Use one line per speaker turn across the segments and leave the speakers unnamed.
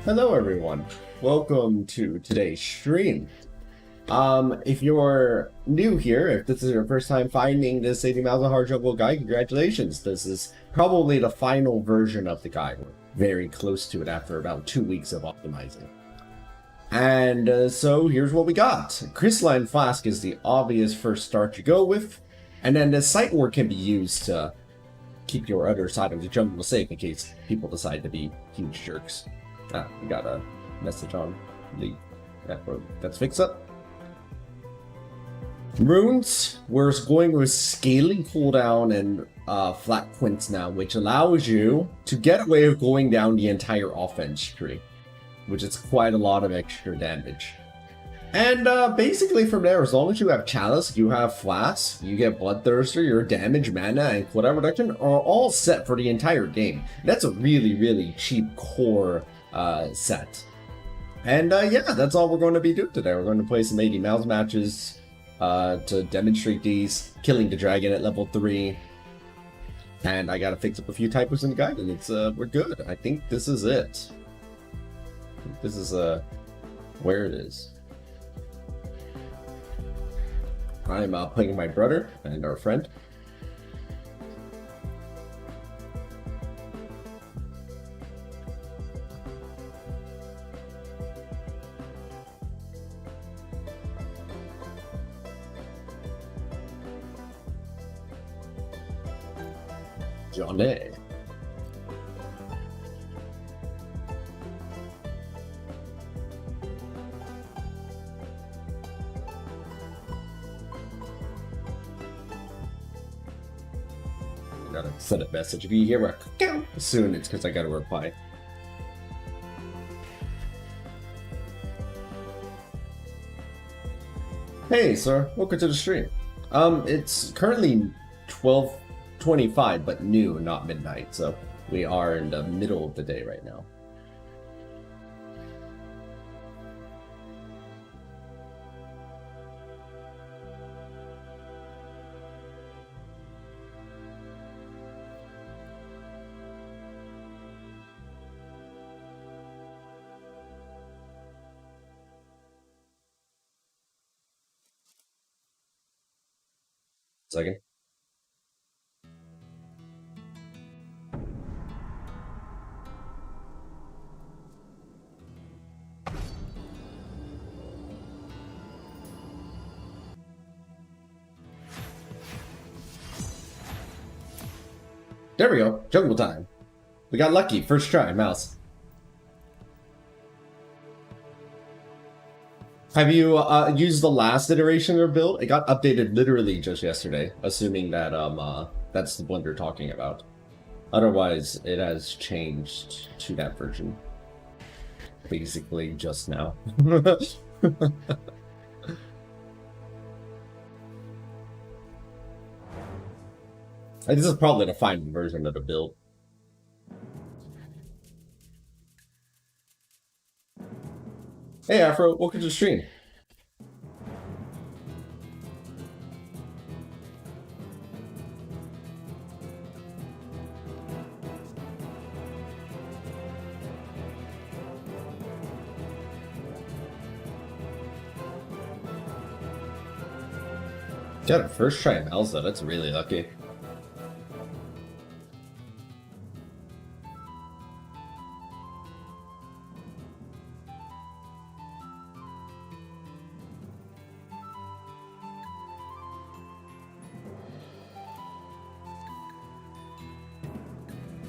Hello everyone, welcome to today's stream. If you're new here, if this is your first time finding this Malzahar Jungle guide, congratulations. This is probably the final version of the guide. We're very close to it after about 2 weeks of optimizing. And so here's what we got. Crystalline Flask is the obvious first start you go with, and then the Sight Ward can be used to keep your other side of the jungle safe in case people decide to be huge jerks. We got a message on the that's fixed up. Runes, we're going with scaling cooldown and flat quints now, which allows you to get away with going down the entire offense tree, which is quite a lot of extra damage. And basically from there, as long as you have Chalice, you have Flask, you get Bloodthirster, your damage, mana, and cooldown reduction are all set for the entire game. That's a really, really cheap core set. And yeah, that's all we're going to be doing today. We're going to play some 80 Malz matches to demonstrate these, killing the dragon at level 3. And I gotta fix up a few typos in the guide, and it's we're good. I think this is it. This is where it is. I'm playing my brother and our friend. Johnny. Gotta send a message. If you hear a cookow soon, it's because I gotta reply. Hey, sir. Welcome to the stream. It's currently 12:25, but noon, not midnight. So we are in the middle of the day right now. Second. There we go. Jungle time. We got lucky. First try, Mouse. Have you used the last iteration of their build? It got updated literally just yesterday, assuming that that's the one you're talking about. Otherwise, it has changed to that version. Basically, just now. This is probably the final version of the build. Hey Afro, welcome to the stream. Got a first try in Malz though, that's really lucky.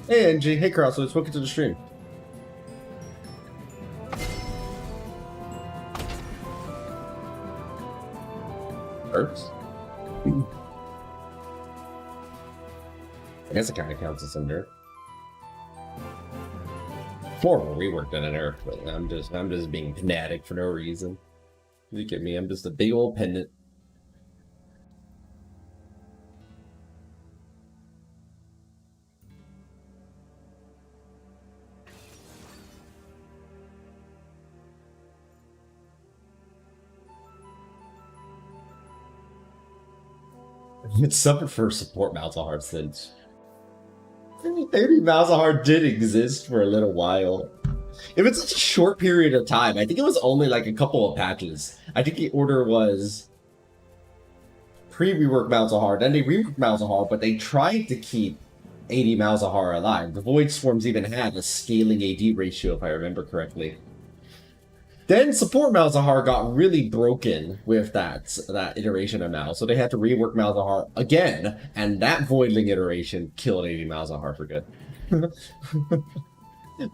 Hey NG, hey Crossroads, welcome to the stream. Hurts? I guess it kind of counts as a nerf. More of a rework than a nerf, but I'm just being fanatic for no reason. Look at me, I'm just a big old pendant. It's suffered for support Malzahar since. Maybe Malzahar did exist for a little while. If it's such a short period of time, I think it was only like a couple of patches. I think the order was pre-rework Malzahar, then they reworked Malzahar, but they tried to keep AD Malzahar alive. The Void Swarms even had a scaling AD ratio, if I remember correctly. Then support Malzahar got really broken with that iteration of Mal, so they had to rework Malzahar again, and that Voidling iteration killed AD Malzahar for good.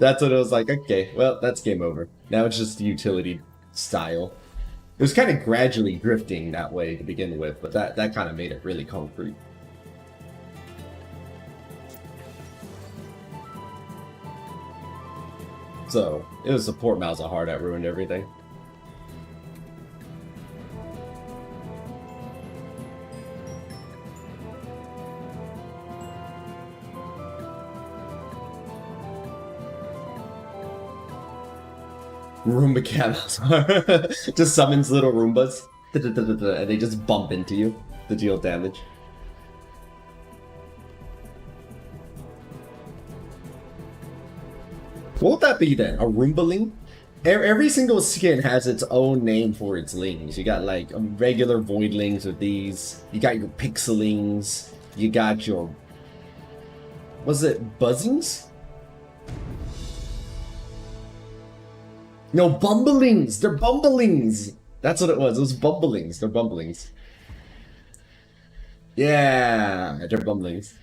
That's what it was like, okay, well, that's game over. Now it's just the utility style. It was kind of gradually drifting that way to begin with, but that kind of made it really concrete. So, it was support Malzahar that ruined everything. Roomba cat Malzahar just summons little Roombas, and they just bump into you to deal damage. What would that be then? A Roombaling? Every single skin has its own name for its lings. You got like regular Voidlings with these. You got your Pixelings. You got your... Was it Buzzings? No, Bumblings! They're Bumblings! That's what it was. It was Bumblings. They're Bumblings. Yeah, they're Bumblings.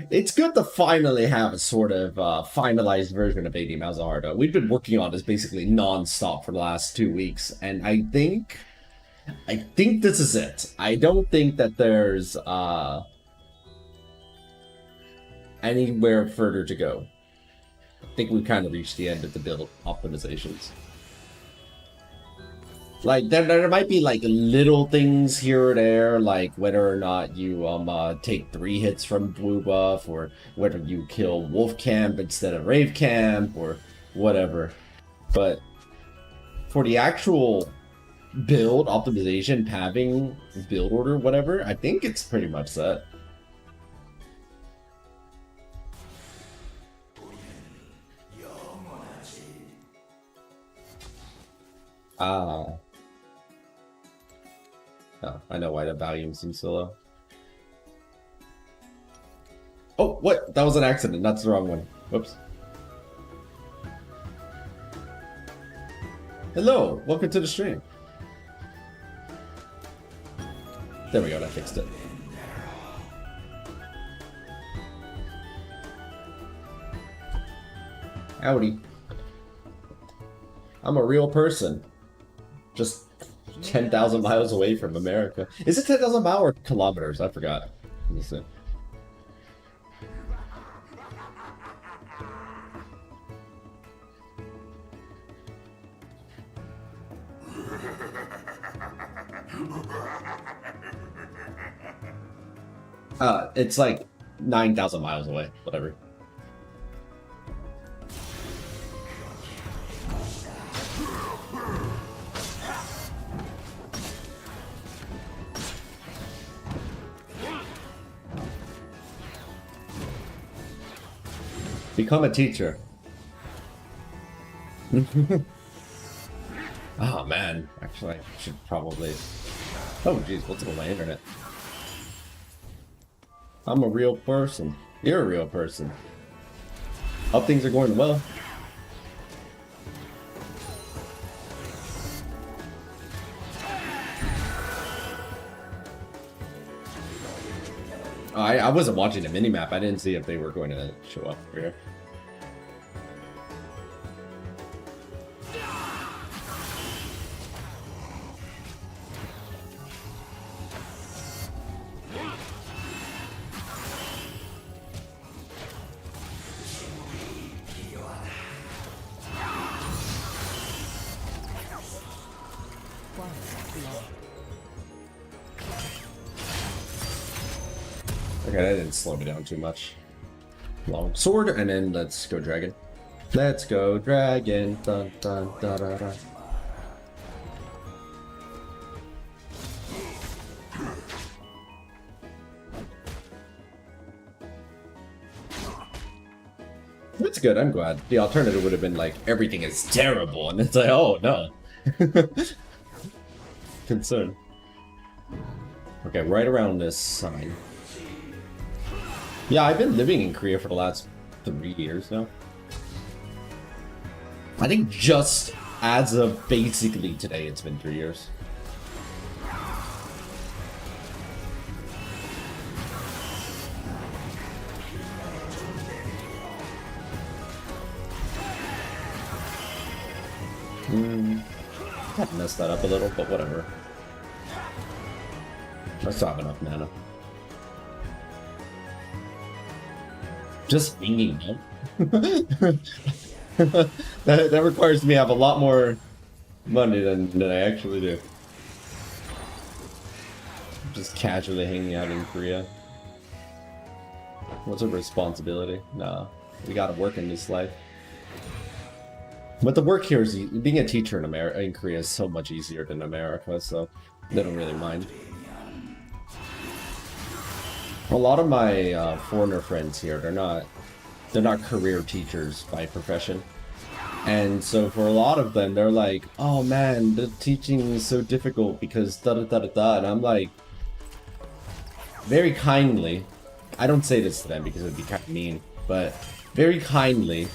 It's good to finally have a sort of finalized version of AD Malzahar, though. We've been working on this basically non-stop for the last 2 weeks, and I think this is it. I don't think that there's anywhere further to go. I think we've kind of reached the end of the build optimizations. Like, there might be, like, little things here or there, like whether or not you take 3 hits from Blue Buff, or whether you kill Wolf Camp instead of Rave Camp, or whatever. But for the actual build, optimization, pathing, build order, whatever, I think it's pretty much set. Oh, I know why the volume seems so low. Oh, what? That was an accident. That's the wrong one. Whoops. Hello, welcome to the stream. There we go, that fixed it. Howdy. I'm a real person. Just 10,000 miles away from America. Is it 10,000 miles or kilometers? I forgot. Let me see. It's like 9,000 miles away, whatever. Become a teacher. Oh man, actually I should probably... Oh jeez, what's up with my internet? I'm a real person. You're a real person. Hope things are going well. Oh, I wasn't watching the minimap. I didn't see if they were going to show up here. Okay, that didn't slow me down too much. Long sword, and then let's go dragon. Let's go dragon. Dun, dun, da, da, da. That's good, I'm glad. The alternative would have been like, everything is terrible, and it's like, oh no. Concern. Okay, right around this sign. Yeah, I've been living in Korea for the last 3 years now. I think just as of basically today, it's been 3 years. I messed that up a little, but whatever. I still have enough mana. Just thinking, man. that requires me to have a lot more money than I actually do. Just casually hanging out in Korea. What's a responsibility? Nah, we gotta work in this life. But the work here is, being a teacher in Korea is so much easier than America, so they don't really mind. A lot of my foreigner friends here, they're not career teachers by profession. And so for a lot of them, they're like, oh man, the teaching is so difficult because da-da-da-da-da, and I'm like, very kindly, I don't say this to them because it would be kind of mean, but very kindly,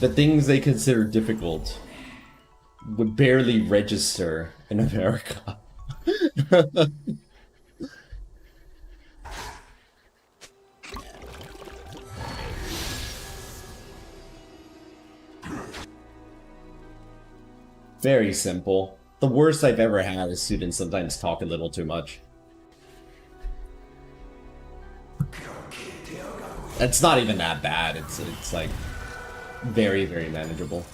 the things they consider difficult would barely register in America. Very simple. The worst I've ever had is students sometimes talk a little too much. It's not even that bad. It's like very, very manageable.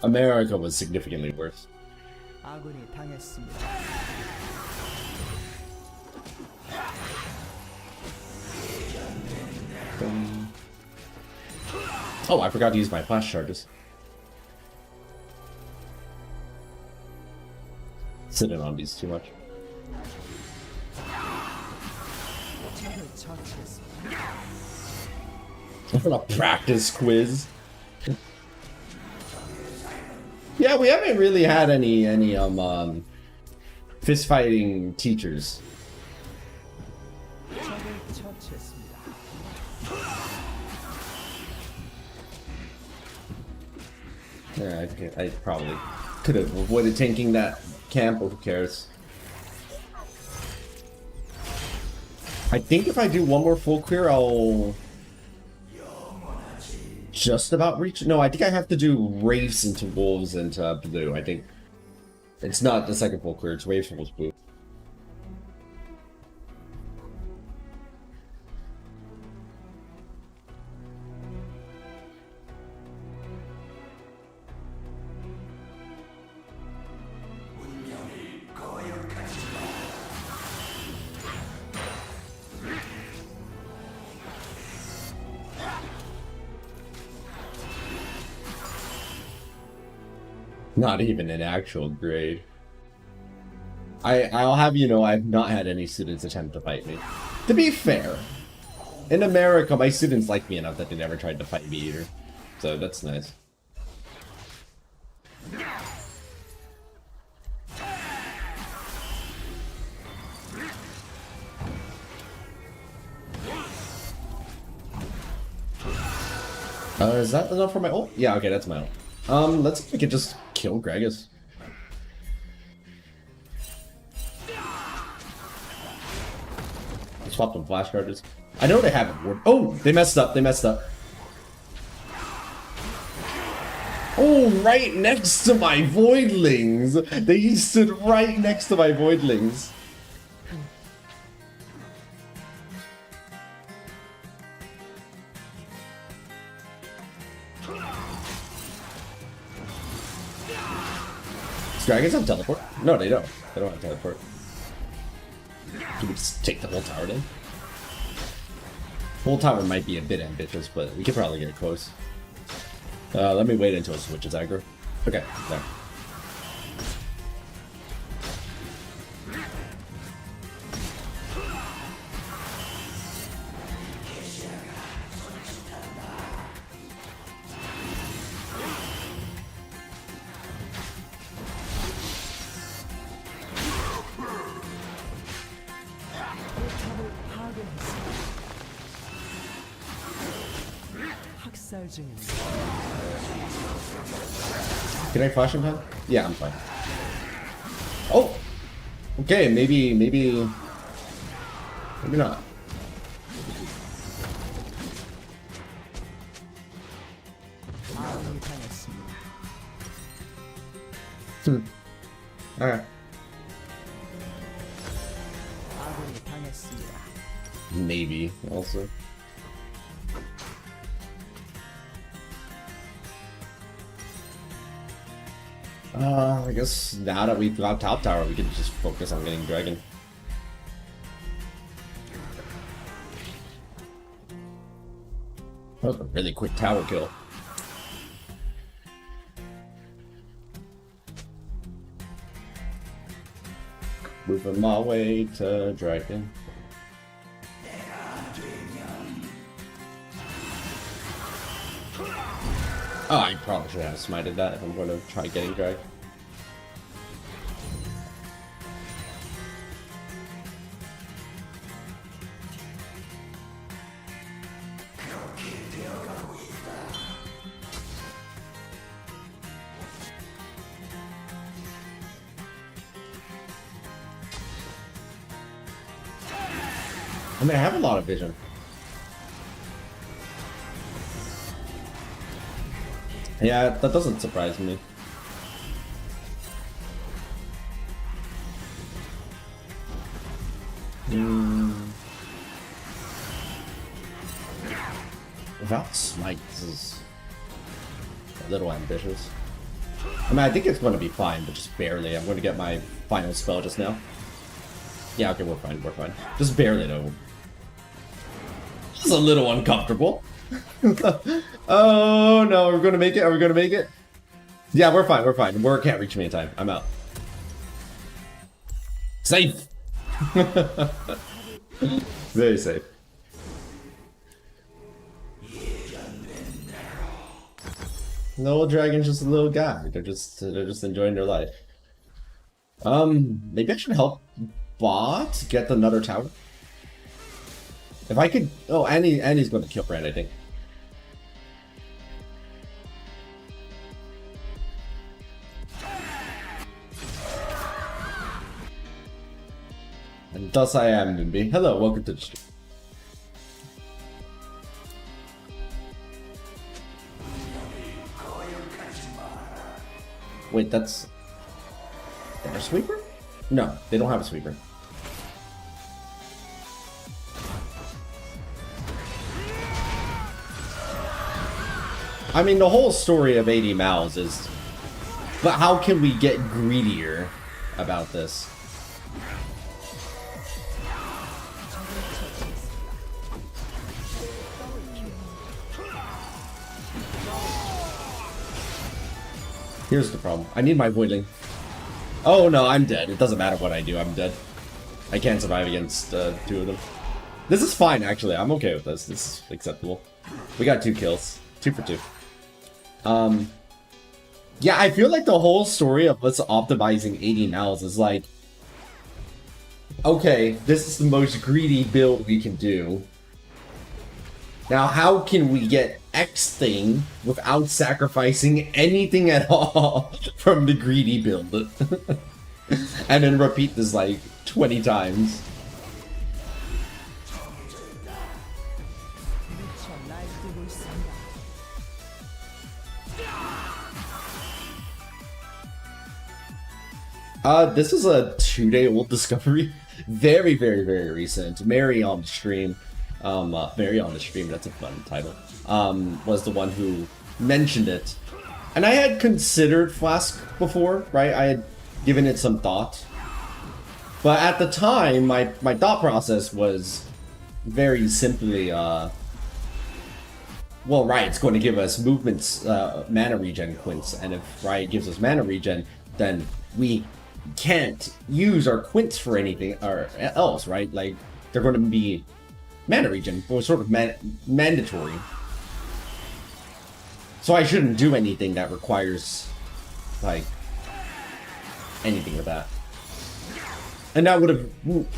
America was significantly worse. Oh, I forgot to use my flash charges. Sitting on these too much. For a practice quiz. Yeah, we haven't really had any fist fighting teachers. Yeah, I probably could have avoided tanking that camp, but who cares? I think if I do one more full clear, I'll just about reach. No, I think I have to do Wraiths into Wolves into Blue. I think it's not the second full clear, it's Wraiths into Blue. Not even an actual grade. I'll have you know, I've not had any students attempt to fight me. To be fair, in America, my students like me enough that they never tried to fight me either. So that's nice. Is that enough for my ult? Yeah, okay, that's my ult. Let's see if we can just kill Gragas. Swap them flash charges. I know they haven't worked. Oh, they messed up. They messed up. Oh, right next to my voidlings. They stood right next to my voidlings. Dragons have teleport? No, they don't. They don't have teleport. Can we just take the whole tower then? Whole tower might be a bit ambitious, but we could probably get close. Let me wait until it switches aggro. Okay, there. Can I flash in time? Yeah, I'm fine. Oh! Okay, maybe not. Alright. Maybe, also. I guess now that we've got top tower, we can just focus on getting dragon. That was a really quick tower kill. Moving my way to dragon. Oh, I probably should have smited that if I'm going to try getting dragged. I mean, I have a lot of vision. Yeah, that doesn't surprise me. Without smite, this is a little ambitious. I mean, I think it's going to be fine, but just barely. I'm going to get my final spell just now. Yeah, okay, we're fine, we're fine. Just barely, though. This is a little uncomfortable. Oh no, we're gonna make it. Are we gonna make it? Yeah, we're fine. We're fine. War can't reach me in time. I'm out. Safe. Very safe. No, dragon's just a little guy. They're just enjoying their life. Maybe I should help bot get another tower. If I could. Oh, Annie's going to kill Brand, I think. And thus I am, Nimby. Hello, welcome to the stream. Wait, that's their sweeper? No, they don't have a sweeper. I mean, the whole story of 80 Malz is... But how can we get greedier about this? Here's the problem. I need my Voidling. Oh no, I'm dead. It doesn't matter what I do, I'm dead. I can't survive against two of them. This is fine, actually. I'm okay with this. This is acceptable. We got 2 kills. 2 for 2. Yeah, I feel like the whole story of us optimizing 80 Malz is like, okay, this is the most greedy build we can do. Now, how can we get X thing without sacrificing anything at all from the greedy build? And then repeat this like 20 times. This is a 2-day-old discovery. Very, very, very recent. Mary on the stream. Mary on the stream, that's a fun title. Was the one who mentioned it. And I had considered Flask before, right? I had given it some thought. But at the time, my thought process was very simply, well, Riot's going to give us movements, mana regen quints, and if Riot gives us mana regen, then we can't use our quints for anything or else, right? Like, they're going to be mana regen, or sort of mandatory. So I shouldn't do anything that requires, like, anything with that. And that would have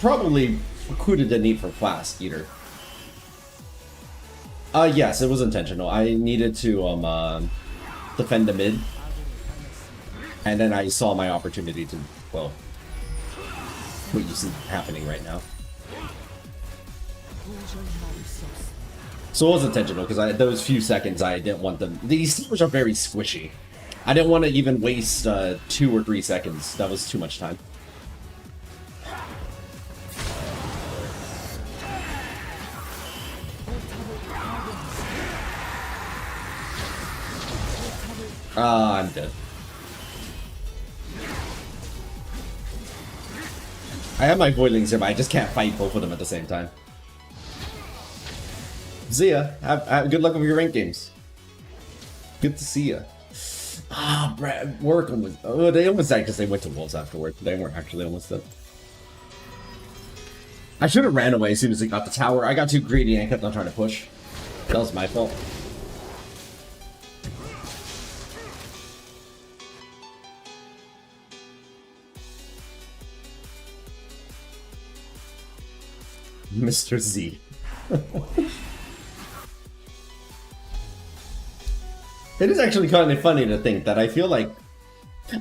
probably precluded the need for Flask Eater. Yes, it was intentional. I needed to defend the mid, and then I saw my opportunity to, well, what you see happening right now. So it was intentional because those few seconds I didn't want them. These steamers are very squishy. I didn't want to even waste 2 or 3 seconds. That was too much time. I'm dead. I have my Voidlings here, but I just can't fight both of them at the same time. Zia, have good luck with your rank games. Good to see ya. Ah, Brad, work almost. Oh, they almost died because they went to Wolves afterward. They weren't actually almost dead. I should have ran away as soon as I got the tower. I got too greedy and I kept on trying to push. That was my fault. Mr. Z. It is actually kind of funny to think that I feel like...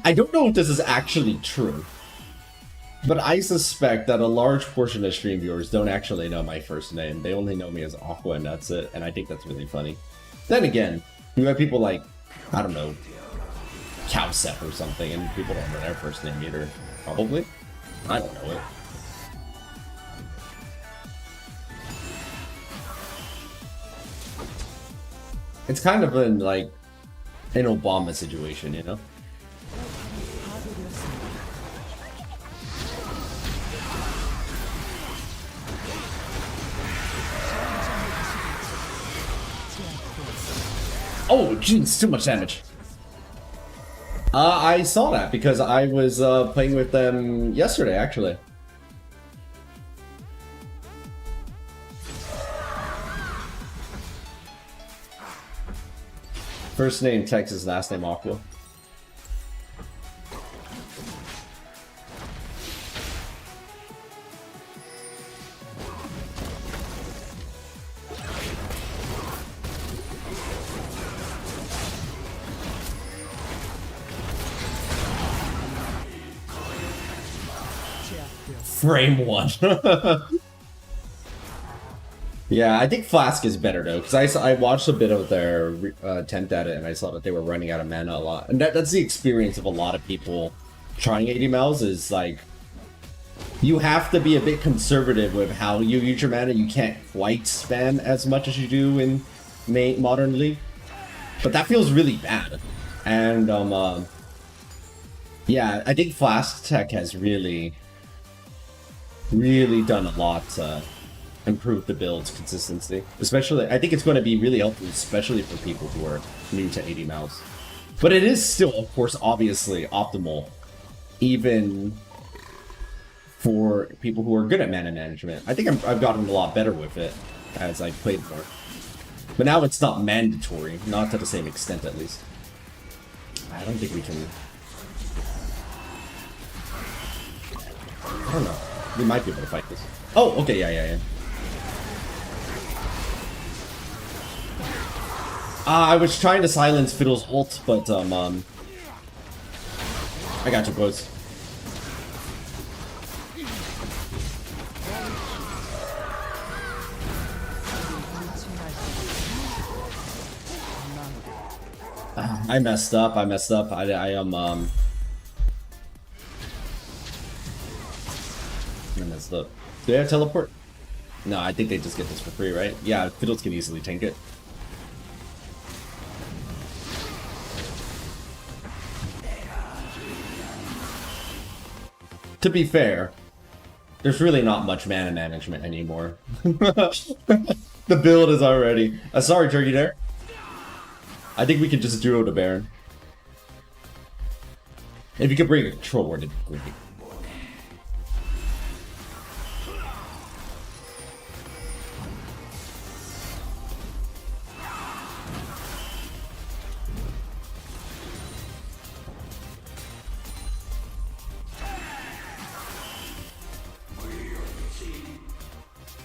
I don't know if this is actually true, but I suspect that a large portion of stream viewers don't actually know my first name. They only know me as Aqua and that's it, and I think that's really funny. Then again, you have people like, I don't know, Cowsep or something, and people don't know their first name either. Probably. I don't know it. It's kind of an, like, an Obama situation, you know? Oh, jeez, too much damage. I saw that because I was playing with them yesterday, actually. First name Texas, last name Aqua. Frame 1. Yeah, I think Flask is better though, because I watched a bit of their attempt at it and I saw that they were running out of mana a lot. And that's the experience of a lot of people trying 80 Malz is like, you have to be a bit conservative with how you use your mana. You can't quite spam as much as you do in Modern League. But that feels really bad. And yeah, I think Flask Tech has really done a lot to improve the build's consistency. Especially, I think it's going to be really helpful, especially for people who are new to 80 Malz. But it is still, of course, obviously optimal, even for people who are good at mana management. I think I've gotten a lot better with it as I played more. But now it's not mandatory, not to the same extent at least. I don't think we can... I don't know. We might be able to fight this. Oh, okay, yeah. I was trying to silence Fiddle's ult, but, I got too close. I messed up. I messed up. Do they have teleport? No, I think they just get this for free, right? Yeah, Fiddles can easily tank it. To be fair, there's really not much mana management anymore. The build is already... sorry, Turkey there. I think we can just duo the Baron. If you could bring a control word, it'd be great.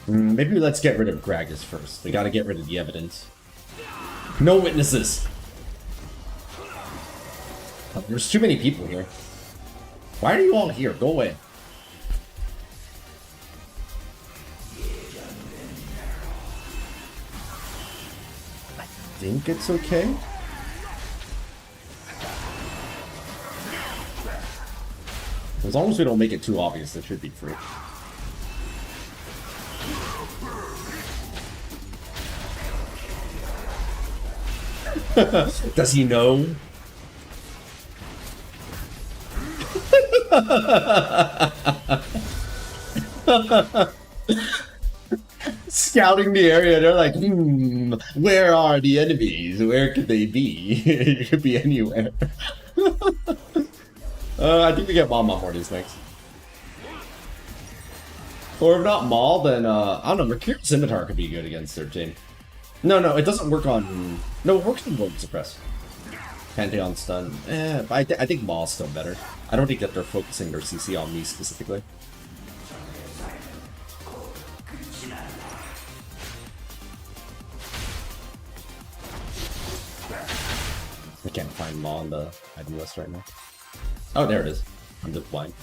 Maybe let's get rid of Gragas first. We gotta get rid of the evidence. No witnesses! Oh, there's too many people here. Why are you all here? Go away. I think it's okay. As long as we don't make it too obvious, it should be free. Does he know? Scouting the area, they're like, where are the enemies? Where could they be? It could be anywhere. I think we get Maul Mortis next. Or if not Maul, then, I don't know, Mercurial Scimitar could be good against their team. No, it doesn't work on... No, it works on Rogue Suppress. Pantheon Stun. I think Maul's still better. I don't think that they're focusing their CC on me specifically. I can't find Maul on the item list right now. Oh, there it is. I'm just blind.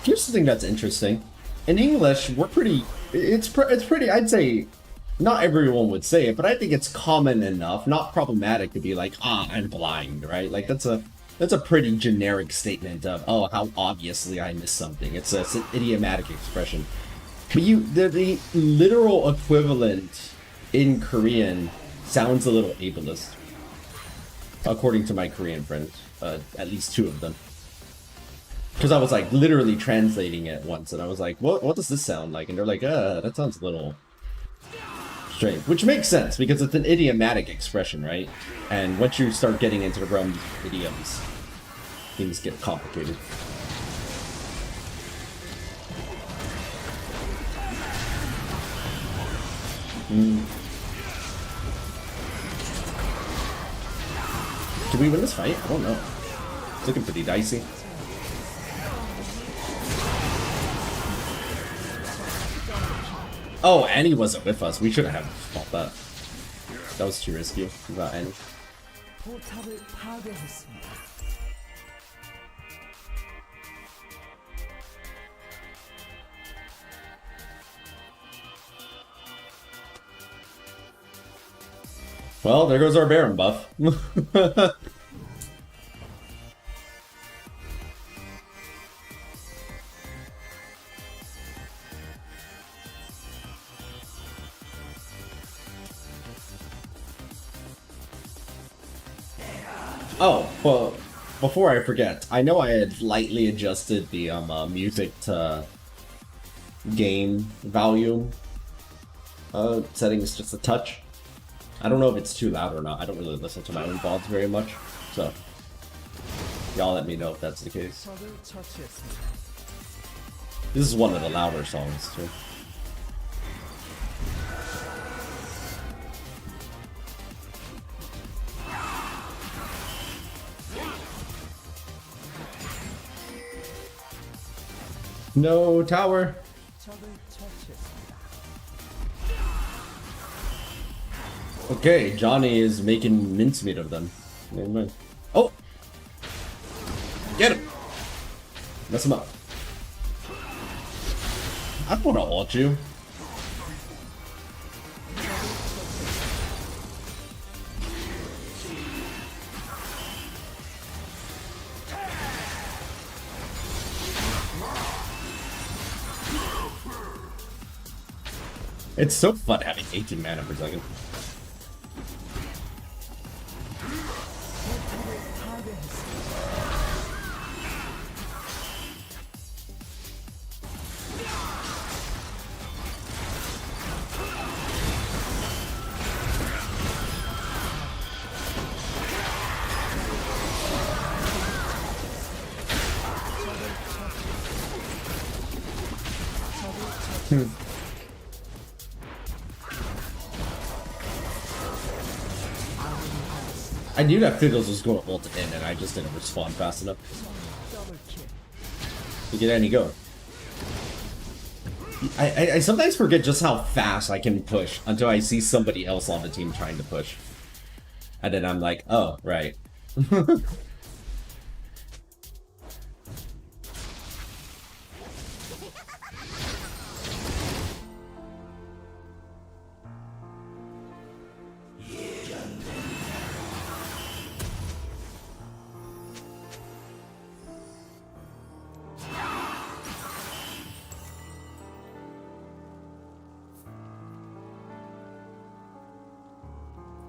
Here's something that's interesting. In English, we're pretty... It's pretty... I'd say... Not everyone would say it, but I think it's common enough, not problematic to be like, I'm blind, right? Like, that's a pretty generic statement of, oh, how obviously I missed something. It's an idiomatic expression. But the literal equivalent in Korean sounds a little ableist. According to my Korean friends. At least two of them. Because I was like literally translating it once, and I was like, what does this sound like? And they're like, that sounds a little strange. Which makes sense, because it's an idiomatic expression, right? And once you start getting into the realm of idioms, things get complicated. Can we win this fight? I don't know. It's looking pretty dicey. Oh, Annie wasn't with us. We shouldn't have fought that. That was too risky without Annie. Well, there goes our Baron buff. Oh, well, before I forget, I know I had lightly adjusted the music to game volume settings just a touch. I don't know if it's too loud or not. I don't really listen to my own VODs very much, so y'all let me know if that's the case. This is one of the louder songs, too. No tower. Okay, Johnny is making mincemeat of them. Never mind. Oh! Get him! Mess him up. I don't want to ult you. It's so fun having 18 mana per second. I knew that Fiddles was going to ult in, and I just didn't respond fast enough. You get any go. I sometimes forget just how fast I can push until I see somebody else on the team trying to push. And then I'm like, oh, right.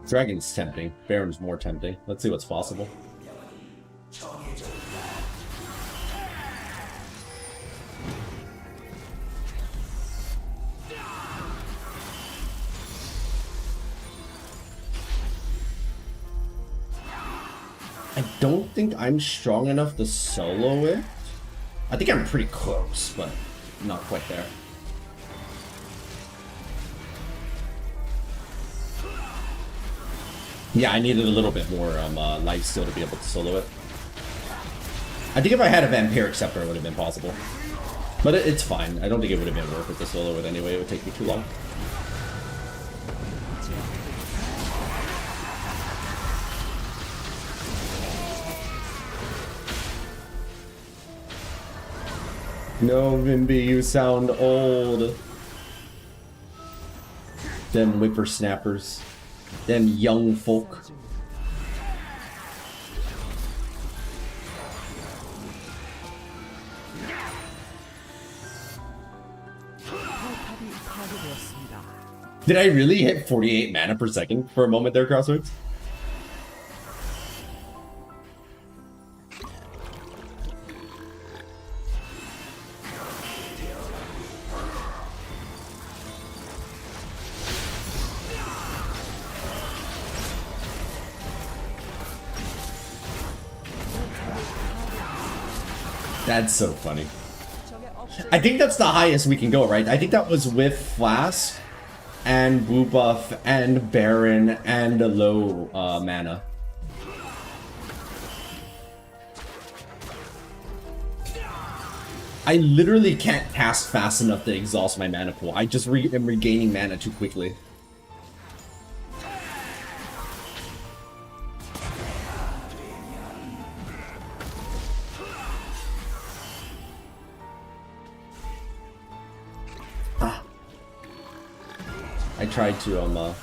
Dragon's tempting. Baron's more tempting. Let's see what's possible. I don't think I'm strong enough to solo it. I think I'm pretty close, but not quite there. Yeah, I needed a little bit more life steal to be able to solo it. I think if I had a Vampiric Scepter, it would have been possible. But it's fine. I don't think it would have been worth it to solo it anyway. It would take me too long. No, Vimby, you sound old. Them whippersnappers. Them young folk. Did I really hit 48 mana per second for a moment there, Crossroads? That's so funny. I think that's the highest we can go, right? I think that was with Flask and Blue Buff and Baron and a low mana. I literally can't cast fast enough to exhaust my mana pool. I just am regaining mana too quickly. I tried to ult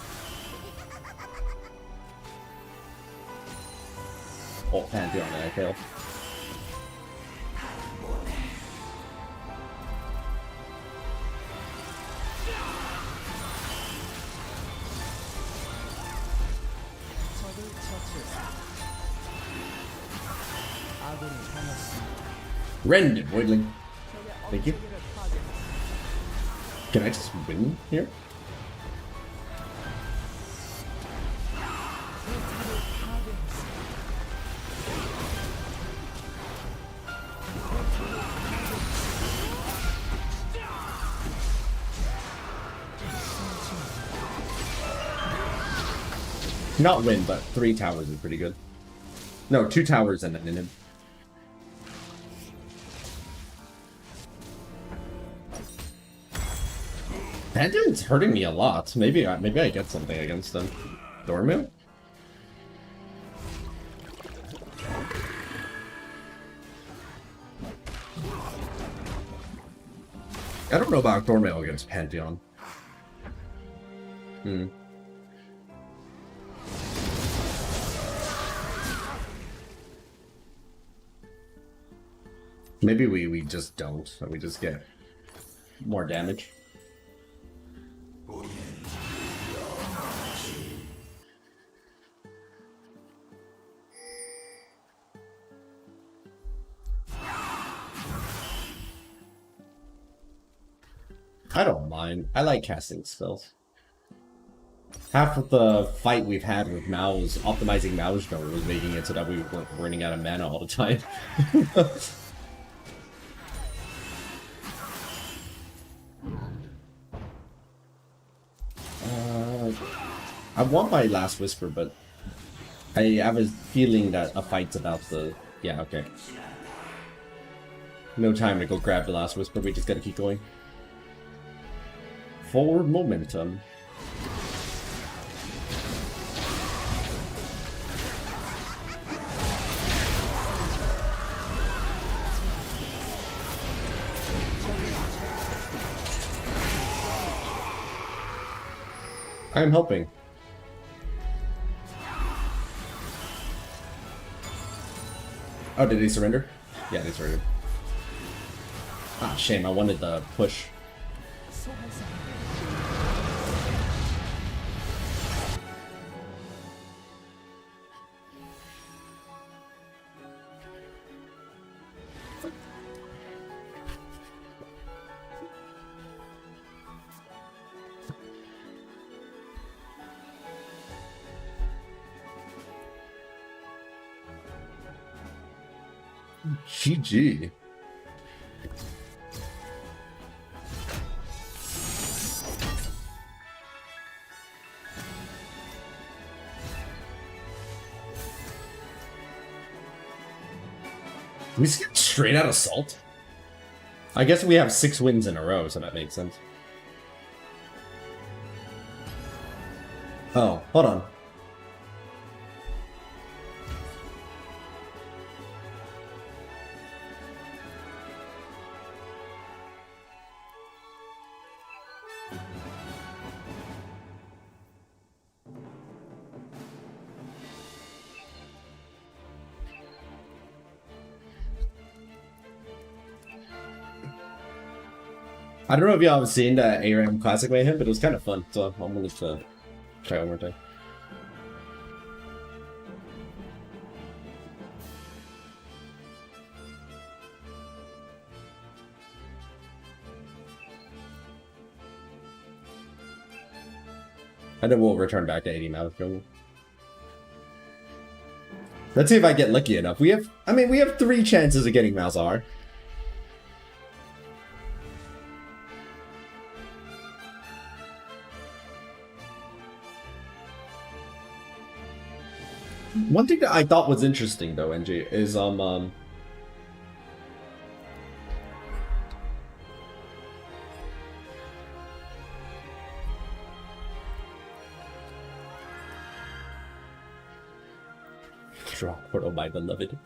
Pantheon and I failed. Rended Voidling. Thank you. Can I just win here? Not win, but 3 towers is pretty good. No, 2 towers and an inhib. Pantheon's hurting me a lot. Maybe I get something against them. Dormill? I don't know about Dormill against Pantheon. Maybe we just don't, and we just get more damage. I don't mind. I like casting spells. Half of the fight we've had with Malz, optimizing Malz Jungle, was making it so that we weren't running out of mana all the time. I want my last whisper, but I have a feeling that a fight's about to... Yeah, okay. No time to go grab the last whisper, we just gotta keep going. Forward momentum. I'm helping. Oh, did he surrender? Yeah, they surrendered. Ah, shame. I wanted the push. GG. We skipped straight out of Salt? I guess we have 6 wins in a row, so that makes sense. Oh, hold on. I don't know if y'all have seen the ARAM Classic Mayhem, but it was kind of fun, so I'm willing to try one more time. And then we'll return back to 80 Malz Jungle. Let's see if I get lucky enough. We have 3 chances of getting Malzahar. One thing that I thought was interesting though, NG, is draw portal, my beloved.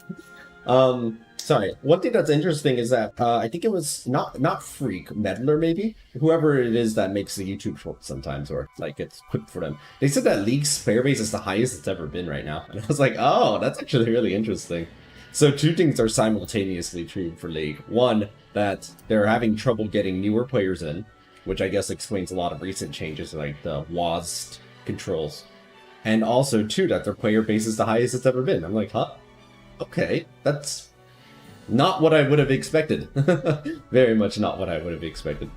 Sorry. One thing that's interesting is that I think it was not Freak, Meddler maybe, whoever it is that makes the YouTube shorts sometimes, or like it's quick for them. They said that League's player base is the highest it's ever been right now, and I was like, oh, that's actually really interesting. So 2 things are simultaneously true for League. One, that they're having trouble getting newer players in, which I guess explains a lot of recent changes like the WASD controls. And also, 2, that their player base is the highest it's ever been. I'm like, huh? Okay, that's not what I would have expected. Very much not what I would have expected.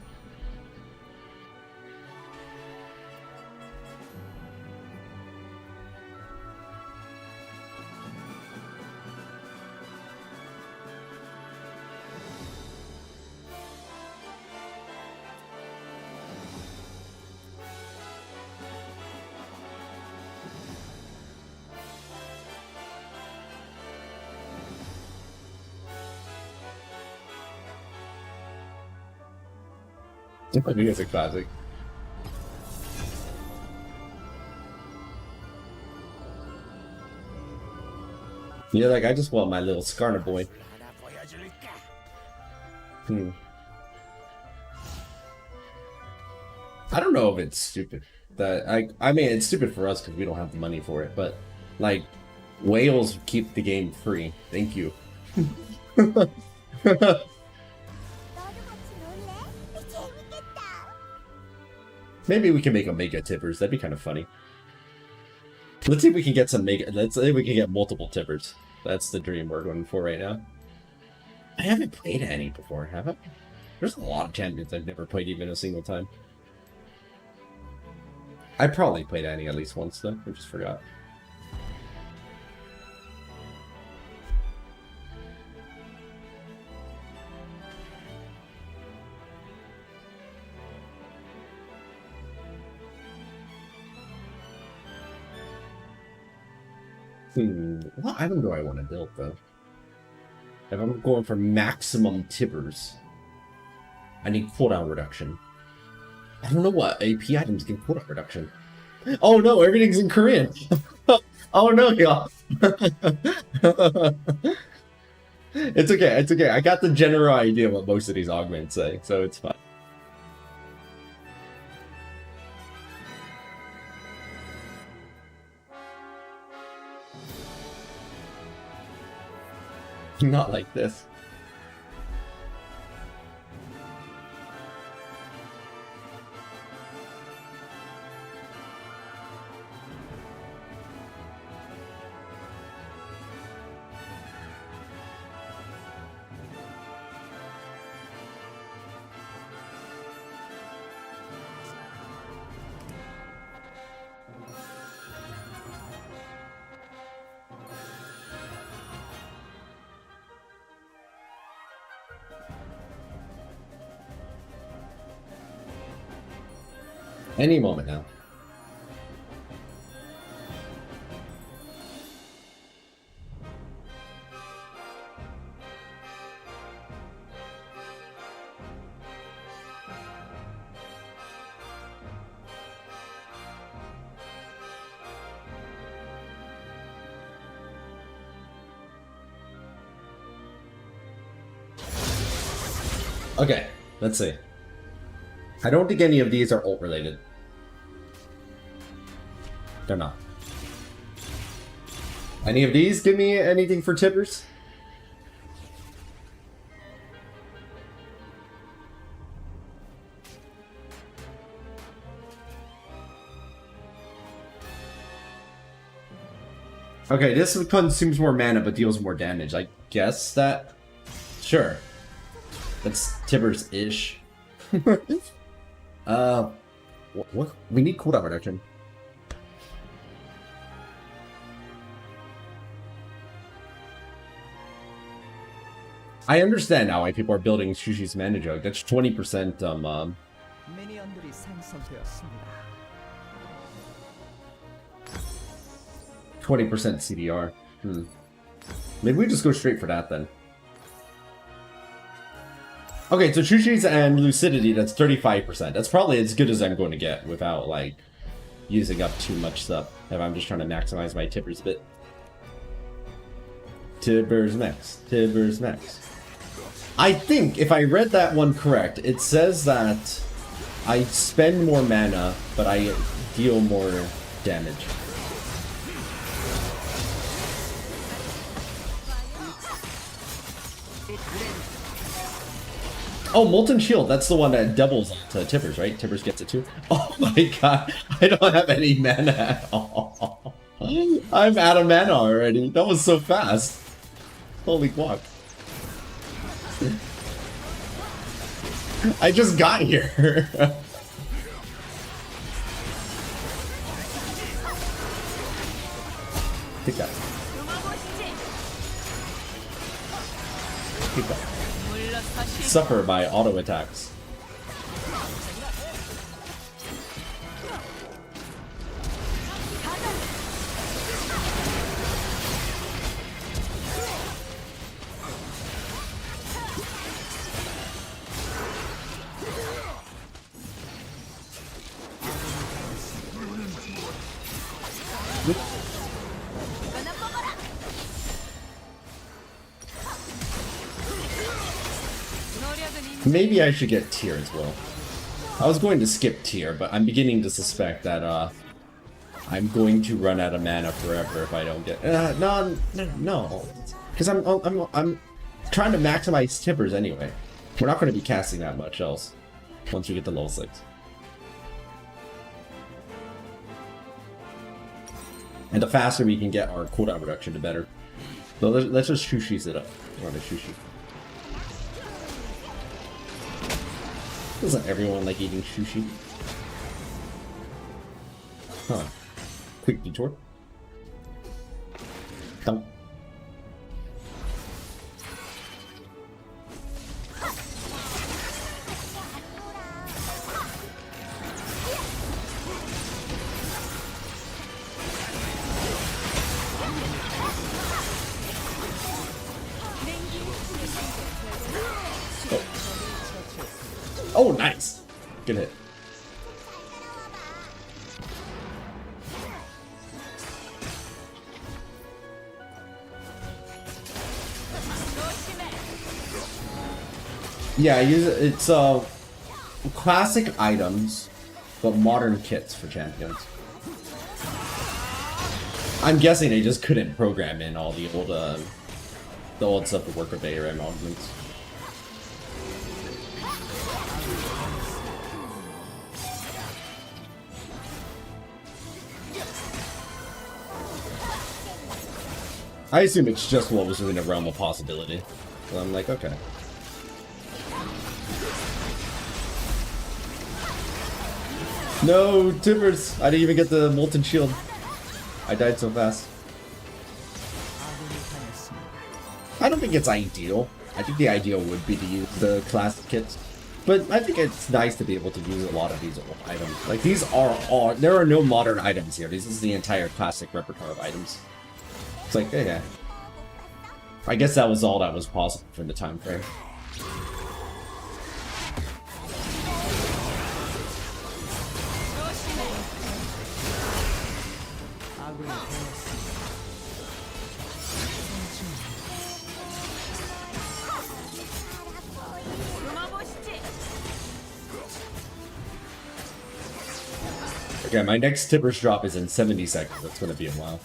I think it's a classic. Yeah, like I just want my little Skarna boy. I don't know if it's stupid. That I mean, it's stupid for us because we don't have the money for it. But like, whales keep the game free. Thank you. Maybe we can make a Mega Tippers. That'd be kind of funny. Let's see if we can get some Mega. Let's see if we can get multiple Tippers. That's the dream we're going for right now. I haven't played any before, have I? There's a lot of champions I've never played even a single time. I probably played Annie at least once though. I just forgot. What item do I want to build, though? If I'm going for maximum tippers, I need cooldown reduction. I don't know what AP items give cooldown reduction. Oh no, everything's in Korean! Oh no, y'all! It's okay, it's okay. I got the general idea what most of these augments say, so it's fine. Not like this. Any moment now. Okay, let's see. I don't think any of these are ult related. They're not. Any of these give me anything for tippers? Okay, this consumes more mana but deals more damage. I guess that... Sure. That's tippers-ish. What? We need cooldown reduction. I understand now why people are building Shushi's mana jug. That's 20% 20% CDR. Maybe we just go straight for that then. Okay, so Shushi's and Lucidity, that's 35%. That's probably as good as I'm going to get without, like, using up too much stuff. If I'm just trying to maximize my tippers a bit. Tibbers max. Tibbers max. I think, if I read that one correct, it says that I spend more mana, but I deal more damage. Oh, Molten Shield, that's the one that doubles to Tibbers, right? Tibbers gets it too? Oh my god, I don't have any mana at all. I'm out of mana already. That was so fast. Holy guac. I just got here. Take that. Take that. Suffer by auto attacks. Maybe I should get tier as well. I was going to skip tier, but I'm beginning to suspect that I'm going to run out of mana forever if I don't get. No, because I'm trying to maximize tippers anyway. We're not going to be casting that much else once we get to level 6. And the faster we can get our cooldown reduction, the better. So let's just Shushi's it up. Run a Shushi. Doesn't everyone like eating sushi? Huh. Quick detour. Dump. Oh, nice. Good hit. Yeah, it's classic items, but modern kits for champions. I'm guessing they just couldn't program in all the old stuff to work with the ARM augments. I assume it's just what was within the realm of possibility. So I'm like, okay. No, Timbers! I didn't even get the Molten Shield. I died so fast. I don't think it's ideal. I think the ideal would be to use the classic kits. But I think it's nice to be able to use a lot of these old items. Like, these are all... There are no modern items here. This is the entire classic repertoire of items. It's like, yeah. I guess that was all that was possible for the time frame. Okay, my next Tibbers drop is in 70 seconds. That's gonna be a while.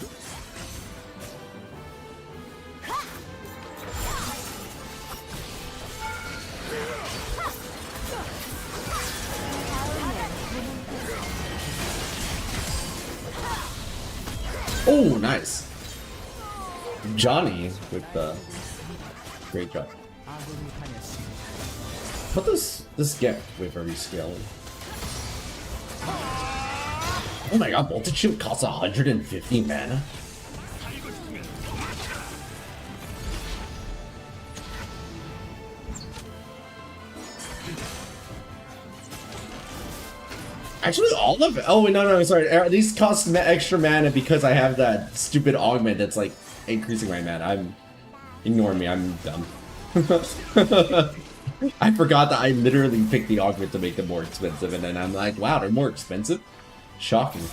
Oh, nice. Johnny with the great job. What does this get with a rescaling? Oh my god, Bolted Shield costs 150 mana? Actually, all of it. Oh, no, sorry. These cost extra mana because I have that stupid augment that's like increasing my mana. Ignore me, I'm dumb. I forgot that I literally picked the augment to make them more expensive, and then I'm like, wow, they're more expensive? Shocking.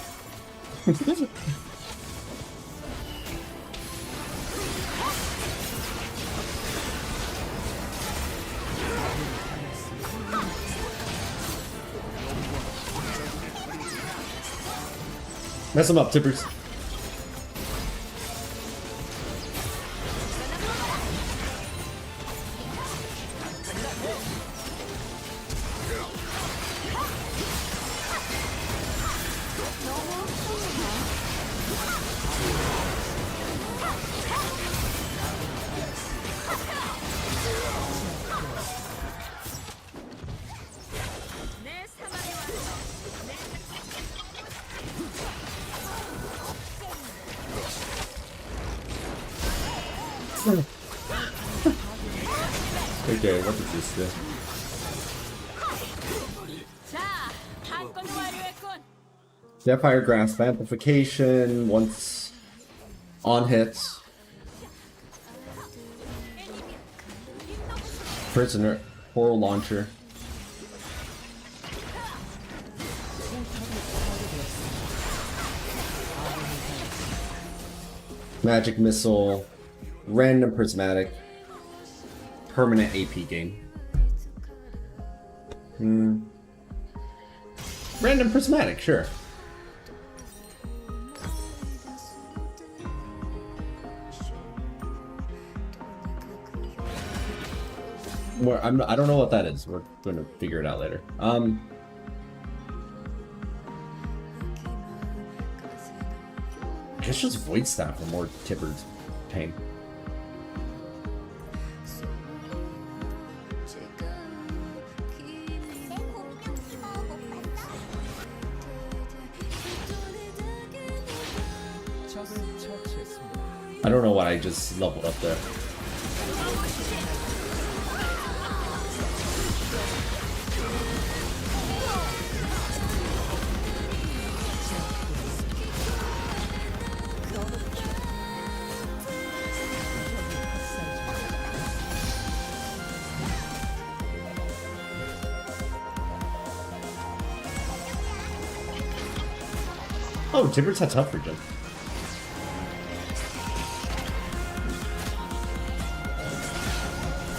Mess them up, Tippers. Okay, what is this then? Sapphire Grasp amplification once on hits. Prisoner Portal Launcher. Magic Missile. Random Prismatic. Permanent AP gain. Random Prismatic, sure. I don't know what that is. We're going to figure it out later. I guess just Void Staff for more Tipper's pain. I don't know what I just leveled up there. Oh, Tibbers had tough regen.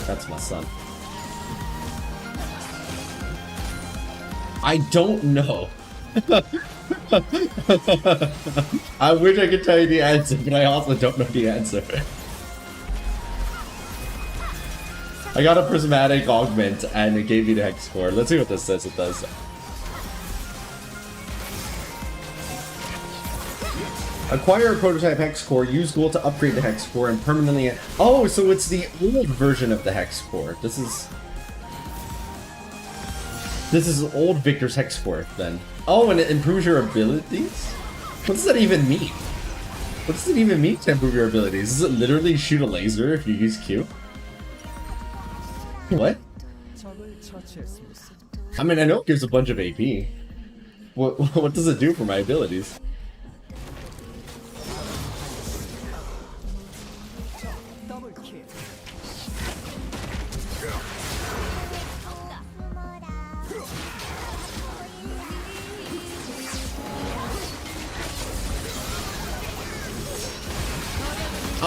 That's my son. I don't know. I wish I could tell you the answer, but I also don't know the answer. I got a prismatic augment and it gave me the hex core. Let's see what this says it does. Acquire a prototype hex core, use gold to upgrade the hex core and permanently... Oh, so it's the old version of the hex core. This is old Victor's hex core then. Oh, and it improves your abilities? What does that even mean? What does it even mean to improve your abilities? Does it literally shoot a laser if you use Q? What? I mean, I know it gives a bunch of AP. What does it do for my abilities?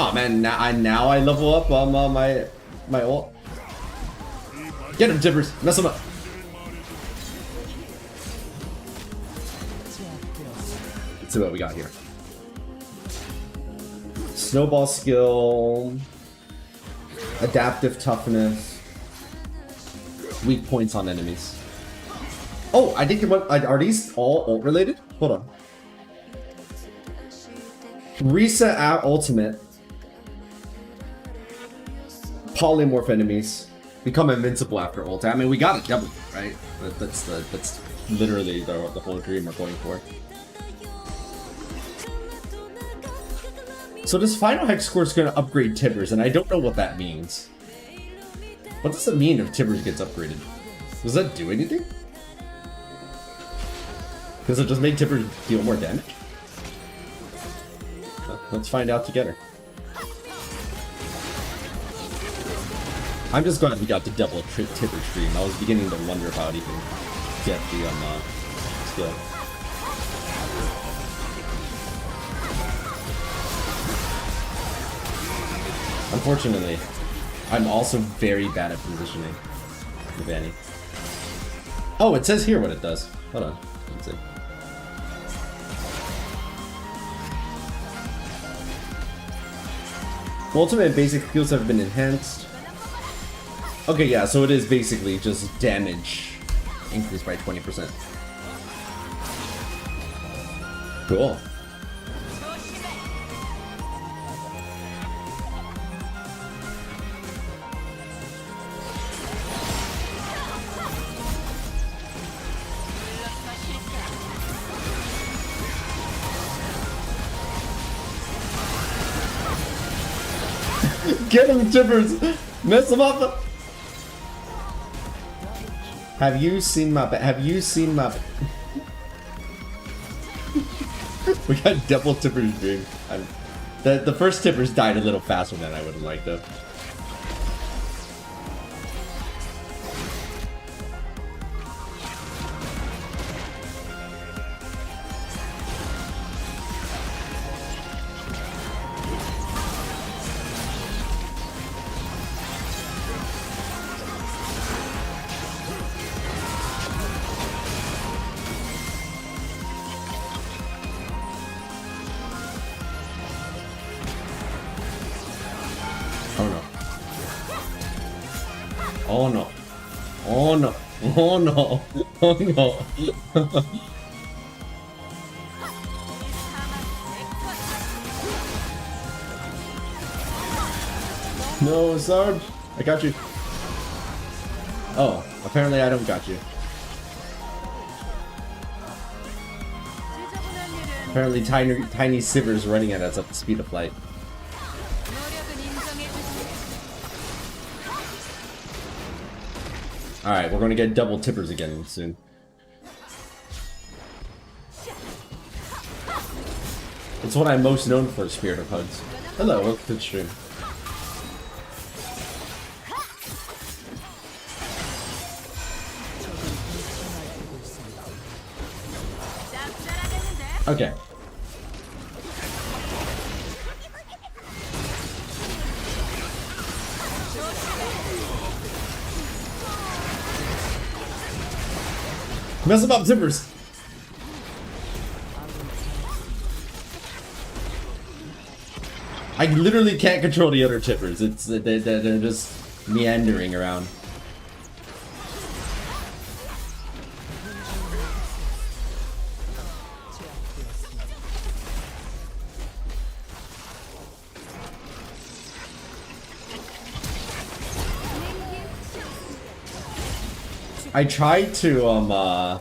Oh man, now I level up on my ult. Get him, Tibbers! Mess him up! Let's see what we got here. Snowball skill, adaptive toughness, weak points on enemies. Oh, I think are these all ult related? Hold on. Reset our ultimate. Polymorph enemies become invincible after ult. I mean, we got a double, right? That's literally the whole dream we're going for. So this final hex core is going to upgrade Tibbers, and I don't know what that means. What does it mean if Tibbers gets upgraded? Does that do anything? Does it just make Tibbers deal more damage? Let's find out together. I'm just glad we got the double Tipper stream. I was beginning to wonder if I would even get the skill. Unfortunately, I'm also very bad at positioning with Annie. Oh, it says here what it does. Hold on. Let's see. Ultimate and basic skills have been enhanced. Okay, yeah, so it is basically just damage increased by 20%. Cool. Get him, Tibbers! Mess him up! Have you seen my... We got double Tibbers dream. The first Tibbers died a little faster than I would have liked though. Oh no. Oh no. Oh no. Oh no. No, Sarge. I got you. Oh, apparently I don't got you. Apparently tiny Sivers running at us at the speed of light. Alright, we're gonna get double Tibbers again soon. It's what I'm most known for, Spirit of Hugs. Hello, welcome to the stream. Okay, Mess them up, Timbers! I literally can't control the other Tippers. It's they're just meandering around. I tried to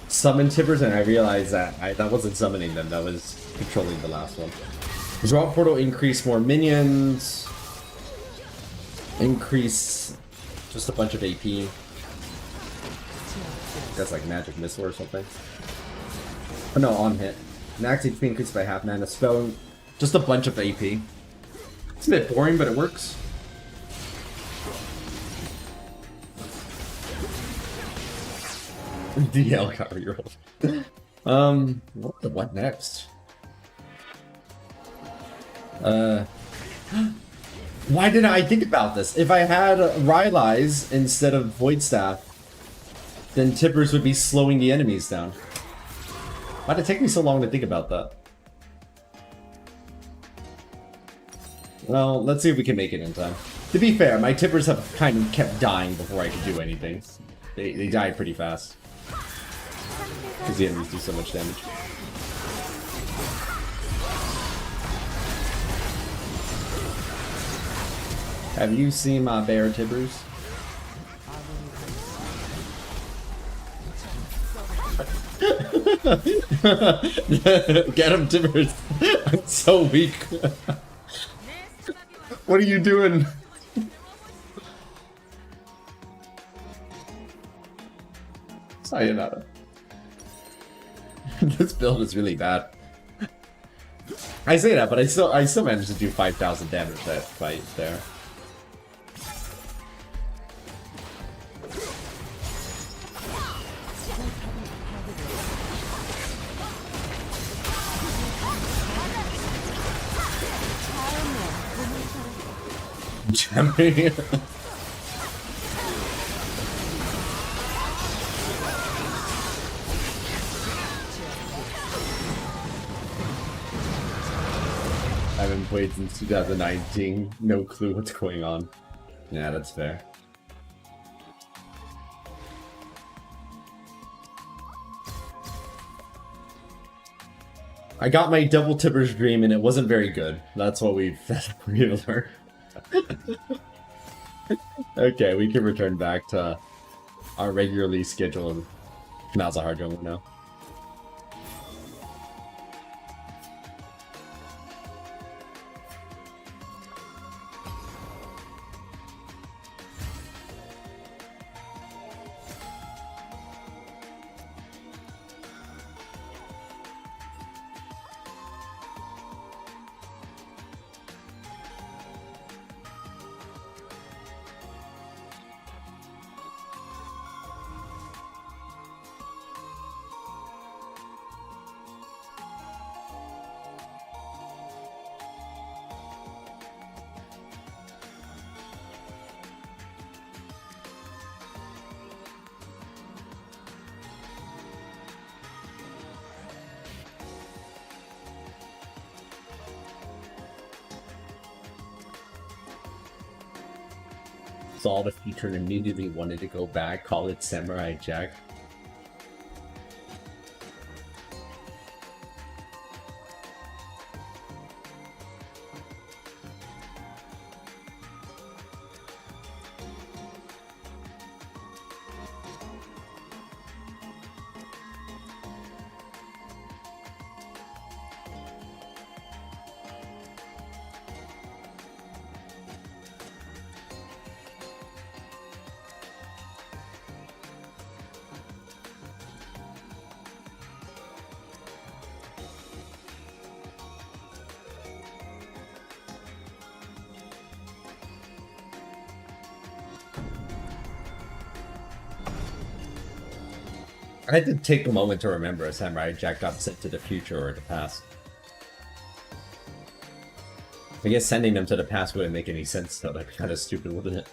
summon Tippers and I realized that that wasn't summoning them, that was controlling the last one. Draw portal, increase more minions. Increase just a bunch of AP. That's like magic missile or something. Oh no, on hit. Max HP increased by half mana. Spell, just a bunch of AP. It's a bit boring, but it works. DL got rerolled. What next? Why didn't I think about this? If I had Rylai's instead of Void Staff, then Tippers would be slowing the enemies down. Why'd it take me so long to think about that? Well, let's see if we can make it in time. To be fair, my Tippers have kind of kept dying before I could do anything. They died pretty fast. Because the enemies do so much damage. Have you seen my bear Tippers? Get him, Tippers! I'm so weak. What are you doing? Sayonara. This build is really bad. I say that, but I still managed to do 5,000 damage that fight there. Jamming. I haven't played since 2019. No clue what's going on. Yeah, that's fair. I got my double Tippers dream and it wasn't very good. That's what we've learned. Okay, we can return back to our regularly scheduled Malzahar jungle now. Saw the feature and immediately wanted to go back, call it Samurai Jack. I had to take a moment to remember a Samurai Jack got sent to the future or the past. I guess sending them to the past wouldn't make any sense though, that'd be kind of stupid, wouldn't it?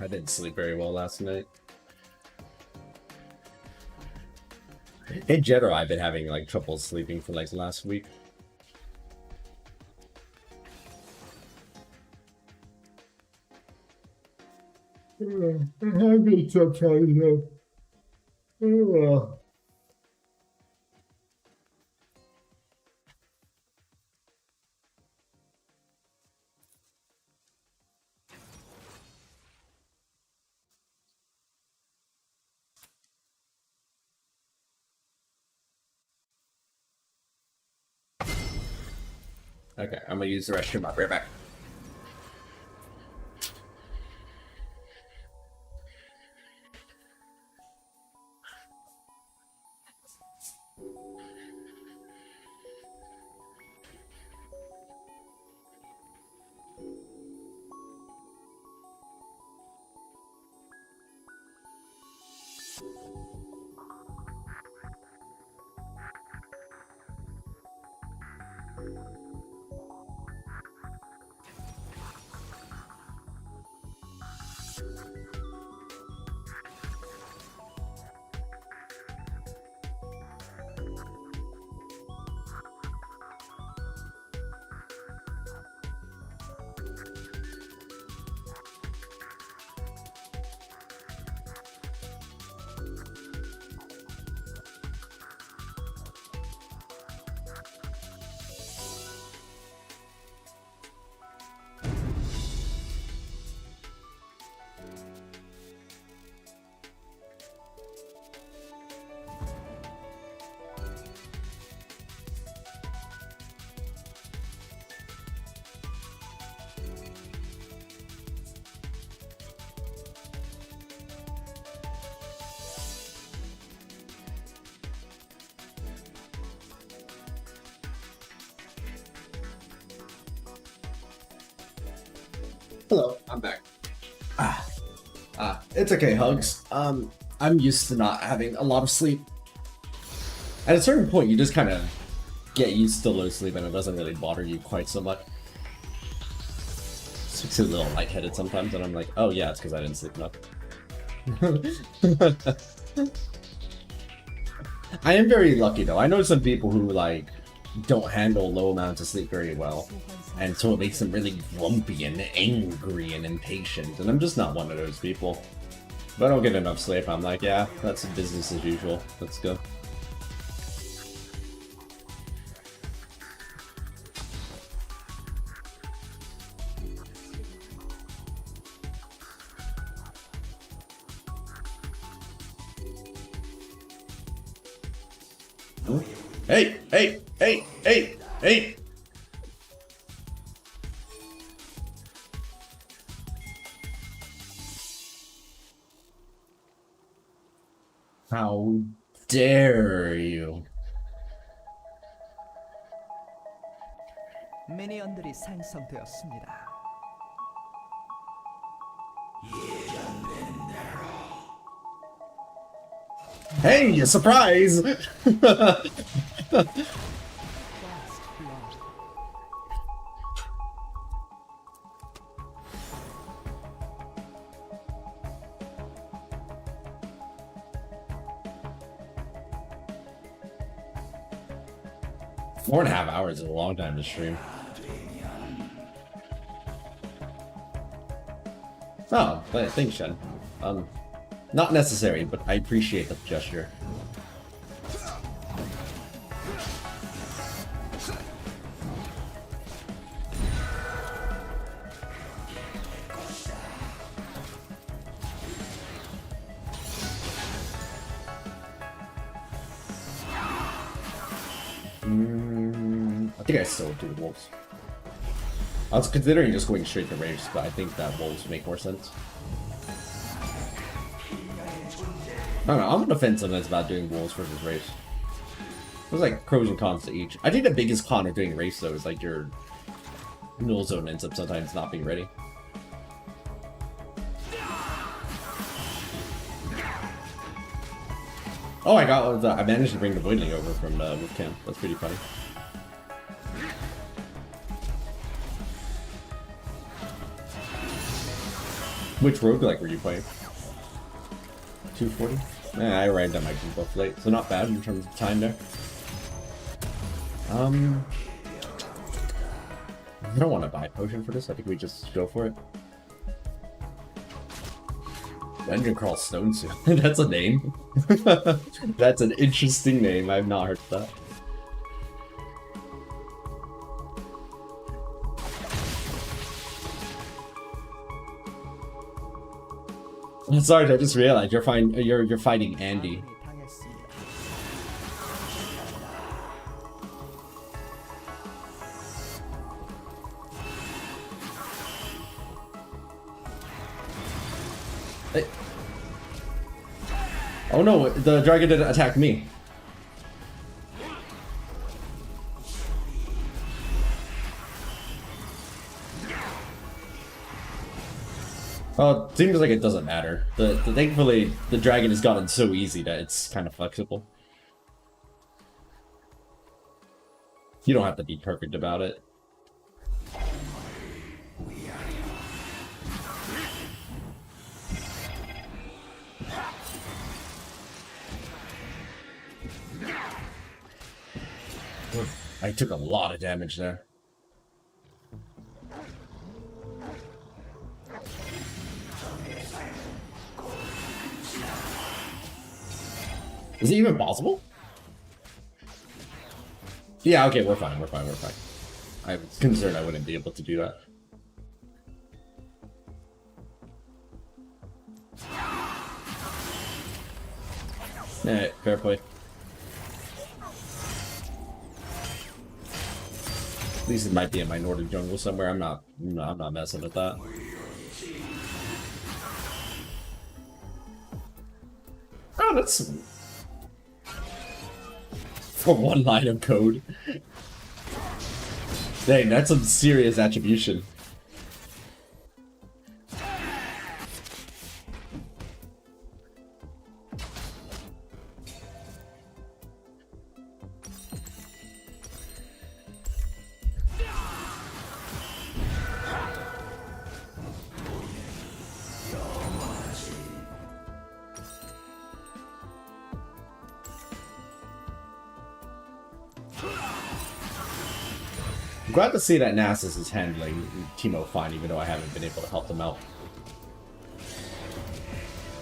I didn't sleep very well last night. In general, I've been having like trouble sleeping for like the last week. I have been sometimes though. Okay, I'm gonna use the restroom. I'll be right back. Hello, I'm back. It's okay, Hugs. I'm used to not having a lot of sleep. At a certain point, you just kind of get used to low sleep and it doesn't really bother you quite so much. Just makes you a little lightheaded sometimes, and I'm like, oh yeah, it's because I didn't sleep enough. I am very lucky though. I know some people who like don't handle low amounts of sleep very well, and so it makes them really grumpy and angry and impatient, and I'm just not one of those people. If I don't get enough sleep, I'm like, yeah, that's business as usual. Let's go. Hey, hey, hey, hey, hey! How dare you?
미니언들이 생성되었습니다.
Hey, surprise! Four and a half hours is a long time to stream. Oh, thanks, Shen. Not necessary, but I appreciate the gesture. I think I still do the wolves. I was considering just going straight to race, but I think that wolves make more sense. I don't know, I'm on the fence sometimes about doing wolves versus race. There's like pros and cons to each. I think the biggest con of doing race though is like your null zone ends up sometimes not being ready. Oh, I managed to bring the Voidling over from with Cam. That's pretty funny. Which roguelike were you playing? 240? I arrived at my buff late, so not bad in terms of time there. I don't want to buy a potion for this. I think we just go for it. Dungeon Crawl Stone Suit. That's a name. That's an interesting name. I've not heard of that. Sorry, I just realized you're fighting Andy. Hey. Oh no, the dragon didn't attack me. Well, it seems like it doesn't matter. Thankfully, the dragon has gotten so easy that it's kind of flexible. You don't have to be perfect about it. I took a lot of damage there. Is it even possible? Yeah, okay, we're fine. I was concerned I wouldn't be able to do that. Alright, fair play. At least it might be in my northern jungle somewhere. I'm not messing with that. Oh, that's for one line of code. Dang, that's some serious attribution. Glad to see that Nasus is handling Teemo fine, even though I haven't been able to help them out.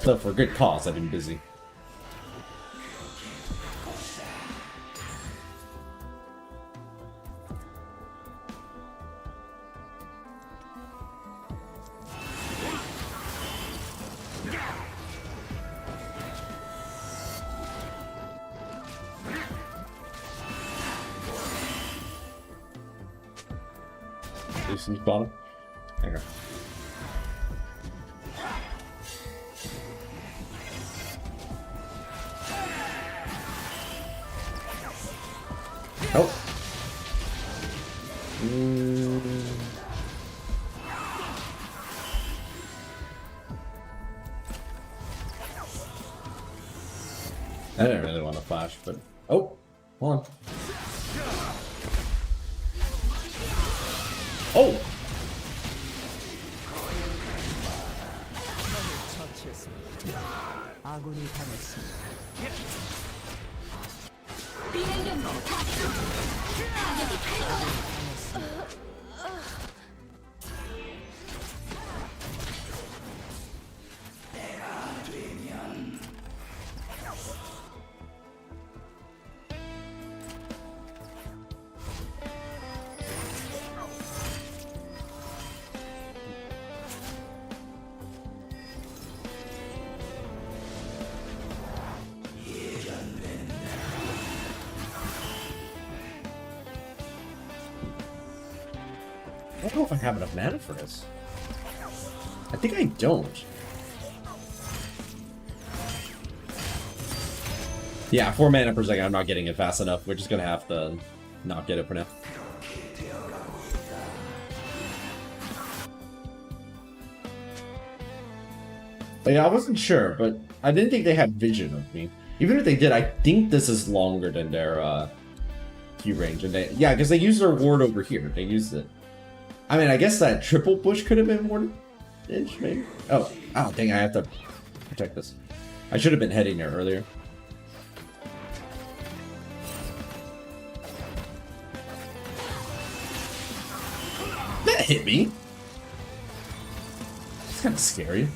So for good cause, I've been busy. Lucy's bottom. Hang on. Oh. I didn't really want to flash, but oh, hold on. Oh! I don't know if I have enough mana for this. I think I don't. Yeah, 4 mana per second. I'm not getting it fast enough. We're just gonna have to not get it for now. But yeah, I wasn't sure, but I didn't think they had vision of me. Even if they did, I think this is longer than their Q range. And yeah, because they used their ward over here. They used it. I mean, I guess that triple push could have been more inch, maybe. Oh, dang! I have to protect this. I should have been heading there earlier. That hit me. It's kind of scary.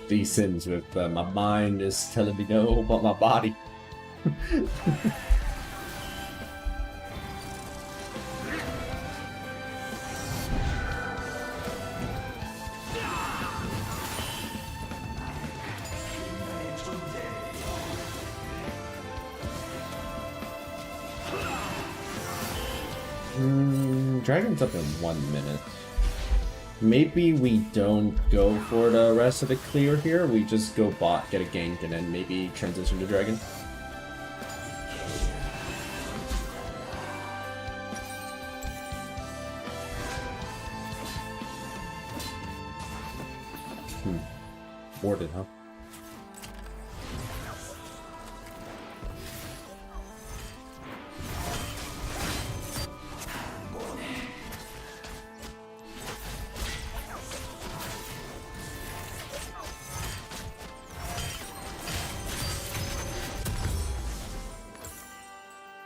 These sins with my mind is telling me no, but my body. Dragon's up in 1 minute. Maybe we don't go for the rest of the clear here. We just go bot, get a gank, and then maybe transition to dragon. Warded, huh?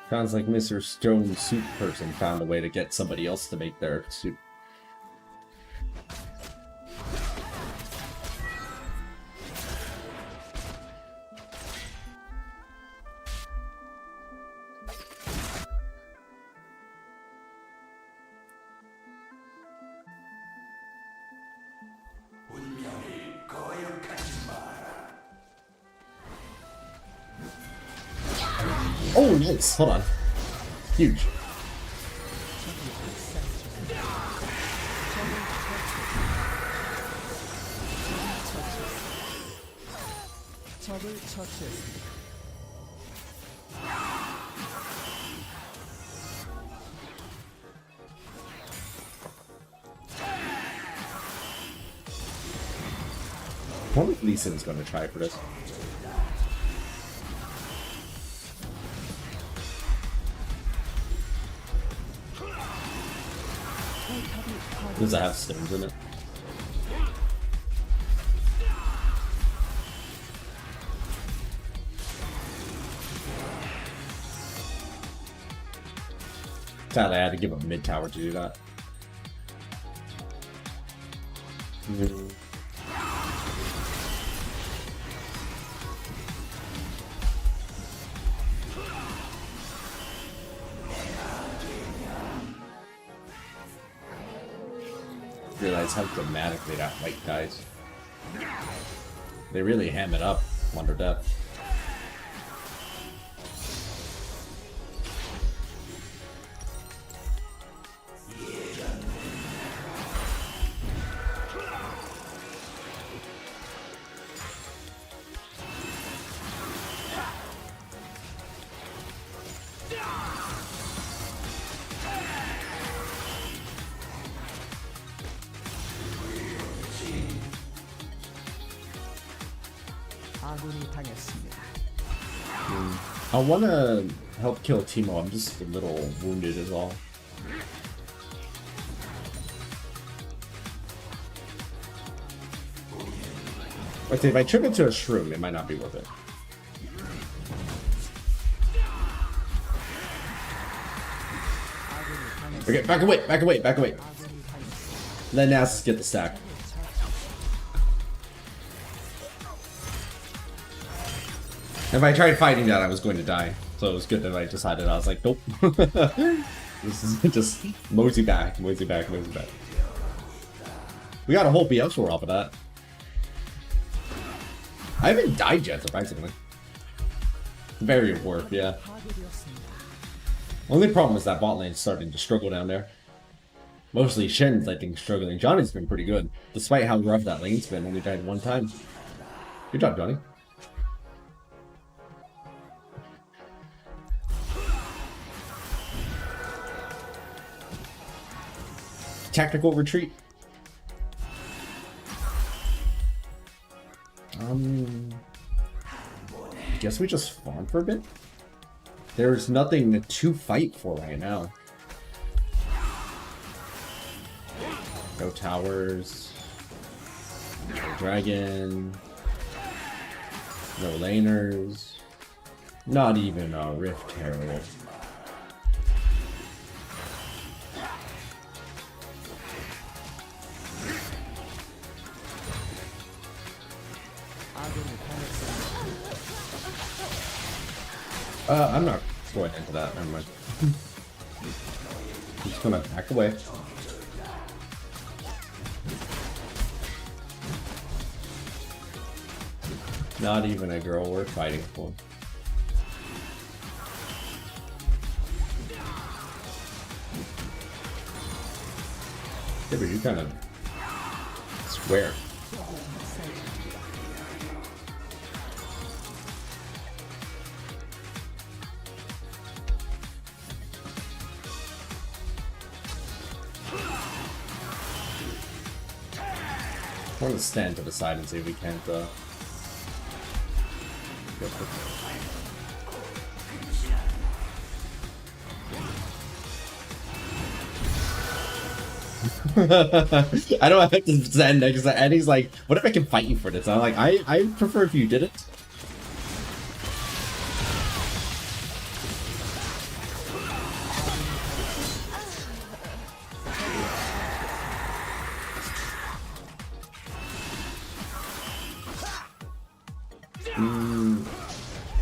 Sounds like Mr. Stone Soup person found a way to get somebody else to make their soup. Oh, nice. Hold on. Huge. I wonder if Lee Sin's going to try for this. Does it have stones in it? Sadly, I had to give up mid tower to do that. Realize how dramatically that white dies. They really ham it up, Wonder Death. I want to help kill Teemo. I'm just a little wounded is all. But if I trip into a shroom, it might not be worth it. Okay, back away, back away, back away. Let Nasus get the stack. If I tried fighting that, I was going to die. So it was good that I decided. I was like, nope. This is just mosey back, mosey back, mosey back. We got a whole BF score off of that. I haven't died yet, surprisingly. Very worth, yeah. Only problem is that bot lane's starting to struggle down there. Mostly Shen's, I think, struggling. Johnny's been pretty good, despite how rough that lane's been. Only died one time. Good job, Johnny. Tactical retreat. Guess we just farm for a bit. There's nothing to fight for right now. No towers. No dragon. No laners. Not even a Rift Herald. I'm not going into that. Never mind. I'm just gonna back away. Not even a girl we're fighting for. Yeah, but you kind of square. I want to stand to the side and see if we can't go for I don't have to stand next to Eddie's like, what if I can fight you for this? I'm like, I prefer if you did it.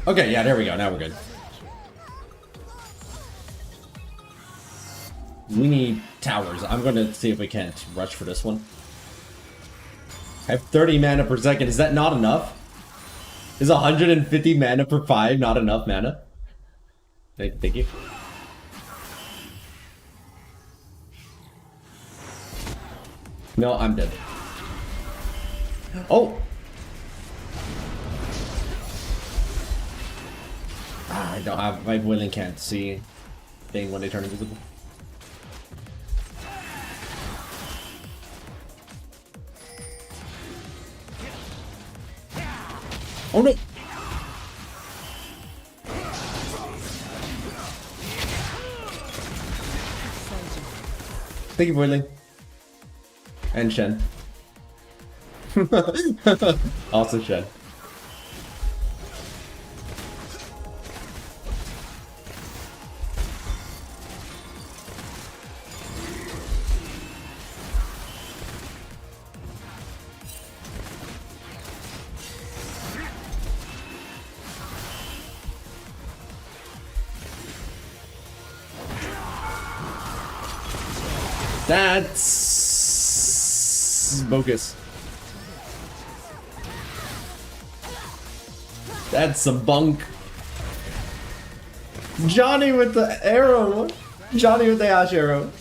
Okay, yeah, there we go. Now we're good. We need towers. I'm gonna see if we can't rush for this one. I have 30 mana per second. Is that not enough? Is 150 mana per 5 not enough mana? Thank you. No, I'm dead. Oh! I don't have, my Willing can't see thing when they turn invisible. Oh no! Thank you, Willing. And Shen. Also Shen. That's bogus. That's some bunk. Johnny with the arrow. Johnny with the ash arrow.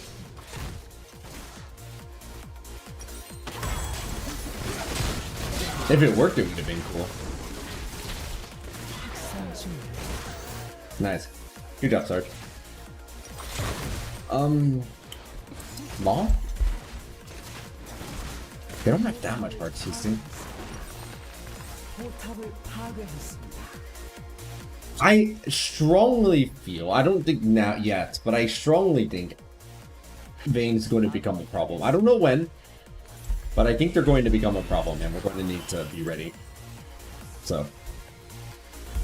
If it worked, it would have been cool. Nice. Good job, Sarge. Law? They don't have that much hard CC. I strongly feel, I don't think now yet, but I strongly think Vayne's going to become a problem. I don't know when, but I think they're going to become a problem and we're going to need to be ready. So,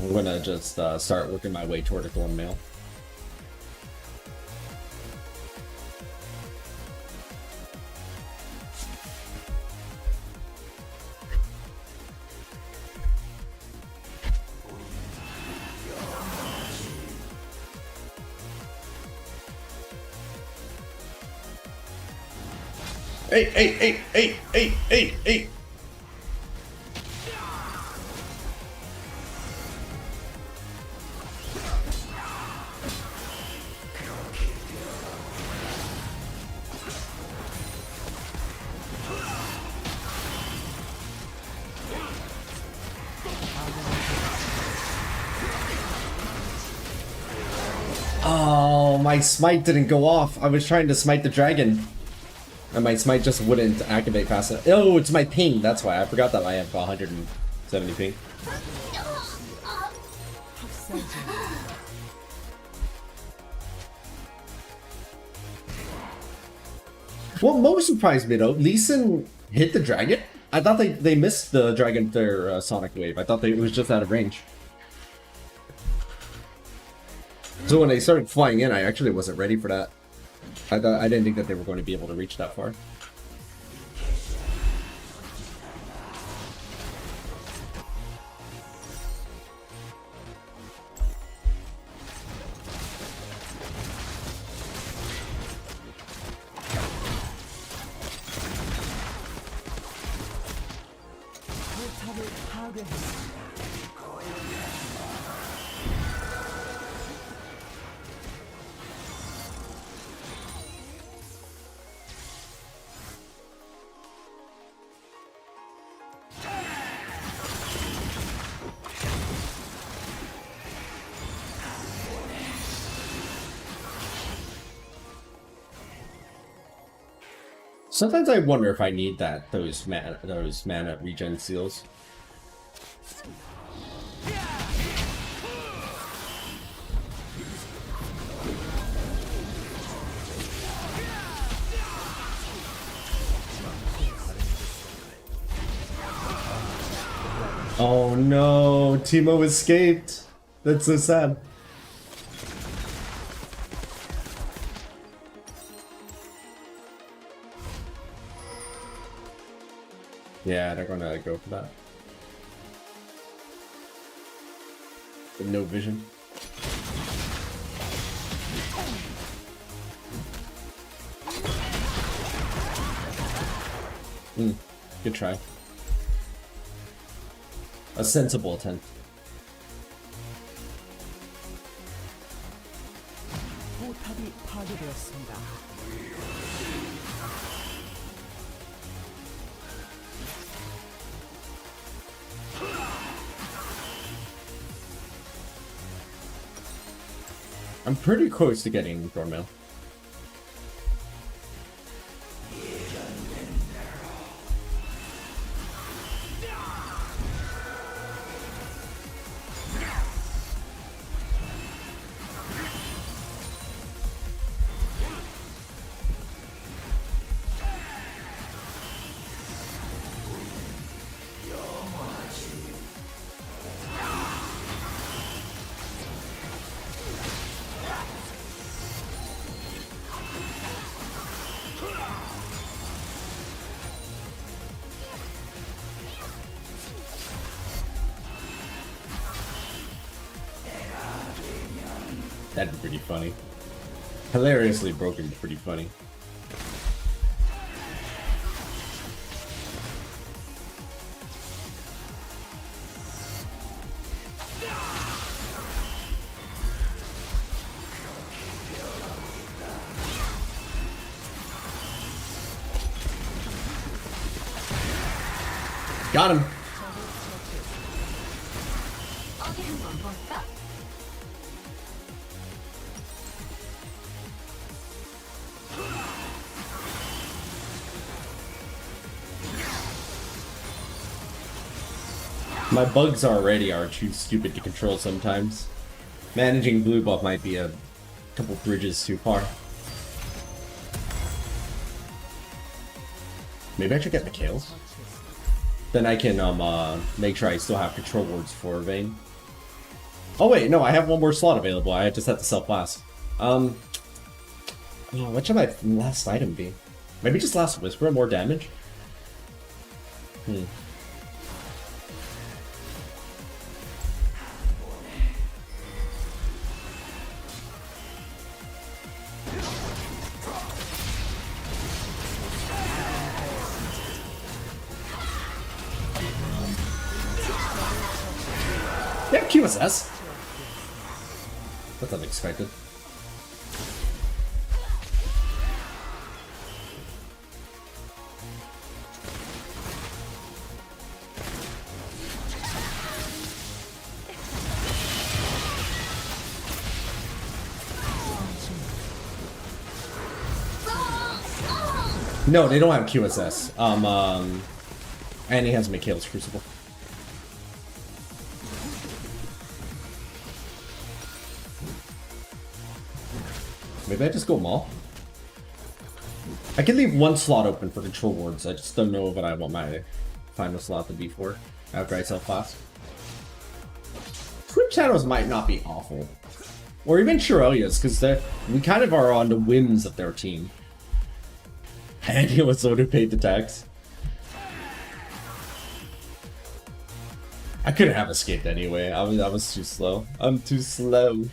I'm going to just start working my way toward a Thorn Mail. Hey. Oh, my smite didn't go off. I was trying to smite the dragon. And my smite just wouldn't activate fast enough. Oh, it's my ping. That's why. I forgot that I have 170 ping. What most surprised me though, Lee Sin hit the dragon? I thought they missed the dragon with their sonic wave. I thought it was just out of range. So when they started flying in, I actually wasn't ready for that. I didn't think that they were going to be able to reach that far. Sometimes I wonder if I need those mana regen seals. Oh no, Teemo escaped. That's so sad. Yeah, they're gonna go for that. With no vision. Good try. A sensible attempt.
포탑이 파괴되었습니다.
I'm pretty close to getting Dormail. That'd be pretty funny. Hilariously broken, but pretty funny. Got him! My bugs already are too stupid to control sometimes. Managing blue buff might be a couple bridges too far. Maybe I should get Mikhail's? Then I can make sure I still have control words for Vayne. Oh wait, no, I have one more slot available. I just have to sell last. What should my last item be? Maybe just last whisper, more damage? Yeah, QSS. That's unexpected. No, they don't have QSS. And he has Mikhail's Crucible. Maybe I just go Maul? I can leave one slot open for control wards. I just don't know what I want my final slot to be for after I self-class. Twin Shadows might not be awful. Or even Shirelia's, because we kind of are on the whims of their team. And he was so who paid the tax. I couldn't have escaped anyway. I was too slow. I'm too slow.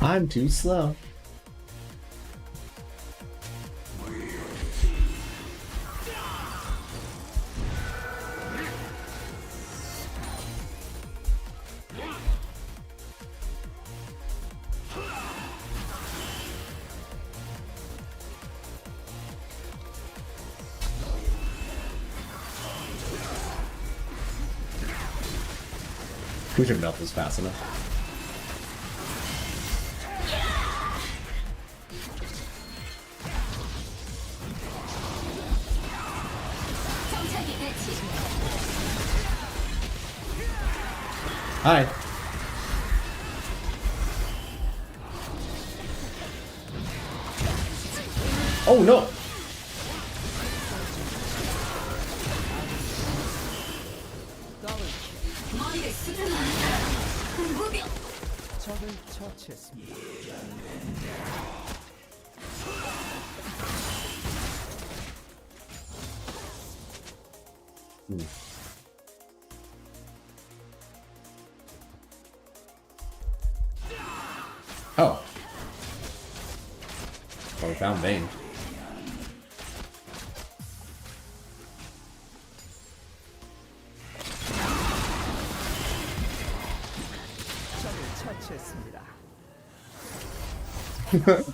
I'm too slow. We should melt this fast enough. Hi. Oh no!
적을 처치했습니다.
Oh. Well, we found Vayne.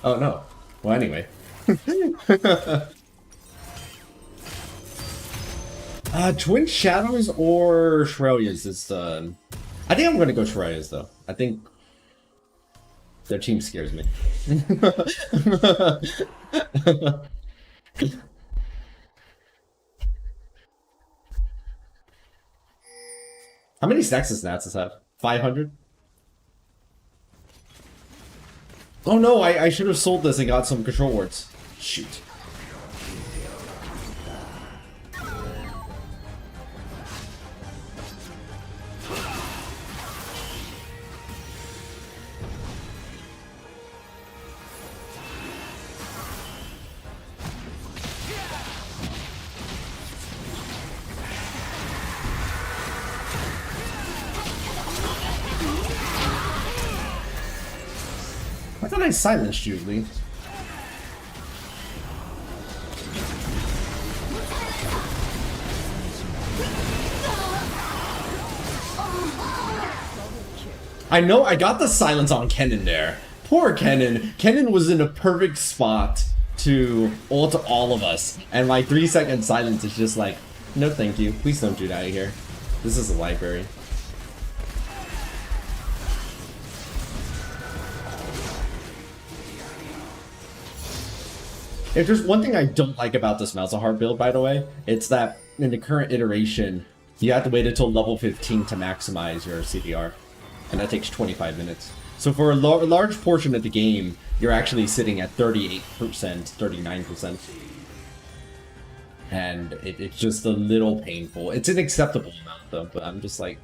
Oh no. Well, anyway. Twin Shadows or Shirelia's is I think I'm gonna go Shirelia's though. I think their team scares me. How many stacks does Naxxus have? 500? Oh no, I should have sold this and got some control wards. Shoot. I thought I silenced you, Lee. I know I got the silence on Kennen there. Poor Kennen. Kennen was in a perfect spot to ult all of us. And my 3-second silence is just like, no thank you. Please don't do that here. This is a library. If there's one thing I don't like about this Malzahar build, by the way, it's that in the current iteration, you have to wait until level 15 to maximize your CDR. And that takes 25 minutes. So for a large portion of the game, you're actually sitting at 38%, 39%. And it's just a little painful. It's an acceptable amount though, but I'm just like...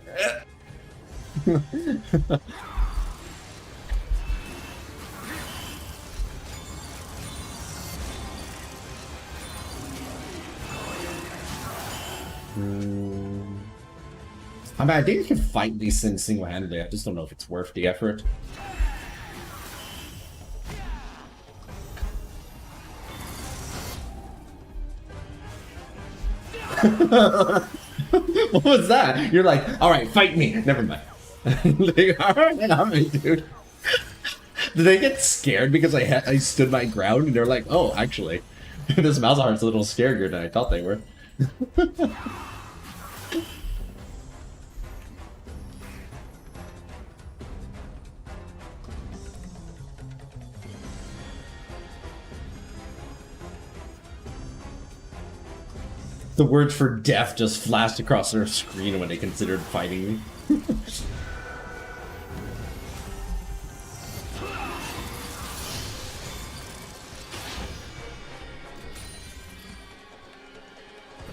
I mean, I think you can fight these things single-handedly. I just don't know if it's worth the effort. What was that? You're like, alright, fight me. Never mind. Like, alright, dude. Did they get scared because I stood my ground and they're like, oh, actually, this Malzahar's a little scarier than I thought they were. The words for death just flashed across their screen when they considered fighting me.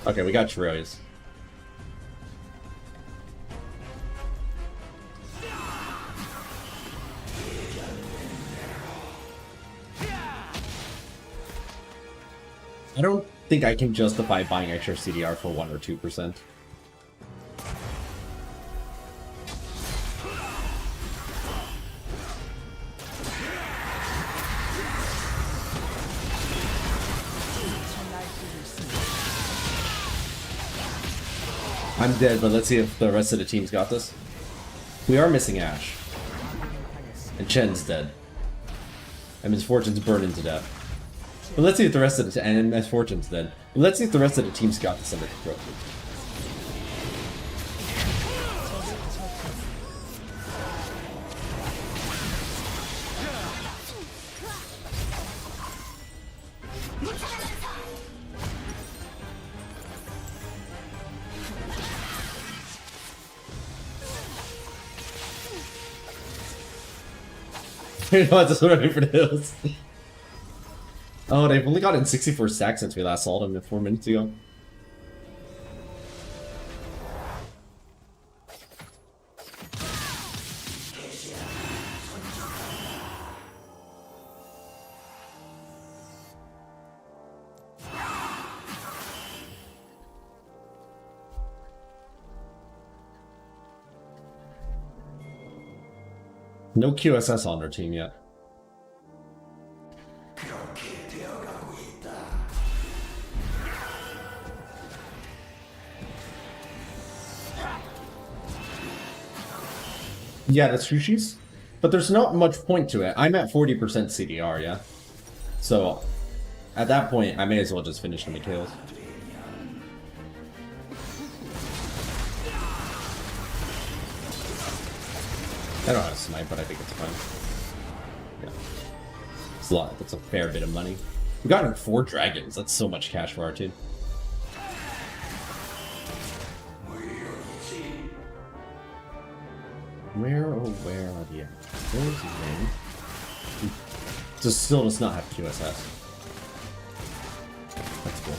Okay, we got Troy's. I don't think I can justify buying extra CDR for 1 or 2%. I'm dead, but let's see if the rest of the team's got this. We are missing Ashe. And Chen's dead. And Misfortune's burning to death. But let's see if the rest of the and Misfortune's dead. But let's see if the rest of the team's got this under control. You know, just running for the hills. Oh, they've only gotten 64 stacks since we last saw them 4 minutes ago. No QSS on their team yet. Yeah, that's Sushi's. But there's not much point to it. I'm at 40% CDR, yeah? So, at that point, I may as well just finish the kills. I don't have a snipe, but I think it's fine. Yeah. It's a lot. That's a fair bit of money. We got 4 dragons. That's so much cash for our team. Where, oh, where are the... Where's his name? He just still does not have QSS. That's cool.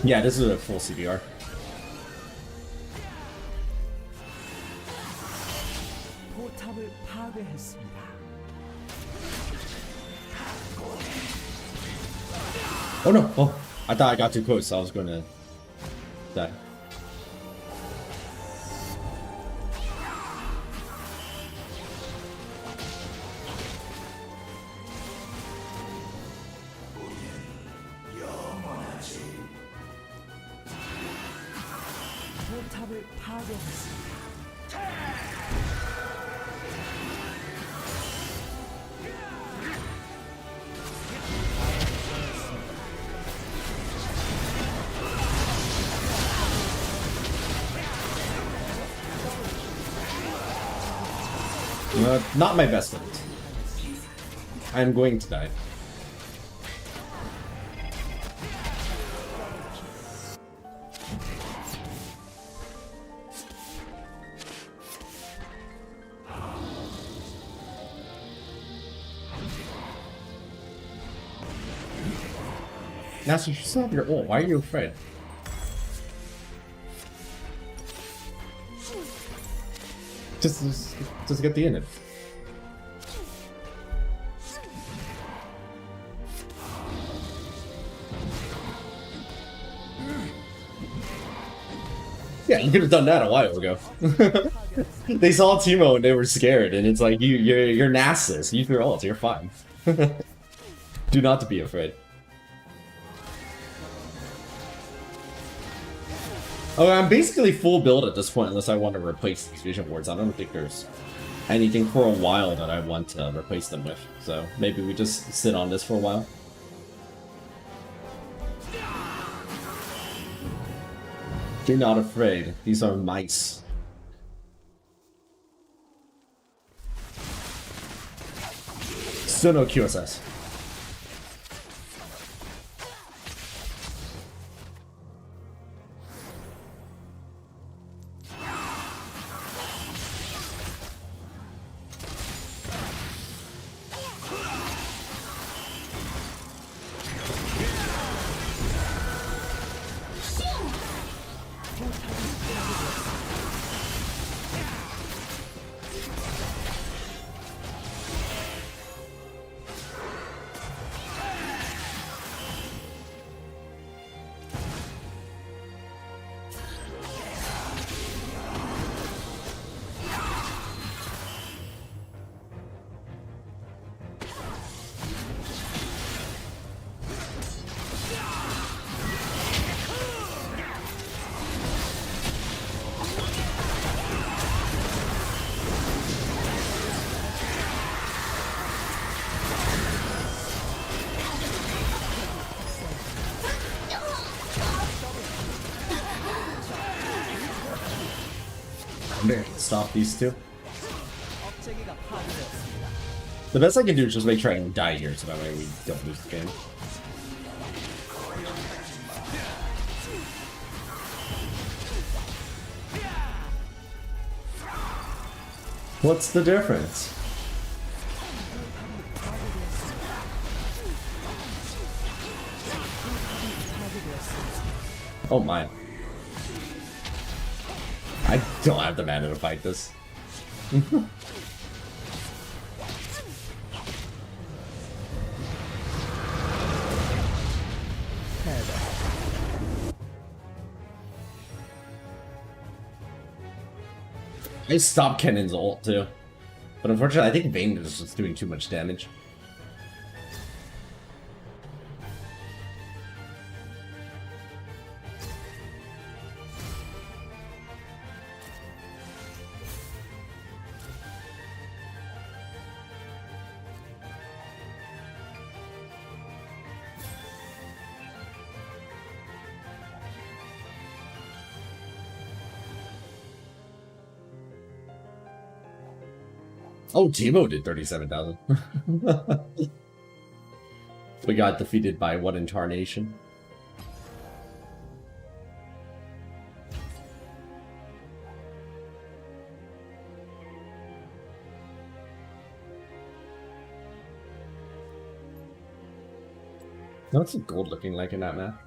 Yeah, this is a full CBR. Oh no! Oh, I thought I got too close, so I was gonna die. Not my best ult. I'm going to die. Master, you still have your ult. Why are you afraid? Just get the end. Yeah, you could have done that a while ago. They saw Teemo and they were scared, and it's like you're Nasus. Use your ult, you're fine. Do not to be afraid. Oh, I'm basically full build at this point, unless I want to replace these vision wards. I don't think there's anything for a while that I want to replace them with. So maybe we just sit on this for a while. Be not afraid. These are mice. Still no QSS. Stop these two. The best I can do is just make sure I don't die here, so that way we don't lose the game. What's the difference? Oh my. I don't have the mana to fight this. I stopped Kennen's ult too. But unfortunately, I think Vayne is just doing too much damage. Oh, Teemo did 37,000. We got defeated by what incarnation? What's the gold looking like in that map?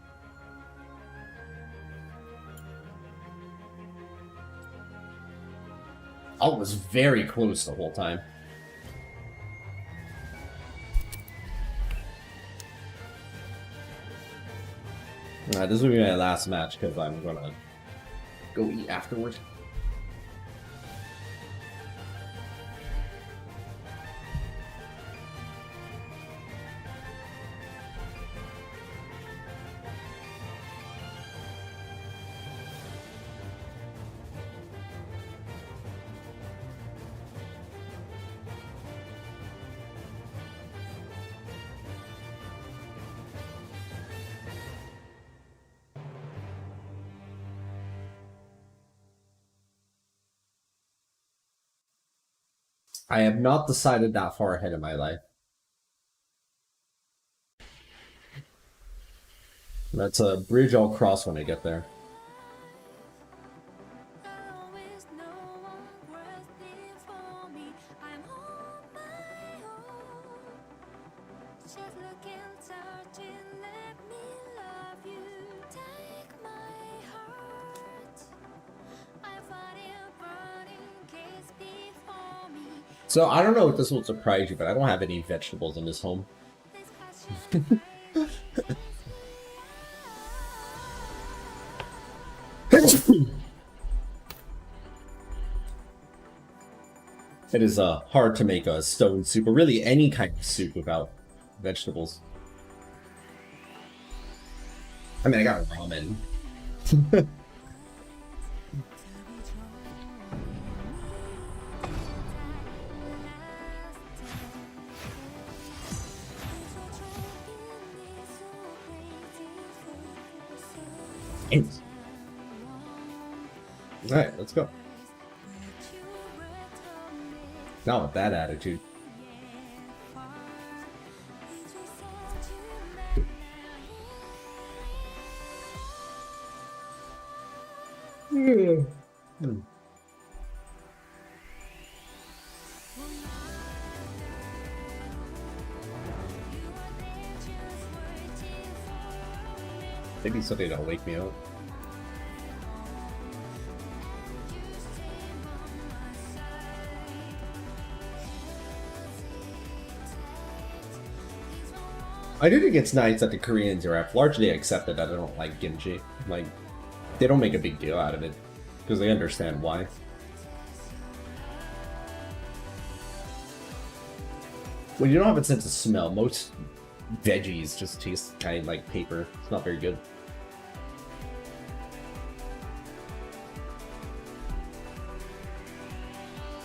Oh, it was very close the whole time. Alright, this will be my last match because I'm gonna go eat afterward. I have not decided that far ahead in my life. That's a bridge I'll cross when I get there. So, I don't know if this will surprise you, but I don't have any vegetables in this home. It is hard to make a stone soup, or really any kind of soup without vegetables. I mean, I got ramen. Alright, let's go. Not with that attitude. Maybe something that'll wake me up. I do think it's nice that the Koreans are largely accepted that I don't like kimchi. Like, they don't make a big deal out of it because they understand why. When you don't have a sense of smell, most veggies just taste kind of like paper. It's not very good.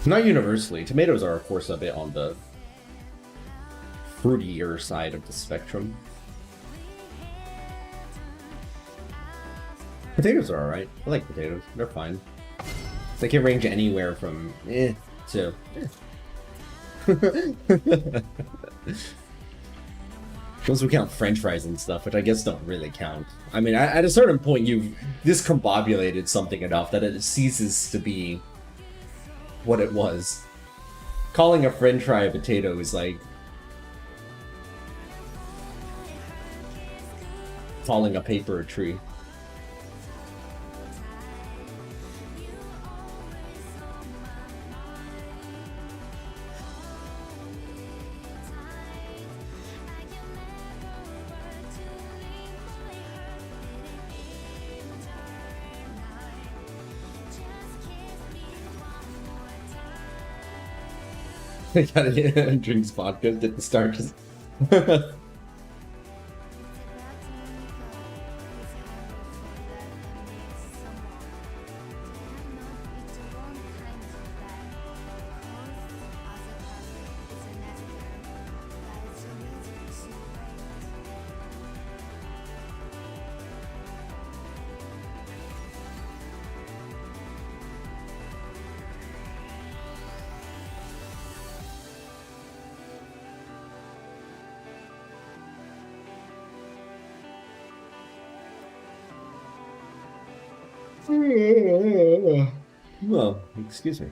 Not universally. Tomatoes are, of course, a bit on the fruitier side of the spectrum. Potatoes are alright. I like potatoes. They're fine. They can range anywhere from to Once we count French fries and stuff, which I guess don't really count. I mean, at a certain point, you've discombobulated something enough that it ceases to be what it was. Calling a French fry a potato is like calling a paper a tree. I gotta drink vodka at the start. Well, excuse me.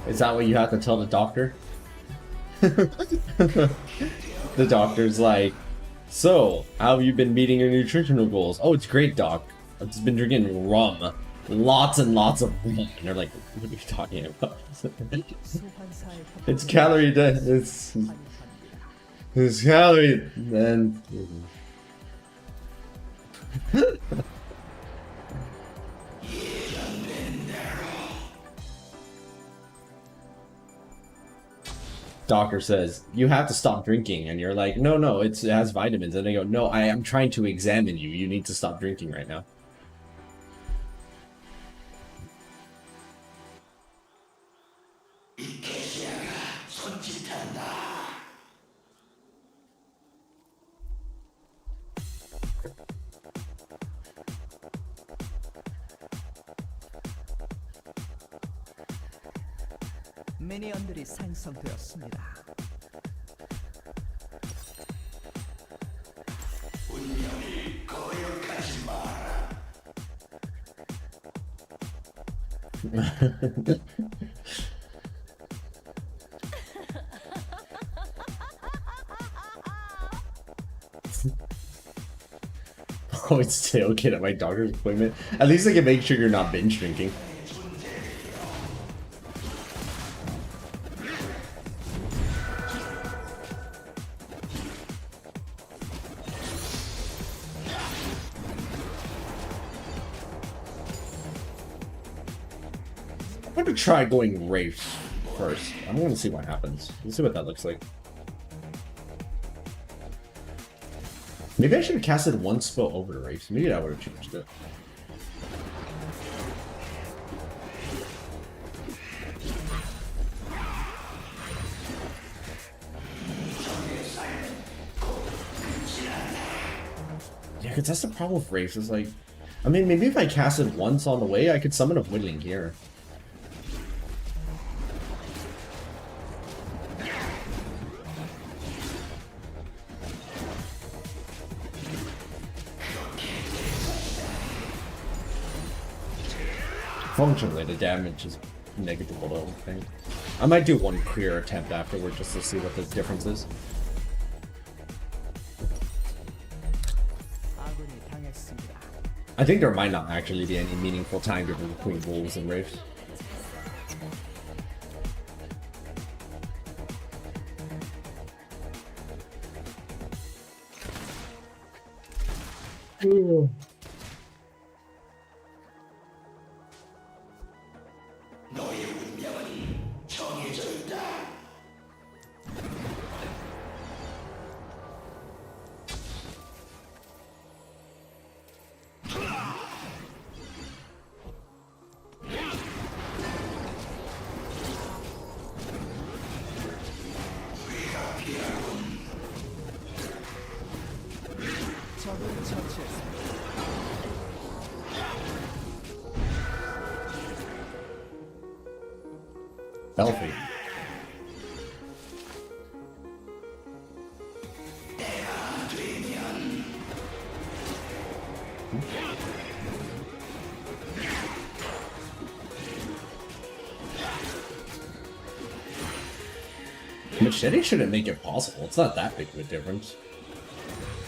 Is that what you have to tell the doctor? The doctor's like, so, how have you been meeting your nutritional goals? Oh, it's great, doc. I've just been drinking rum. Lots and lots of rum. And they're like, what are you talking about? It's calorie dense. It's calorie then. Doctor says, you have to stop drinking. And you're like, no, it has vitamins. And they go, no, I am trying to examine you. You need to stop drinking right now.
미니언들이 생성되었습니다.
운명이 거역하지 마라.
always tailgate at my doctor's appointment. At least I can make sure you're not binge drinking. I'm gonna try going Wraith first. I'm gonna see what happens. Let's see what that looks like. Maybe I should have casted one spell over the Wraith. Maybe that would have changed it. Yeah, because that's the problem with Wraiths. Is like, I mean, maybe if I casted once on the way, I could summon a Whittling here. Functionally, the damage is negligible, I don't think. I might do one clear attempt afterward just to see what the difference is. I think there might not actually be any meaningful time difference between wolves and wraiths. Ooh.
너의 운명은 정해져 있다. 우리가 피하군.
적을 처치했습니다.
Belfie.
내가 되면
Machete shouldn't make it possible. It's not that big of a difference.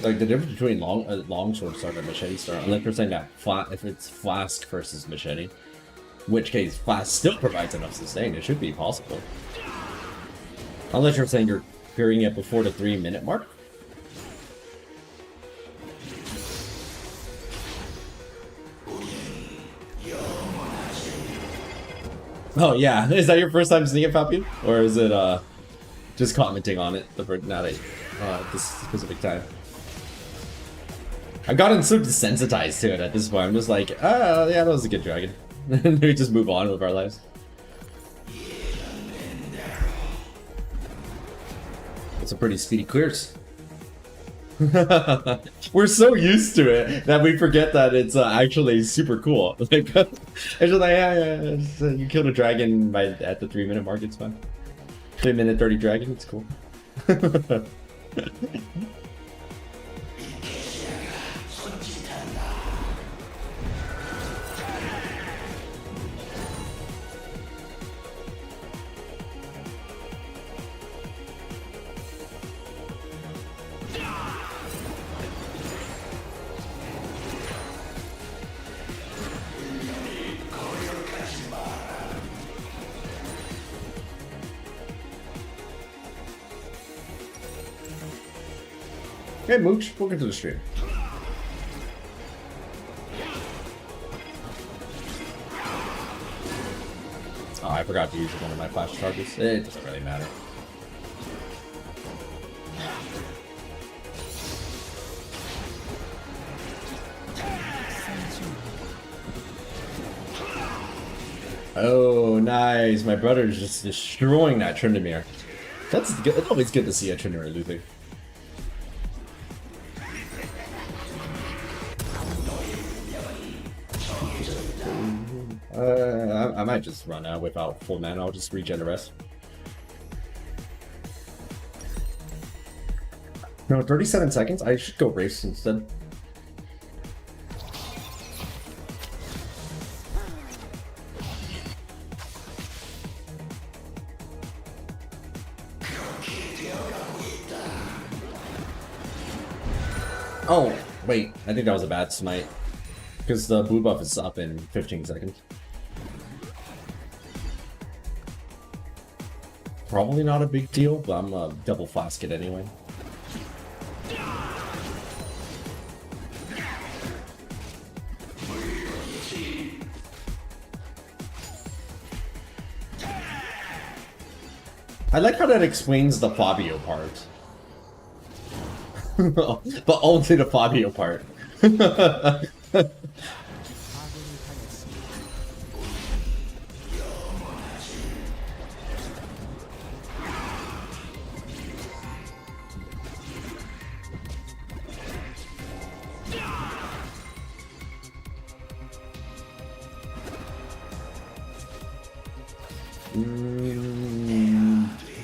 Like the difference between longsword start and machete start, unless you're saying that if it's flask versus machete, in which case flask still provides enough sustain. It should be possible. Unless you're saying you're clearing it before the 3-minute mark. Oh yeah, is that your first time seeing it, Fabian? Or is it just commenting on it not at this specific time? I've gotten so desensitized to it at this point. I'm just like, oh yeah, that was a good dragon. And we just move on with our lives. It's a pretty speedy clears. We're so used to it that we forget that it's actually super cool. Like, it's just like, yeah, you killed a dragon at the 3-minute mark, it's fine. 3-minute 30 dragon, it's cool. Hey Mooch, welcome to the stream. Oh, I forgot to use one of my flash charges. It doesn't really matter. Oh, nice. My brother's just destroying that Tryndamere. That's good. It's always good to see a Tryndamere losing. I might just run out without full mana. I'll just regen the rest. No, 37 seconds? I should go race instead. Oh, Wait, I think that was a bad smite. Because the blue buff is up in 15 seconds. Probably not a big deal, but I'm gonna double flask it anyway. I like how that explains the Fabio part. But only the Fabio part. I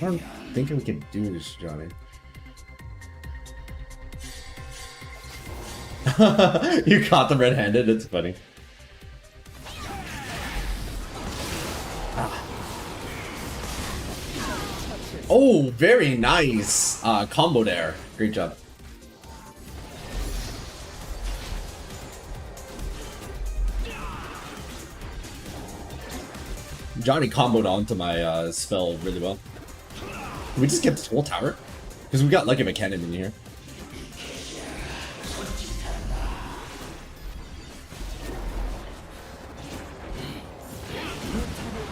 don't think we can do this, Johnny. You caught the red-handed, it's funny. Ah. Oh, very nice combo there. Great job. Johnny comboed onto my spell really well. Can we just get this whole tower? Because we got Lucky McCannon in here.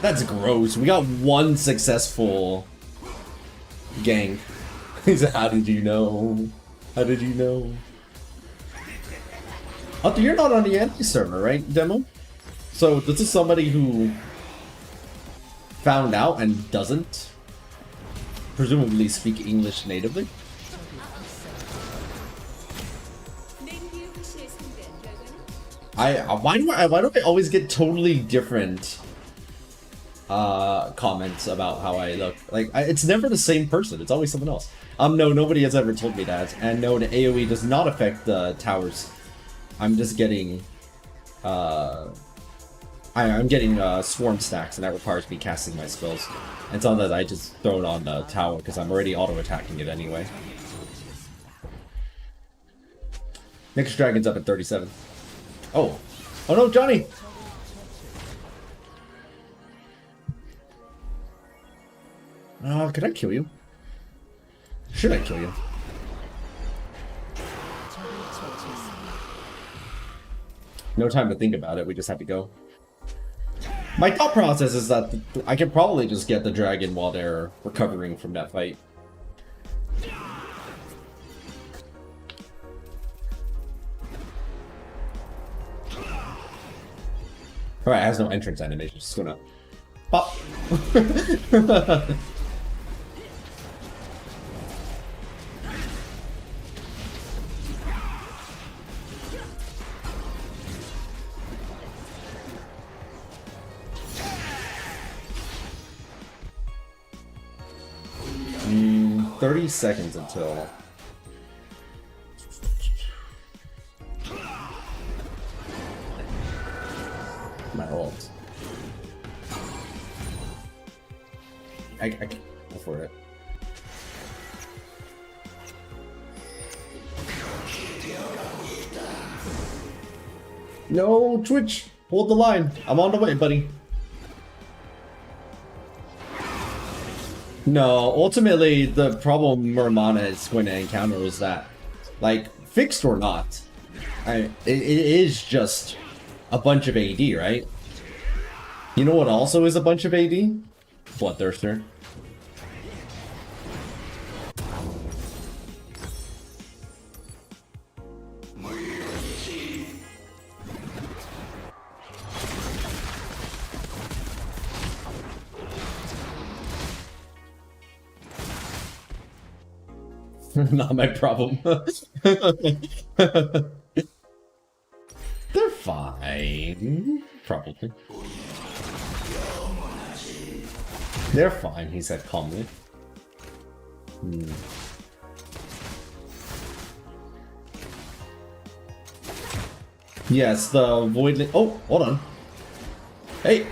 That's gross. We got one successful gang. He said, how did you know? How did you know? Oh, you're not on the anti-server, right, Demo? So this is somebody who found out and doesn't presumably speak English natively. Why do I always get totally different comments about how I look? Like it's never the same person. It's always someone else. No, nobody has ever told me that. And no, the AoE does not affect the towers. I'm just getting I'm getting swarm stacks, and that requires me casting my spells. And sometimes I just throw it on the tower because I'm already auto-attacking it anyway. Next dragon's up at 37. Oh. Oh no, Johnny! Could I kill you? Should I kill you? No time to think about it, we just have to go. My thought process is that I can probably just get the dragon while they're recovering from that fight. Alright, it has no entrance animation, just gonna pop. 30 seconds until... my ult. I can't go for it. No, Twitch! Hold the line. I'm on the way, buddy. No, ultimately, the problem Muramana is going to encounter is that, like, fixed or not, it is just a bunch of AD, right? You know what also is a bunch of AD? Bloodthirster. Not my problem. They're fine. Probably. They're fine, he said calmly. Yes, the void... Oh, hold on. Hey!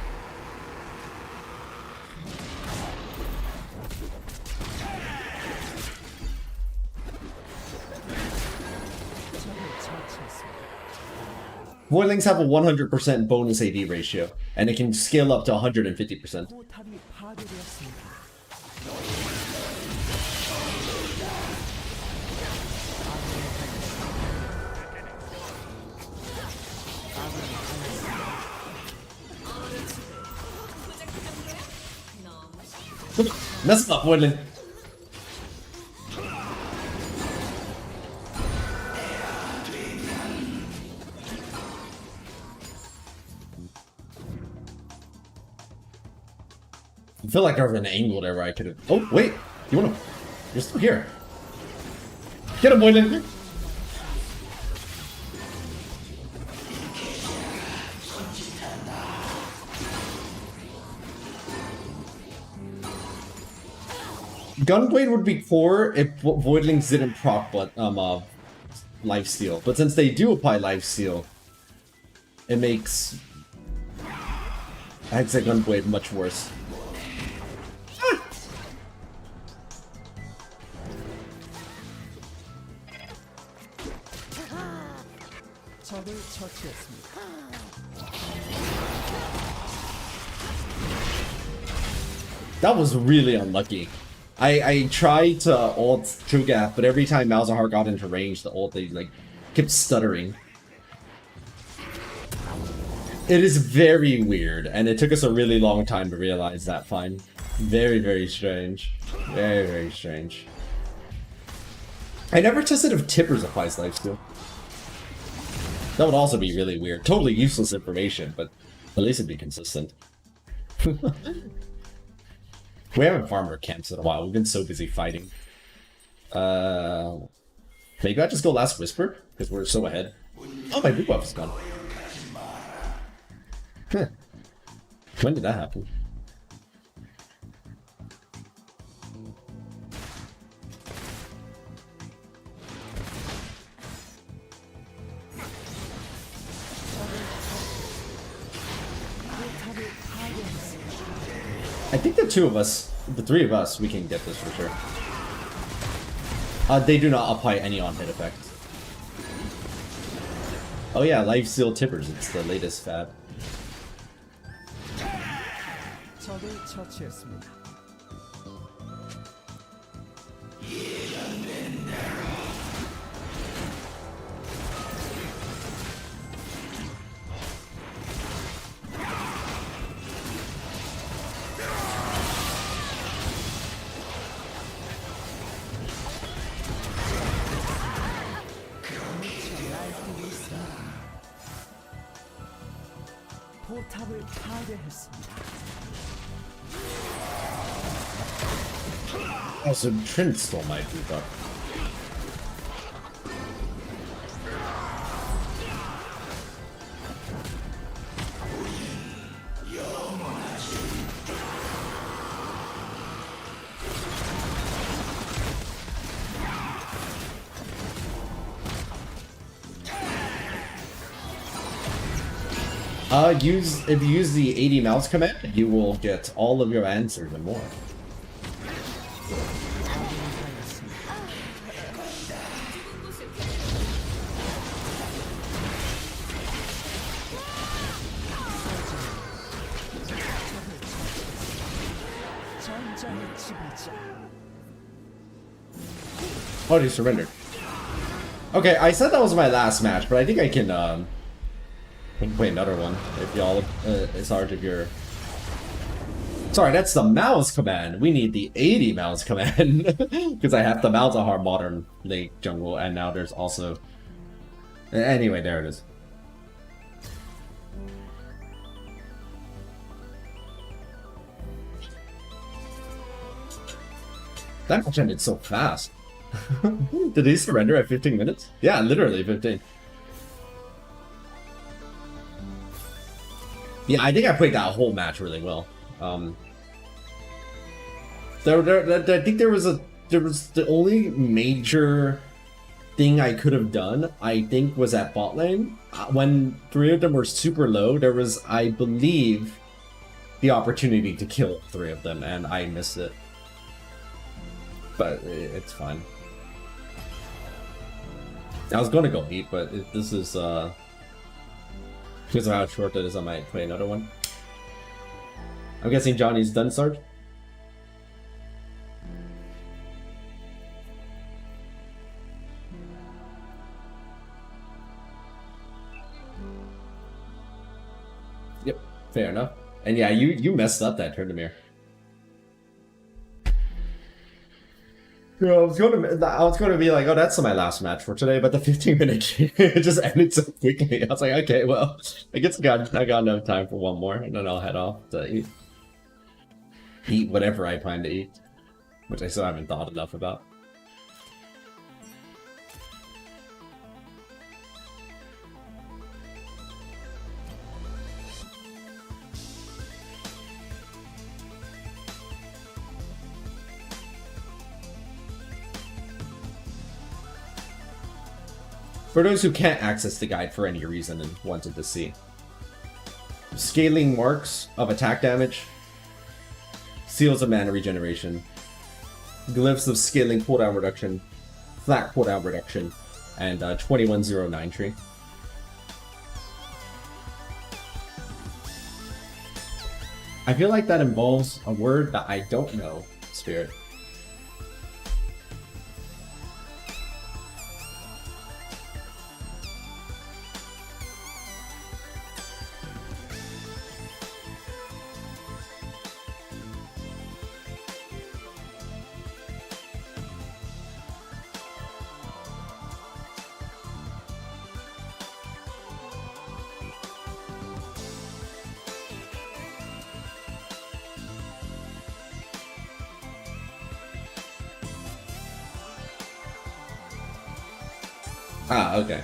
Voidlings have a 100% bonus AD ratio, and it can scale up to 150%.
포탑이 파괴되었습니다.
Mess him up, Voidling. I feel like there was an angle there where I could have. Oh, wait! You wanna. You're still here. Get him, Voidling! Gunblade would be poor if Voidlings didn't proc lifesteal, but since they do apply lifesteal, it makes I'd say Gunblade much worse.
적을 처치했습니다.
That was really unlucky. I tried to ult Cho'Gath, but every time Malzahar got into range, the ult, they like kept stuttering. It is very weird, and it took us a really long time to realize that find. Very, very strange. Very, very strange. I never tested if Tippers applies lifesteal. That would also be really weird. Totally useless information, but at least it'd be consistent. We haven't farmed our camps in a while. We've been so busy fighting. Maybe I just go last whisper because we're so ahead. Oh, my blue buff is gone. Huh. When did that happen? I think the two of us, the three of us, we can get this for sure. They do not apply any on-hit effect. Oh yeah, Lifesteal Tippers, it's the latest fad.
적을 처치했습니다. 포탑을 파괴했습니다.
Oh, so Trent stole my blue buff. If you use the 80 mouse command, you will get all of your answers and more.
전장의 지배자.
Oh, he surrendered. Okay, I said that was my last match, but I think I can play another one if y'all Sarge, if you're. Sorry, that's the mouse command. We need the 80 mouse command because I have the Malzahar modern late jungle, and now there's also. Anyway, there it is. That match ended so fast. Did he surrender at 15 minutes? Yeah, literally 15. Yeah, I think I played that whole match really well. I think there was the only major thing I could have done, I think, was at bot lane. When three of them were super low, there was, I believe, the opportunity to kill three of them, and I missed it. But it's fine. I was going to go eat, but this is Because of how short that is, I might play another one. I'm guessing Johnny's done, Sarge? Yep, fair enough. And yeah, you messed up that tournament. Yeah, I was going to be like, oh, that's my last match for today, but the 15-minute game it just ended so quickly. I was like, okay, well, I guess I got enough time for one more, and then I'll head off to eat whatever I plan to eat, which I still haven't thought enough about. For those who can't access the guide for any reason and wanted to see. Scaling marks of attack damage, seals of mana regeneration, glyphs of scaling cooldown reduction, flat cooldown reduction, and 2109 tree. I feel like that involves a word that I don't know, Spirit. Ah, okay.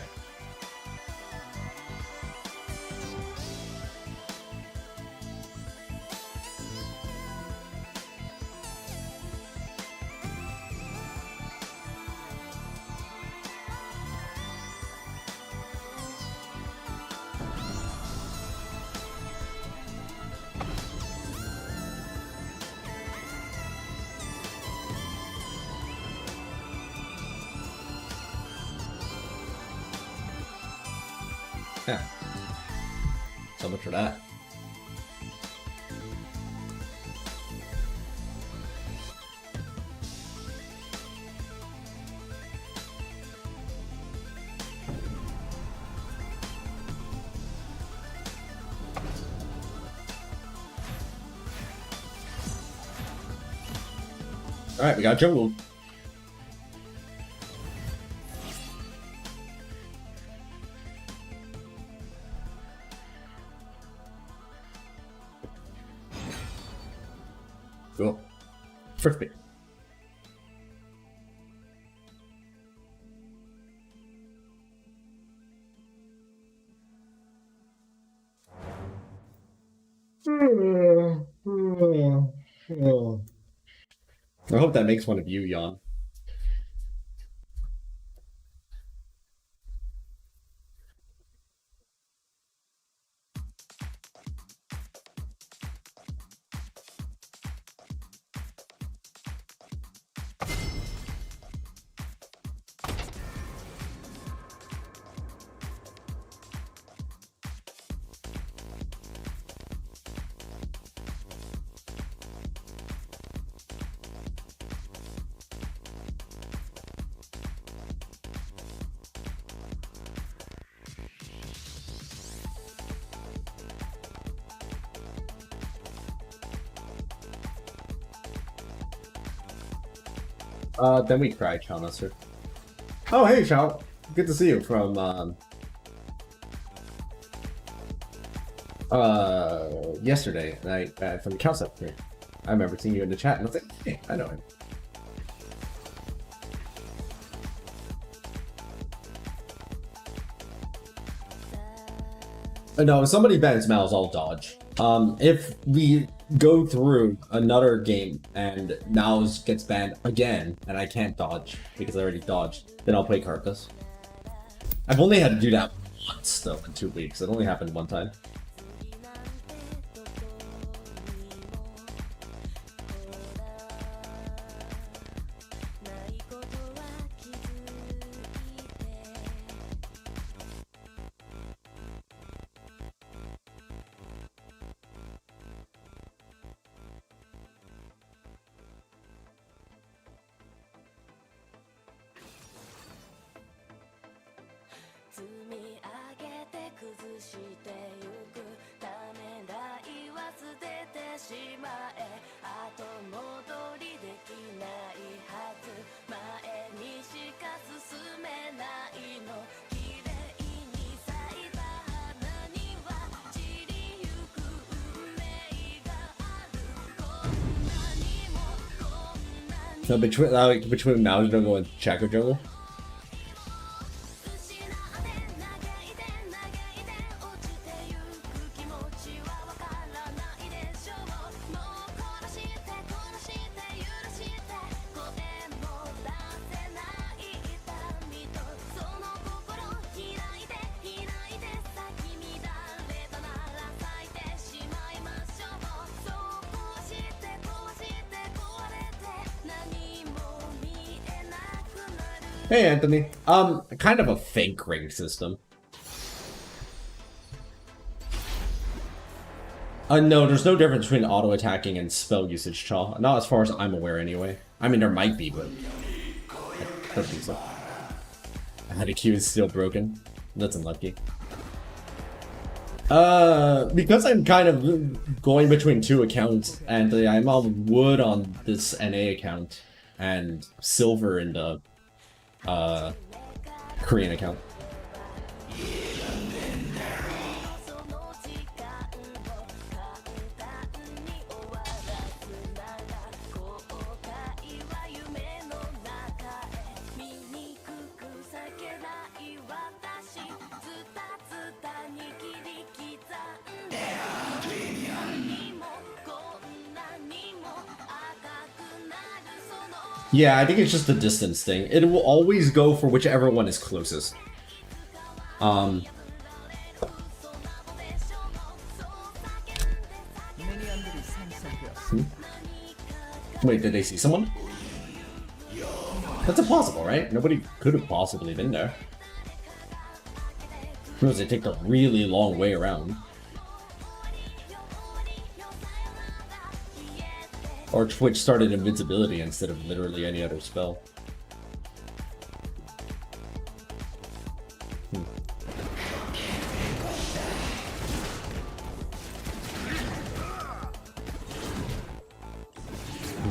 Yeah. So much for that. Alright, we got jungle. Cool. First pick. I hope that makes one of you yawn. Then we cry, Chalmester. Oh, hey, Chal. Good to see you from, yesterday night from the Cal here. I remember seeing you in the chat, and I was like, hey, I know him. No, if somebody bans Malz, I'll dodge. If we go through another game and Malz gets banned again and I can't dodge because I already dodged, then I'll play Karthus. I've only had to do that once though in 2 weeks. It only happened one time. So between Malz Jungle and Chaco Jungle. Hey Anthony, kind of a fake ring system. No, there's no difference between auto attacking and spell usage, Chaw. Not as far as I'm aware, anyway. I mean, there might be, but I don't think so. The Q is still broken. That's unlucky. Because I'm kind of going between two accounts, and I'm on wood on this NA account and silver in the Korean account. Yeah, I think it's just the distance thing. It will always go for whichever one is closest. Wait, did they see someone? That's impossible, right? Nobody could have possibly been there. Because they take a really long way around. Or Twitch started invincibility instead of literally any other spell.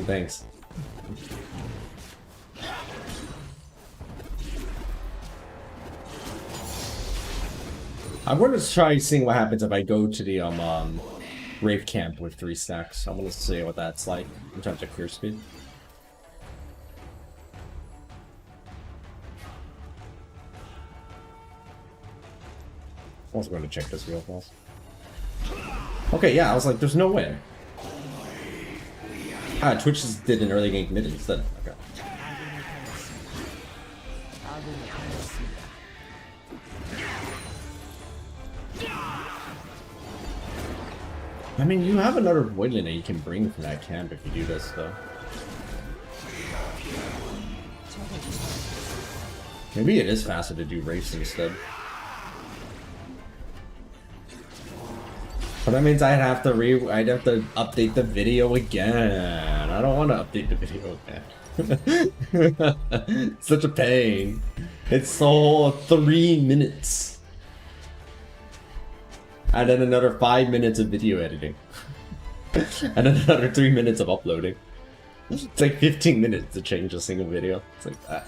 Thanks. I want to try seeing what happens if I go to the Wraith camp with 3 stacks. I want to see what that's like in terms of clear speed. I was going to check this real fast. Okay, yeah, I was like, there's no way. Ah, Twitch just did an early game mid instead. Okay. I mean, you have another Voidling that you can bring from that camp if you do this, though. Maybe it is faster to do race instead. But that means I'd have to update the video again. I don't want to update the video again. Such a pain. It's all 3 minutes. And then another 5 minutes of video editing. And then another 3 minutes of uploading. It's like 15 minutes to change a single video. It's like that.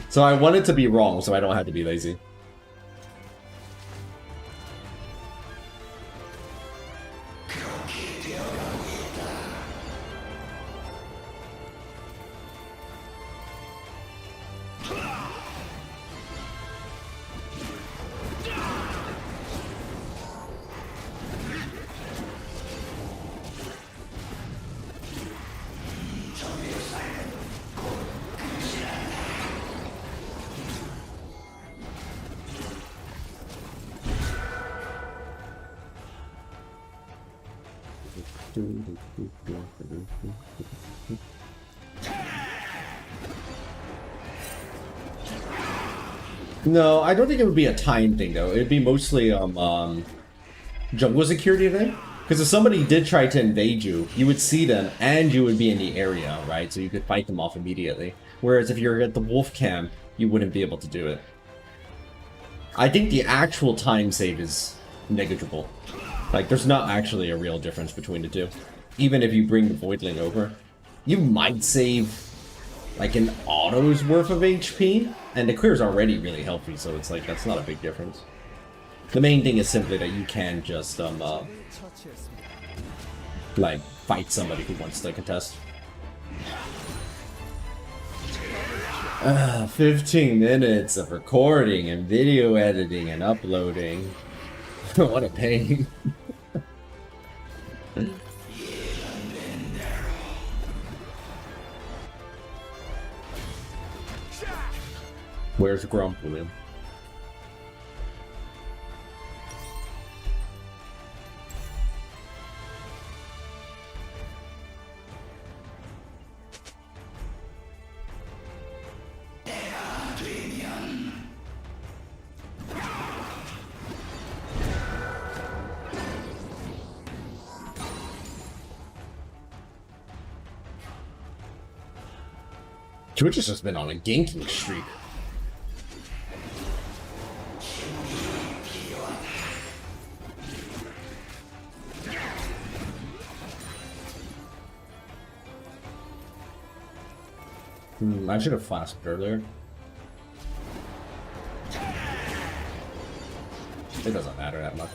So I want it to be wrong so I don't have to be lazy. No, I don't think it would be a time thing though. It'd be mostly jungle security thing. Because if somebody did try to invade you, you would see them and you would be in the area, right? So you could fight them off immediately. Whereas if you're at the wolf camp, you wouldn't be able to do it. I think the actual time save is negligible. Like, there's not actually a real difference between the two. Even if you bring the Voidling over, you might save like an auto's worth of HP, and the clear's already really healthy, so it's like, that's not a big difference. The main thing is simply that you can just, like, fight somebody who wants to contest. 15 minutes of recording and video editing and uploading. What a pain. Where's Grump, William? Twitch has just been on a ganking streak. I should have flasked earlier. It doesn't matter that much.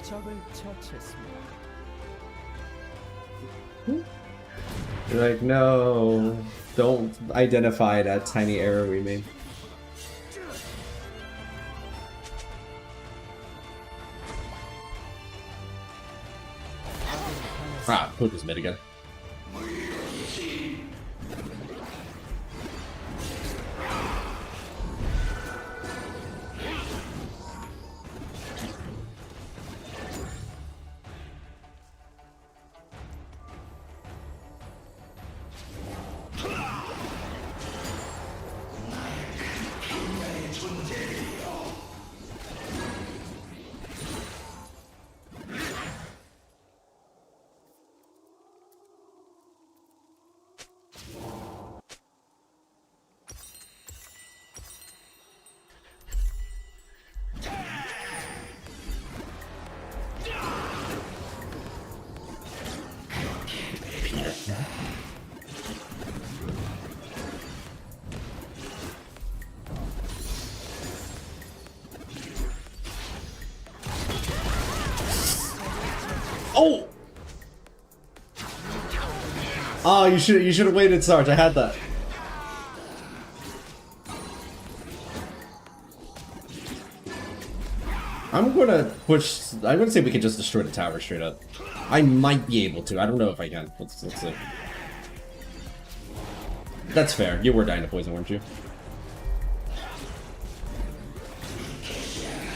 적을 처치했습니다.
You're like, no, don't identify that tiny error we made. Ah, put this mid again. Oh! Oh, you should have waited, Sarge. I had that. I'm gonna push. I'm gonna say we can just destroy the tower straight up. I might be able to. I don't know if I can. Let's see. That's fair. You were dying to poison, weren't you?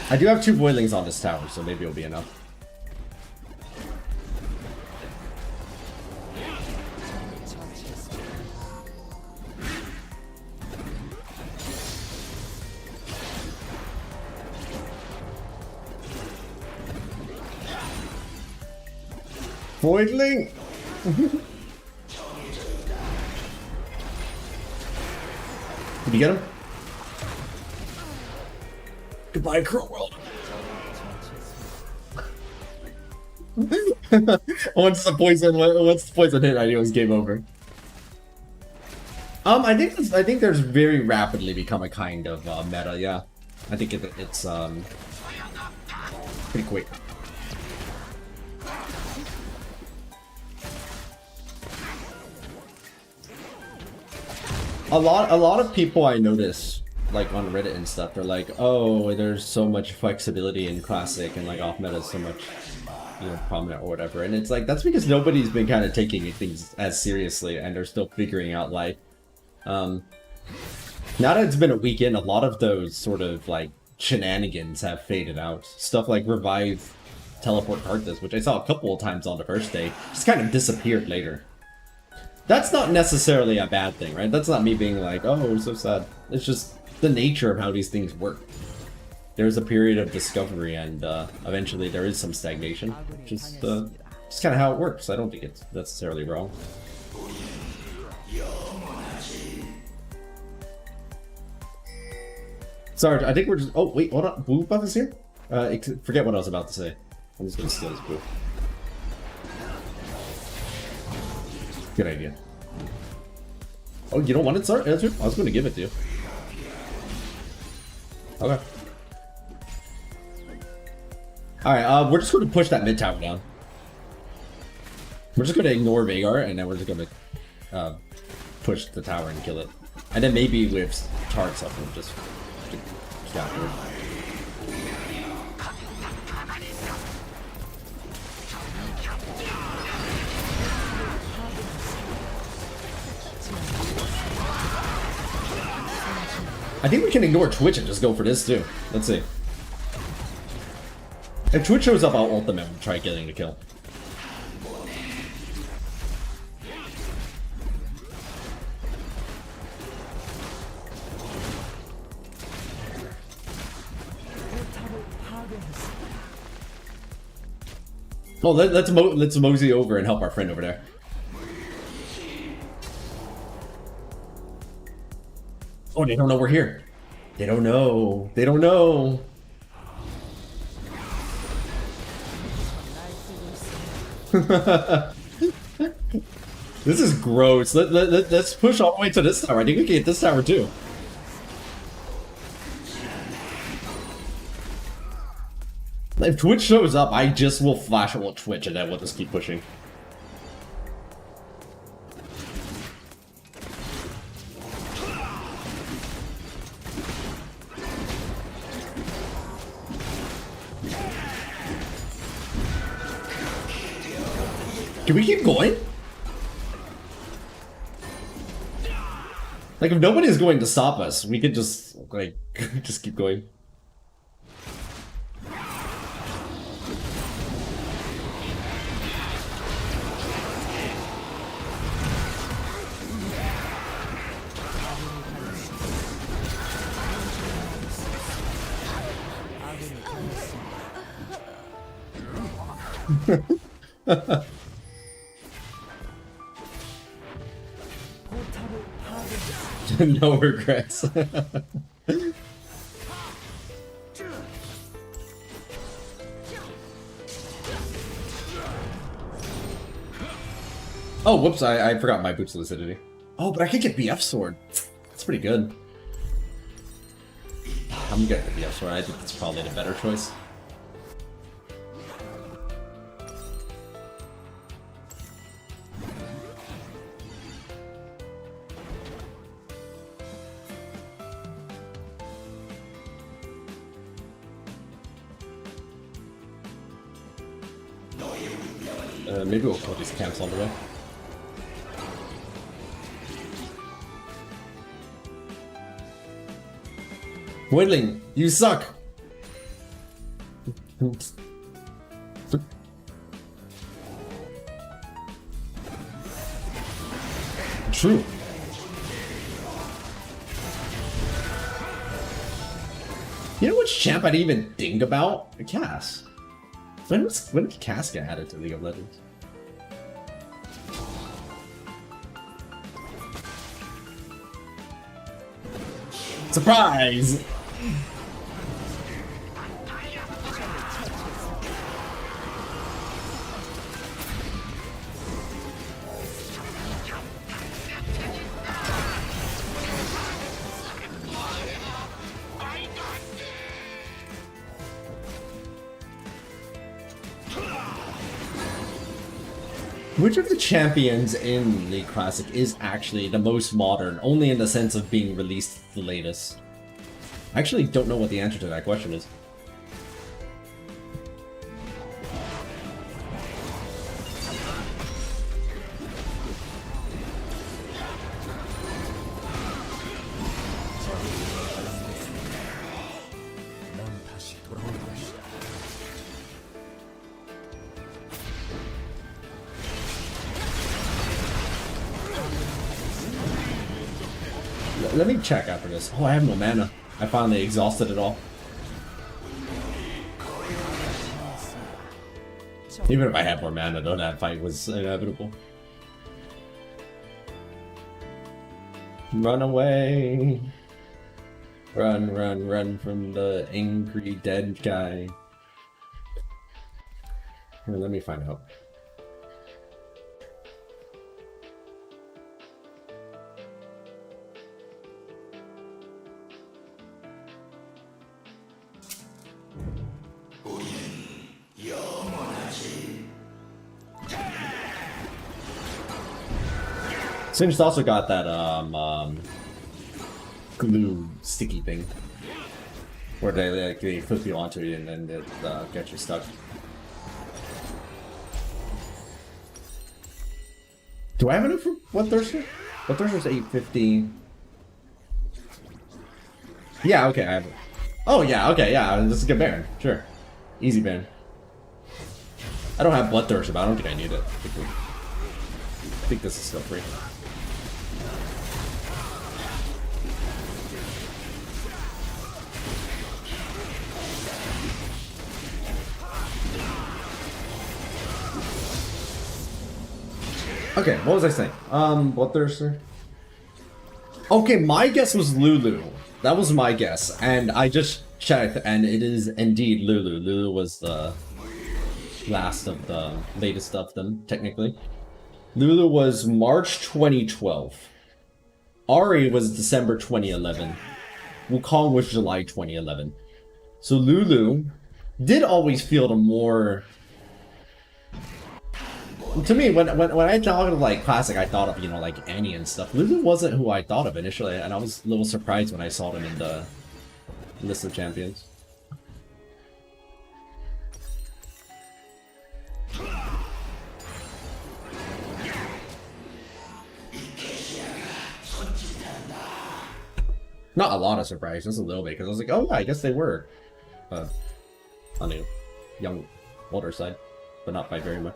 I do have 2 boilings on this tower, so maybe it'll be enough. Voidling! Did you get him? Goodbye, Crow World. once the poison hit, I knew it was game over. I think there's very rapidly become a kind of meta. Yeah, I think it's pretty quick. A lot of people I notice, like on Reddit and stuff, they're like, oh, there's so much flexibility in Classic and like off meta is so much, you know, prominent or whatever. And it's like, that's because nobody's been kind of taking things as seriously and they're still figuring out life. Now that it's been a weekend, a lot of those sort of like shenanigans have faded out. Stuff like Revive, Teleport Karthus, which I saw a couple of times on the first day, just kind of disappeared later. That's not necessarily a bad thing, right? That's not me being like, oh, so sad. It's just the nature of how these things work. there's a period of discovery, and eventually there is some stagnation. Just kind of how it works. I don't think it's necessarily wrong. Sorry, I think we're just. Oh wait, hold on. Blue buff is here. Forget what I was about to say. I'm just gonna steal this blue. Good idea. Oh, you don't want it, sir? Answer? I was gonna give it to you. Okay. Alright, we're just gonna push that mid tower down. We're just gonna ignore Veigar, and then we're just gonna push the tower and kill it. And then maybe with Tarks up, we'll just after it. I think we can ignore Twitch and just go for this too. Let's see. If Twitch shows up, I'll ultimate and try getting the kill. Oh, let's mosey over and help our friend over there. Oh, they don't know we're here. They don't know. They don't know. This is gross. Let's push all the way to this tower. I think we can get this tower too. If Twitch shows up, I just will flash it with Twitch and then we'll just keep pushing. Can we keep going? Like, if nobody is going to stop us, we could just, like, just keep going. No regrets. Oh, whoops, I forgot my boots lucidity. Oh, but I could get BF sword. That's pretty good. I'm getting the BF sword. I think that's probably the better choice. Maybe we'll kill these camps on the way. Windling, you suck! True. You know which champ I didn't even think about? Cass. When did Cass get added to League of Legends? Surprise! Which of the champions in League Classic is actually the most modern, only in the sense of being released the latest? I actually don't know what the answer to that question is. Let me check after this. Oh, I have no mana. I finally exhausted it all. Even if I had more mana, though, that fight was inevitable. Run away! Run, run, run from the angry dead guy. Here, let me find out. Sinch also got that glue sticky thing, where they flip you onto it and then it gets you stuck. Do I have enough for Bloodthirster? Bloodthirster's 850. Yeah, okay, I have it. Oh yeah, okay, yeah, this is a good Baron, sure. Easy Baron. I don't have Bloodthirster, but I don't think I need it. I think this is still free. Okay, what was I saying? Bloodthirster? Okay, my guess was Lulu. That was my guess, and I just checked, and it is indeed Lulu. Lulu was the last of the latest of them, technically. Lulu was March 2012. Ari was December 2011. Wukong was July 2011. So Lulu did always feel the more... To me, when I thought of like classic, I thought of, you know, like Annie and stuff. Lulu wasn't who I thought of initially, and I was a little surprised when I saw them in the list of champions. Not a lot of surprise, just a little bit, because I was like, oh yeah, I guess they were on the young, older side, but not by very much.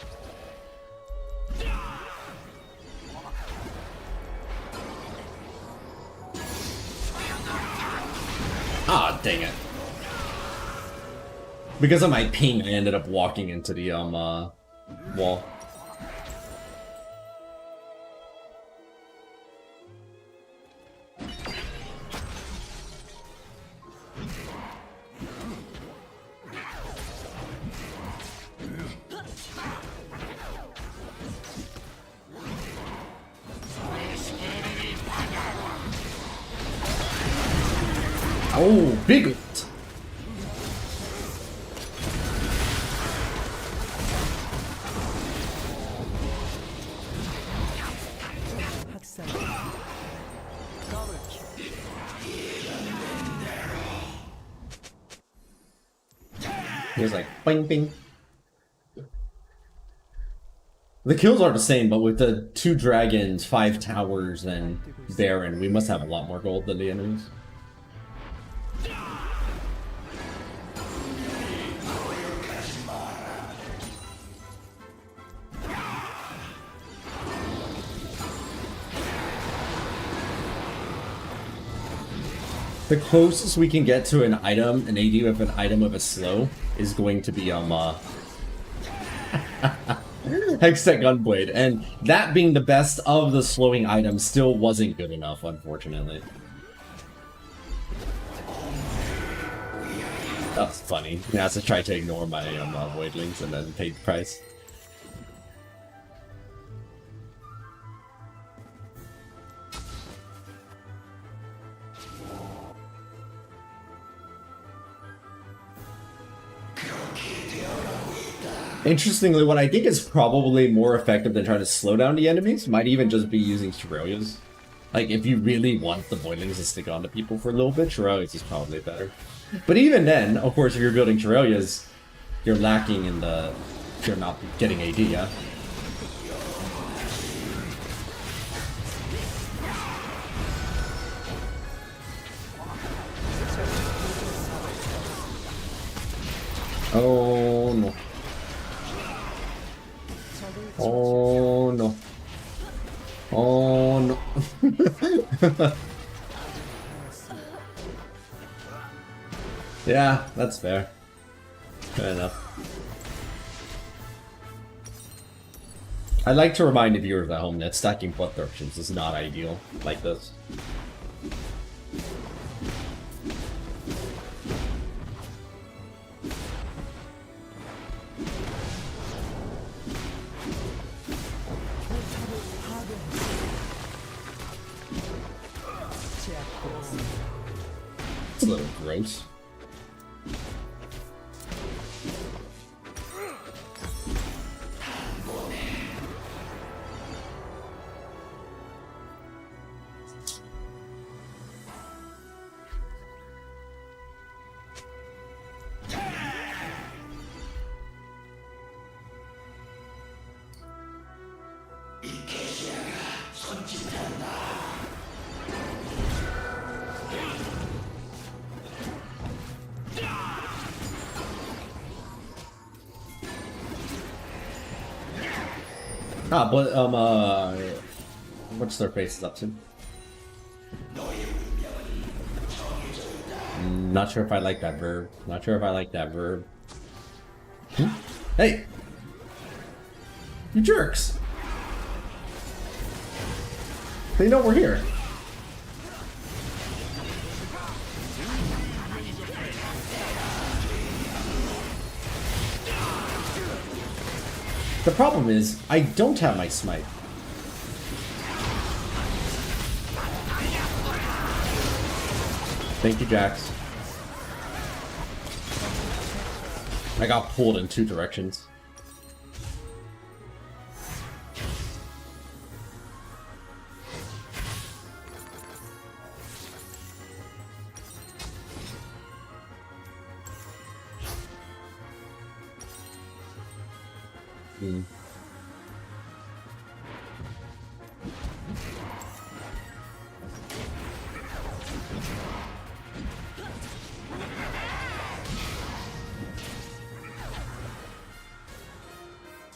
Ah, dang it. Because of my ping, I ended up walking into the wall. Oh, big ult.
학살.
He was like, bing, bing. The kills are the same, but with the 2 dragons, 5 towers, and Baron, we must have a lot more gold than the enemies. The closest we can get to an item, an AD with an item of a slow, is going to be Hextech Gunblade, and that being the best of the slowing items still wasn't good enough, unfortunately. That's funny. He has to try to ignore my voidlings and then pay the price. Interestingly, what I think is probably more effective than trying to slow down the enemies might even just be using Shirelias. Like, if you really want the Voidlings to stick on to people for a little bit, Shirelias is probably better. But even then, of course, if you're building Shirelias, you're lacking in the... You're not getting AD, yeah? Oh no. Oh no. Oh no. Yeah, that's fair. Fair enough. I'd like to remind the viewers at home that stacking Bloodthirsters is not ideal like this. It's a little gross. Ah, but what's their faces up to? Not sure if I like that verb. Not sure if I like that verb. Hey! You jerks! They know we're here. The problem is, I don't have my smite. Thank you, Jax. I got pulled in 2 directions.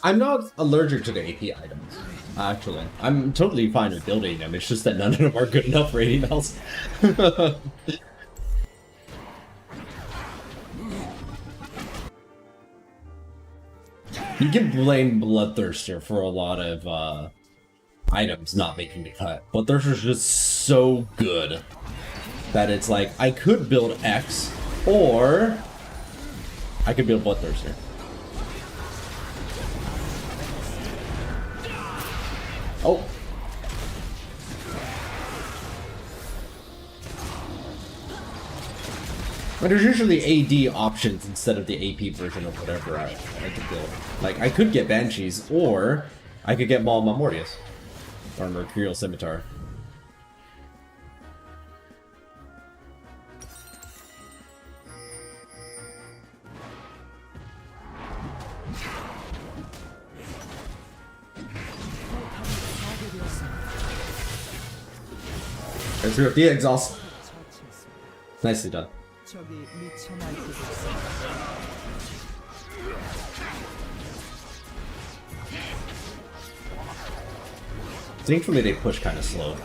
I'm not allergic to the AP items, actually. I'm totally fine with building them, it's just that none of them are good enough for 80 bells. You can blame Bloodthirster for a lot of items not making the cut. Bloodthirster's just so good that it's like, I could build X, or I could build Bloodthirster. Oh. But there's usually AD options instead of the AP version of whatever I could build. Like, I could get Banshees, or I could get Maul Mortius. Or Mercurial Scimitar. Let's rip the exhaust. Nicely done.
적이 미쳐 날뛰고 있어.
Thankfully, they push kind of slow.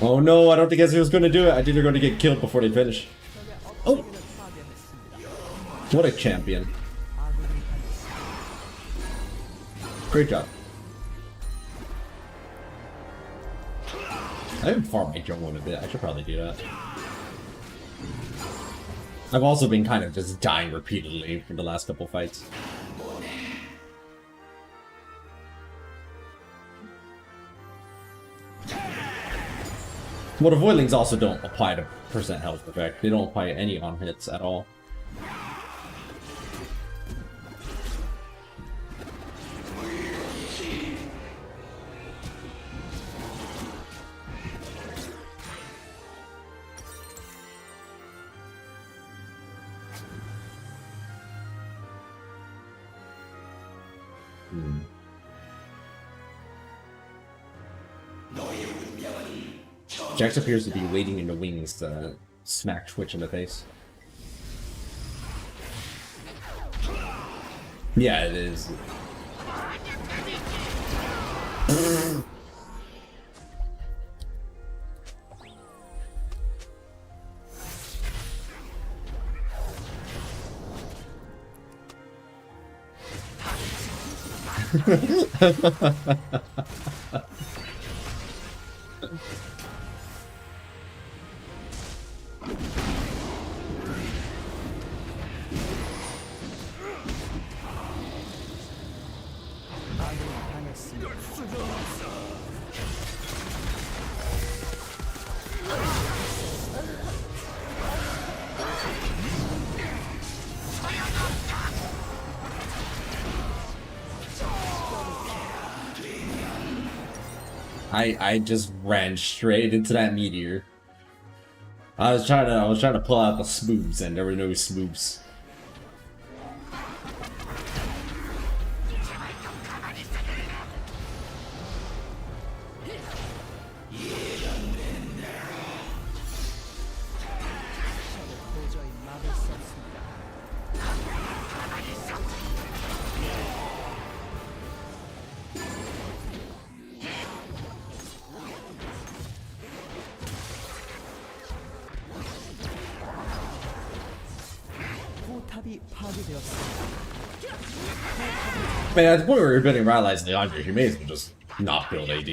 Oh no, I don't think Ezreal's going to do it. I think they're going to get killed before they finish. Oh! What a champion. Great job. I haven't farmed my jungle in a bit. I should probably do that. I've also been kind of just dying repeatedly for the last couple fights. Well, the Voidlings also don't apply to percent health effect. They don't apply any on hits at all. Jax appears to be waiting in the wings to smack Twitch in the face. Yeah, it is. I just ran straight into that meteor. I was trying to pull out the smooths and there were no smooths.
도저히 막을 수 없습니다. 포탑이 파괴되었습니다.
Man, at the point where you're building Rylai's and Leandre, you may as well just not build AD.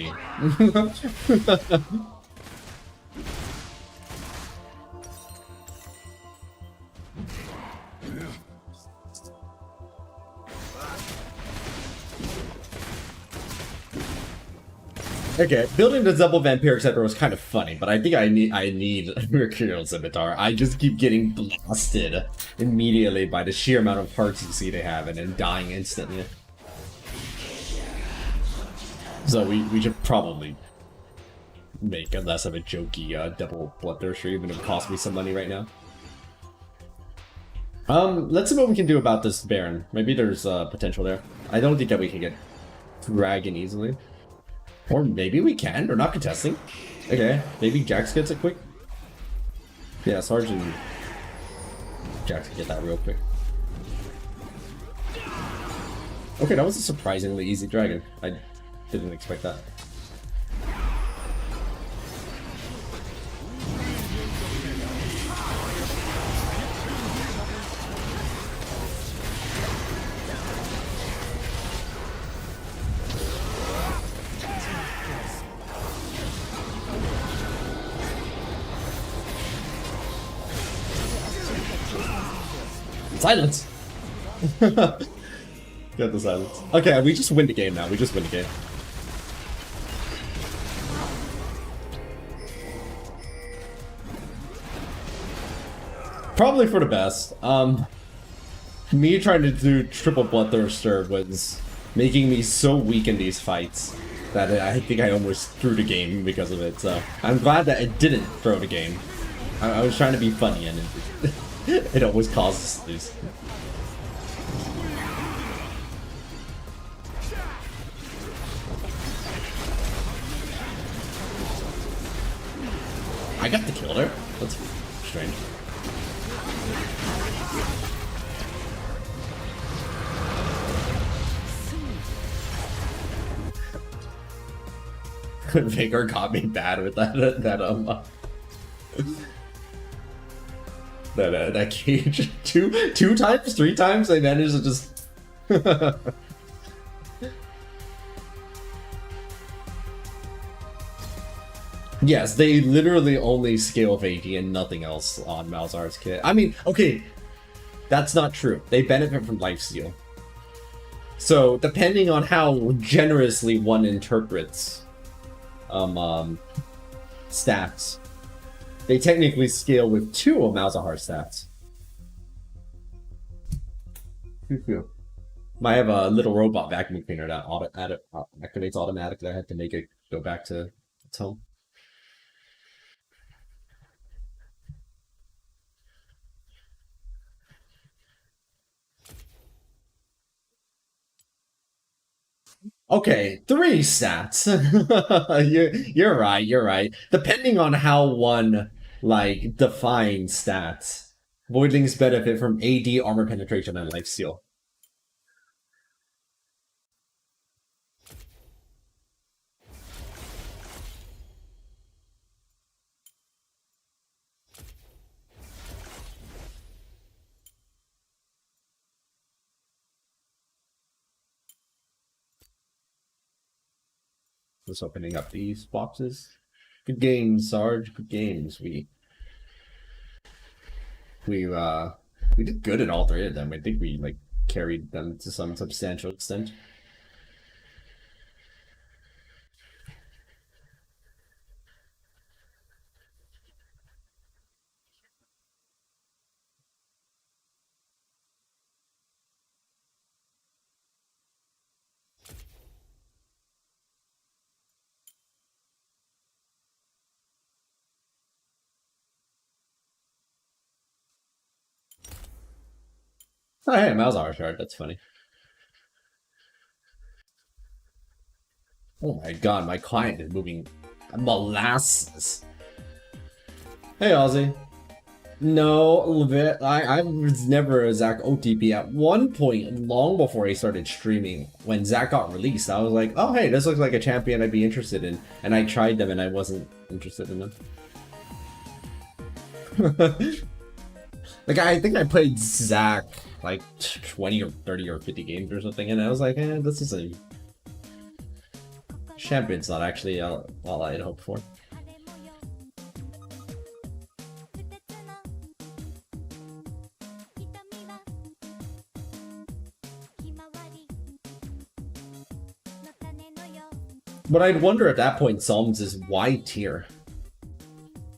Okay, building the double Vampiric Scepter was kind of funny, but I think I need Mercurial Scimitar. I just keep getting blasted immediately by the sheer amount of hearts you see they have and then dying instantly. So we should probably make a less of a jokey double Bloodthirster, even if it costs me some money right now. Let's see what we can do about this Baron. Maybe there's potential there. I don't think that we can get Dragon easily. Or maybe we can, we're not contesting. Okay, maybe Jax gets it quick. Yeah, Sarge and Jax can get that real quick. Okay, that was a surprisingly easy dragon. I didn't expect that. Silence! Get the silence. Okay, we just win the game now. We just win the game. Probably for the best. Me trying to do triple Bloodthirster was making me so weak in these fights that I think I almost threw the game because of it. So I'm glad that it didn't throw the game. I was trying to be funny and it always causes us to lose. I got the kill there. That's strange. Vigor got me bad with that cage. Two times, 3 times they managed to just Yes, they literally only scale with AD and nothing else on Malzahar's kit. I mean, okay, that's not true. They benefit from lifesteal. So, depending on how generously one interprets stats, they technically scale with 2 of Malzahar's stats. I have a little robot vacuum cleaner that activates automatically. I had to make it go back to its home. Okay, 3 stats. You're right, you're right. Depending on how one, like, defines stats, Voidlings benefit from AD, armor penetration, and lifesteal. Just opening up these boxes. Good games, Sarge. Good games. We did good in all three of them. I think we like carried them to some substantial extent. Oh, hey, Malzahar shard. That's funny. Oh my god, my client is moving molasses. Hey, Ozzy. No, I was never a Zach OTP. At one point, long before I started streaming, when Zach got released, I was like, oh hey, this looks like a champion I'd be interested in. And I tried them and I wasn't interested in them. Like, I think I played Zach like 20 or 30 or 50 games or something, and I was like, this is a... Champion's not actually all I had hoped for. But I'd wonder at that point, Psalms is Y tier.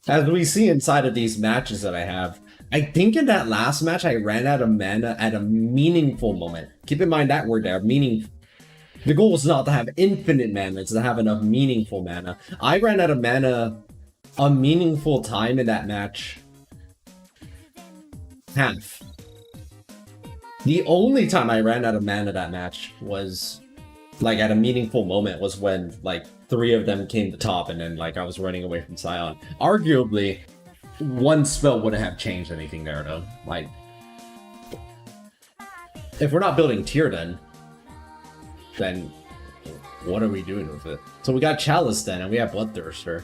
As we see inside of these matches that I have, I think in that last match I ran out of mana at a meaningful moment. Keep in mind that word there, meaningful. The goal is not to have infinite mana, it's to have enough meaningful mana. I ran out of mana a meaningful time in that match. Half. The only time I ran out of mana that match was, like, at a meaningful moment was when, like, 3 of them came to top and then, like, I was running away from Scion. Arguably, one spell wouldn't have changed anything there, though. Like, if we're not building tier then what are we doing with it? So we got Chalice then, and we have Bloodthirster.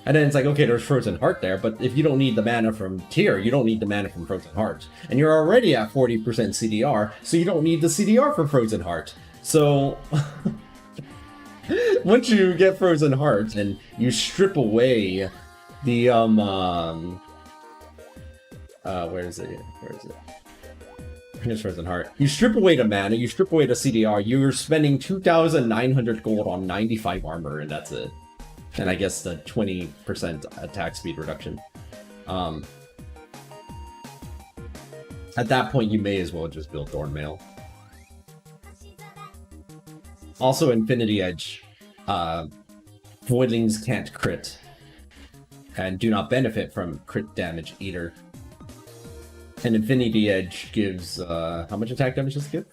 And then it's like, okay, there's Frozen Heart there, but if you don't need the mana from tier, you don't need the mana from Frozen Heart. And you're already at 40% CDR, so you don't need the CDR for Frozen Heart. So, once you get Frozen Heart and you strip away the, where is it? Here's Frozen Heart. You strip away the mana, you strip away the CDR, you're spending 2,900 gold on 95 armor, and that's it. And I guess the 20% attack speed reduction. At that point, you may as well just build Thornmail. Also, Infinity Edge. Voidlings can't crit. And do not benefit from crit damage either. And Infinity Edge gives, how much attack damage does it give?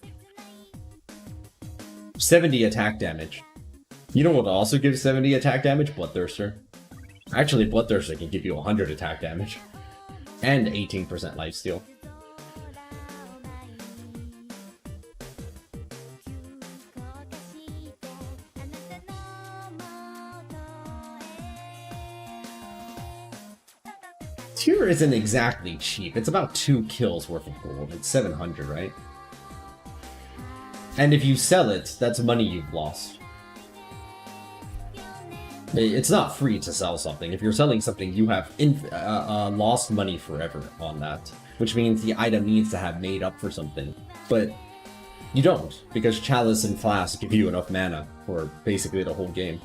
70 attack damage. You know what also gives 70 attack damage? Bloodthirster. Actually, Bloodthirster can give you 100 attack damage. And 18% lifesteal. Tier isn't exactly cheap. It's about 2 kills worth of gold. It's 700, right? And if you sell it, that's money you've lost. It's not free to sell something. If you're selling something, you have lost money forever on that. Which means the item needs to have made up for something. But you don't, because Chalice and Flask give you enough mana for basically the whole game.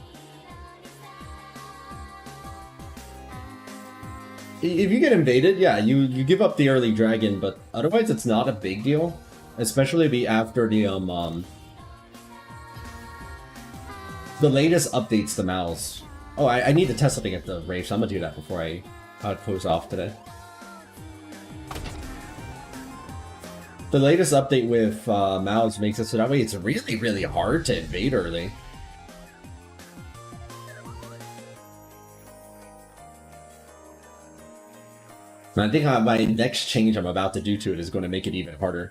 If you get invaded, yeah, you give up the early dragon, but otherwise it's not a big deal. Especially after the latest updates to Malz. Oh, I need to test something at the rave, so I'm gonna do that before I close off today. The latest update with Malz makes it so that way it's really, really hard to invade early. And I think my next change I'm about to do to it is going to make it even harder.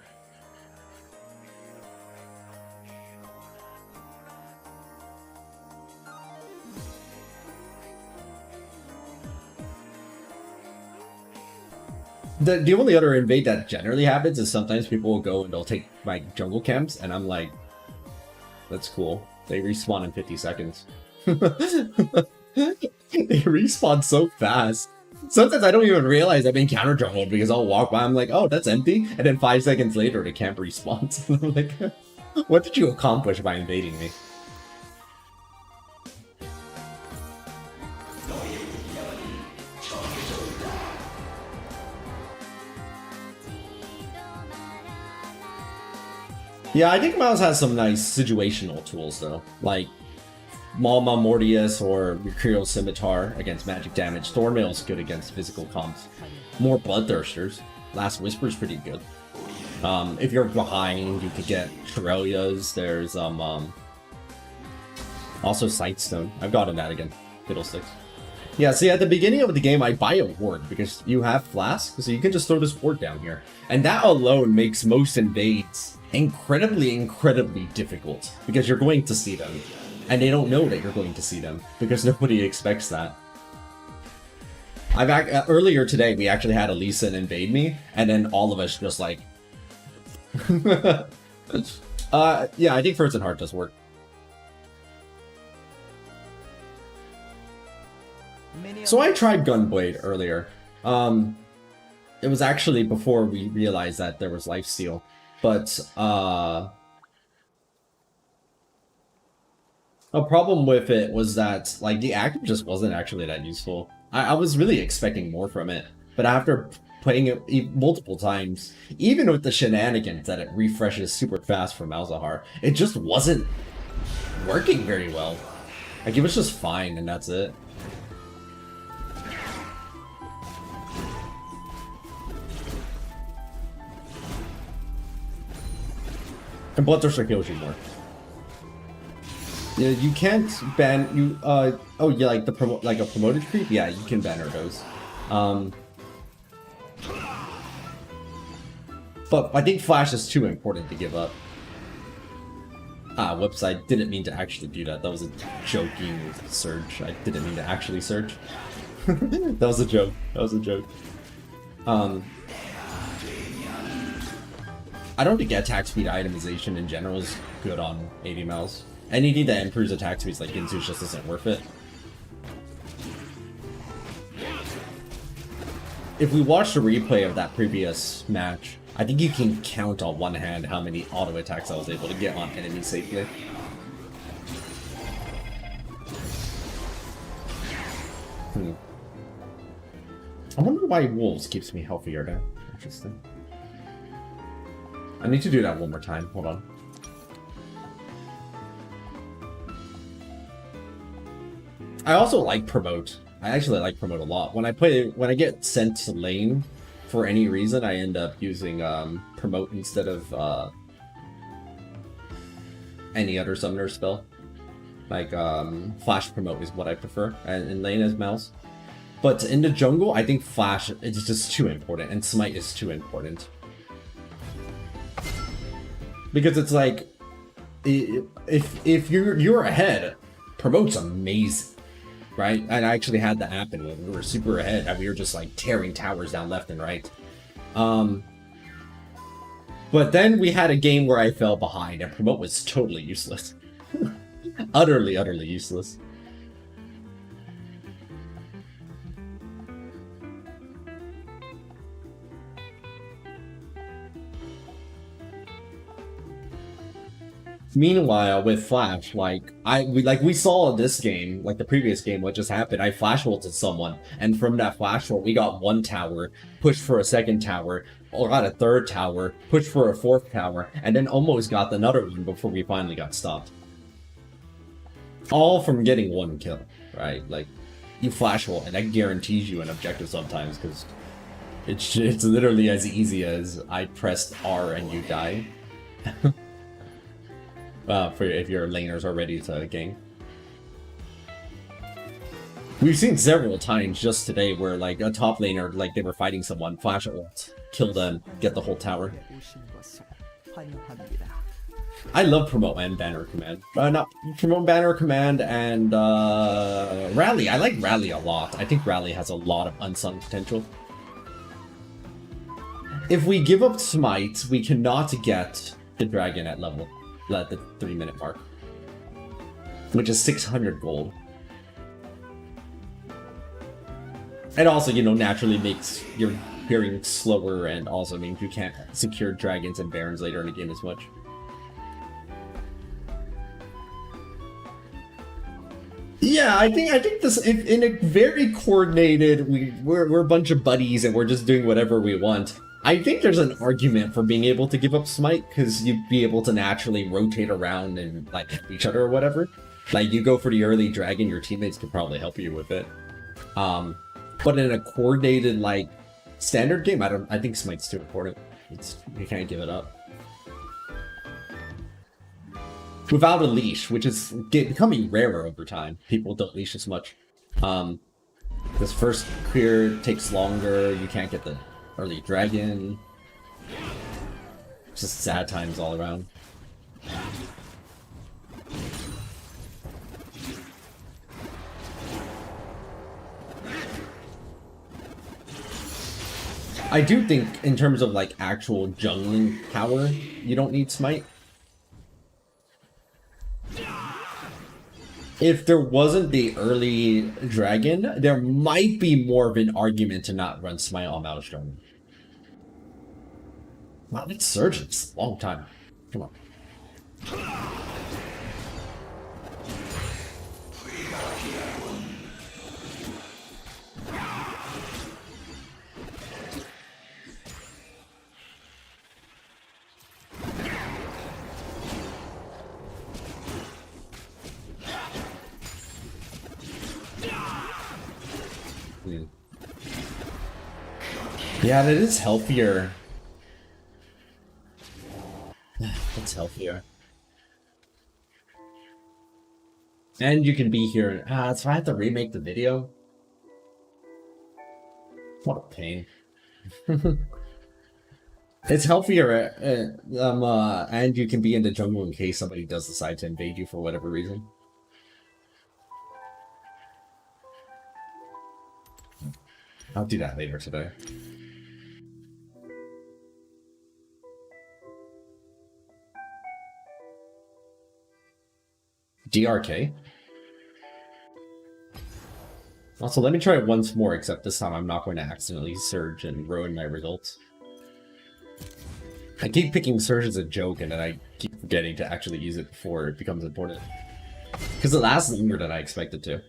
The only other invade that generally happens is sometimes people will go and they'll take my jungle camps, and I'm like, that's cool. They respawn in 50 seconds. They respawn so fast. Sometimes I don't even realize I'm in counter jungle because I'll walk by, I'm like, oh, that's empty, and then 5 seconds later the camp respawns. I'm like, what did you accomplish by invading me? Yeah, I think Malz has some nice situational tools though, like Malma Mortius or Mercurial Scimitar against magic damage. Thornmail's good against physical comps. More Bloodthirsters. Last Whisper's pretty good. If you're behind, you could get Shirelias. There's also Sightstone. I've gotten that again. Fiddlesticks. Yeah, see, at the beginning of the game, I buy a ward because you have Flask, so you can just throw this ward down here. And that alone makes most invades incredibly difficult because you're going to see them. And they don't know that you're going to see them because nobody expects that. Earlier today, we actually had a Lee Sin invade me, and then all of us just like... yeah, I think First and Heart does work. So I tried Gunblade earlier. It was actually before we realized that there was lifesteal. But, a problem with it was that, like, the active just wasn't actually that useful. I was really expecting more from it. But after playing it multiple times, even with the shenanigans that it refreshes super fast for Malzahar, it just wasn't working very well. Like, it was just fine, and that's it. And Bloodthirster kills you more. Yeah, you can't ban you. Oh yeah, like the like a promoted creep. Yeah, you can ban those. But I think Flash is too important to give up. Whoops! I didn't mean to actually do that. That was a joking surge. I didn't mean to actually surge. That was a joke. That was a joke. I don't think attack speed itemization in general is good on AD Malz. Anything that improves attack speeds like Ginsu just isn't worth it. If we watch the replay of that previous match, I think you can count on one hand how many auto attacks I was able to get on enemies safely. I wonder why Wolves keeps me healthier now. Interesting. I need to do that one more time. Hold on. I also like promote. I actually like promote a lot. When I get sent to lane for any reason, I end up using promote instead of any other summoner spell. Like flash promote is what I prefer, and in lane as Malz. But in the jungle, I think flash is just too important, and smite is too important. Because it's like, if you're ahead, promote's amazing, right? And I actually had that happen when we were super ahead, and we were just like tearing towers down left and right. But then we had a game where I fell behind, and promote was totally useless. utterly useless. Meanwhile, with Flash, we saw this game, like the previous game, what just happened. I flash ulted someone, and from that flash ult, we got one tower, pushed for a second tower, or got a third tower, pushed for a fourth tower, and then almost got another one before we finally got stopped. All from getting one kill, right? Like, you flash ult, and that guarantees you an objective sometimes, because it's literally as easy as I pressed R and you die. For if your laners are ready to gank. We've seen several times just today where like a top laner, like they were fighting someone, flash ult, kill them, get the whole tower. I love promote and banner command. Not promote, banner command, and rally. I like rally a lot. I think rally has a lot of unsung potential. If we give up smite, we cannot get the dragon at the 3-minute mark. which is 600 gold. And also, you know, naturally makes your clearing slower, and also means you can't secure dragons and barons later in the game as much. Yeah, I think this in a very coordinated. We're a bunch of buddies and we're just doing whatever we want. I think there's an argument for being able to give up smite, because you'd be able to naturally rotate around and like help each other or whatever. Like you go for the early dragon, your teammates could probably help you with it. But in a coordinated like standard game, I think smite's too important. You can't give it up. Without a leash, which is becoming rarer over time. People don't leash as much. This first clear takes longer, you can't get the early dragon. Just sad times all around. I do think in terms of like actual jungling power, you don't need smite. If there wasn't the early dragon, there might be more of an argument to not run smite on Malz Jungle. Wow, it's surging. It's a long time. Come on. Yeah, that is healthier. It's healthier. And you can be here. So I have to remake the video. What a pain. It's healthier, and you can be in the jungle in case somebody does decide to invade you for whatever reason. I'll do that later today. DRK? Also, let me try it once more, except this time I'm not going to accidentally surge and ruin my results. I keep picking surge as a joke, and then I keep forgetting to actually use it before it becomes important. Because it lasts longer than I expected to.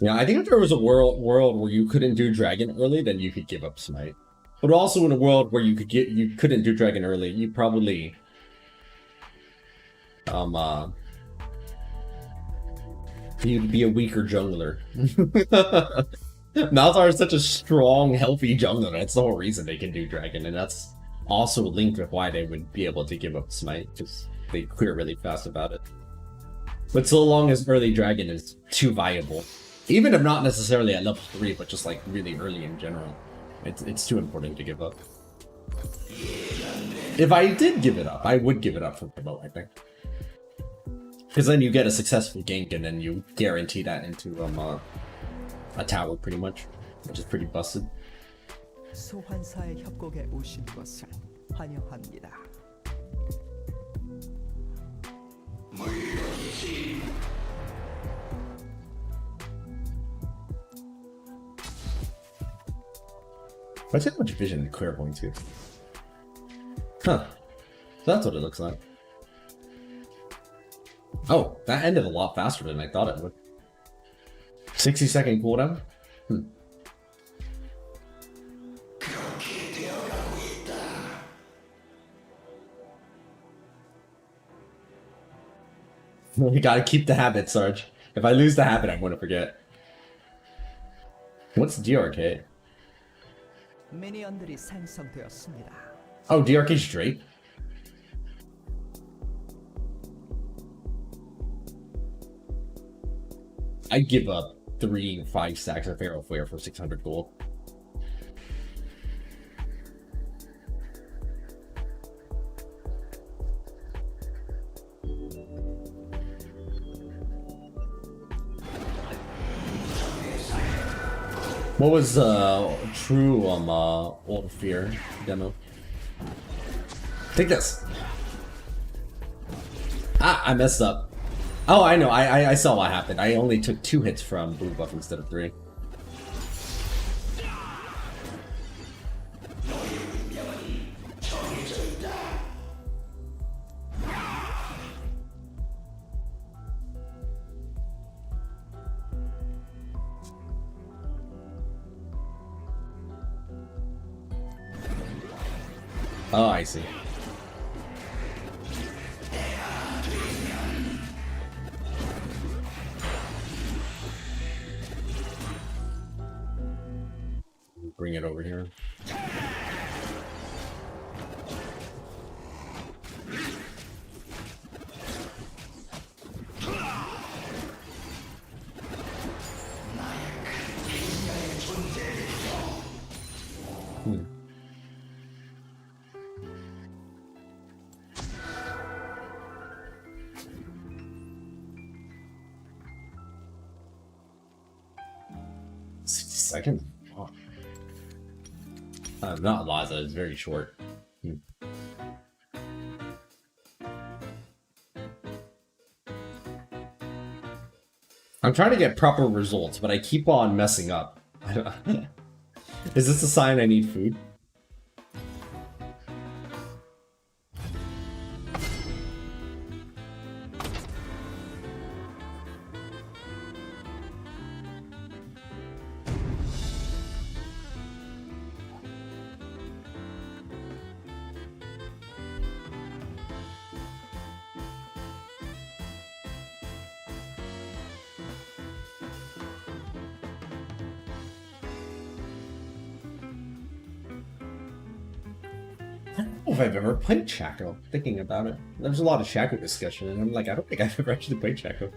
Yeah, I think if there was a world where you couldn't do dragon early, then you could give up smite. But also in a world where you couldn't do dragon early, you probably you'd be a weaker jungler. Malzahar is such a strong, healthy jungler. That's the whole reason they can do dragon, and that's also linked with why they would be able to give up smite, because they clear really fast about it. But so long as early dragon is too viable. Even if not necessarily at level 3, but just like really early in general. It's too important to give up. If I did give it up, I would give it up for Kog'maw, I think. Because then you get a successful gank and then you guarantee that into a tower pretty much, which is pretty busted.
소환사의 협곡에 오신 것을 환영합니다.
What's how much vision and clairvoyance here? Huh. So that's what it looks like. Oh, that ended a lot faster than I thought it would. 60-second cooldown? We gotta keep the habit, Sarge. If I lose the habit, I'm gonna forget. What's DRK?
미니언들이 생성되었습니다.
Oh, DRK straight? I give up 5 stacks of Pharaoh Flare for 600 gold. What was true Old Fear demo? Take this. Ah, I messed up. Oh, I know. I saw what happened. I only took 2 hits from blue buff instead of 3. Oh, I see. Bring it over here. Second? Oh. Not Laza, it's very short. I'm trying to get proper results, but I keep on messing up. Is this a sign I need food? I don't know if I've ever played Shaco, thinking about it. There's a lot of Shaco discussion, and I'm like, I don't think I've ever actually played Shaco.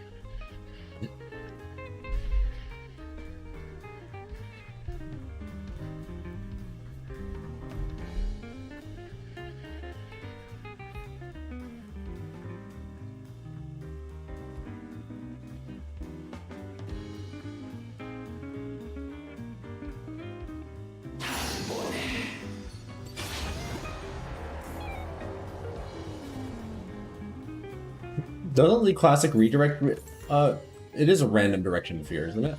Doesn't the classic redirect, it is a random direction of fear, isn't it?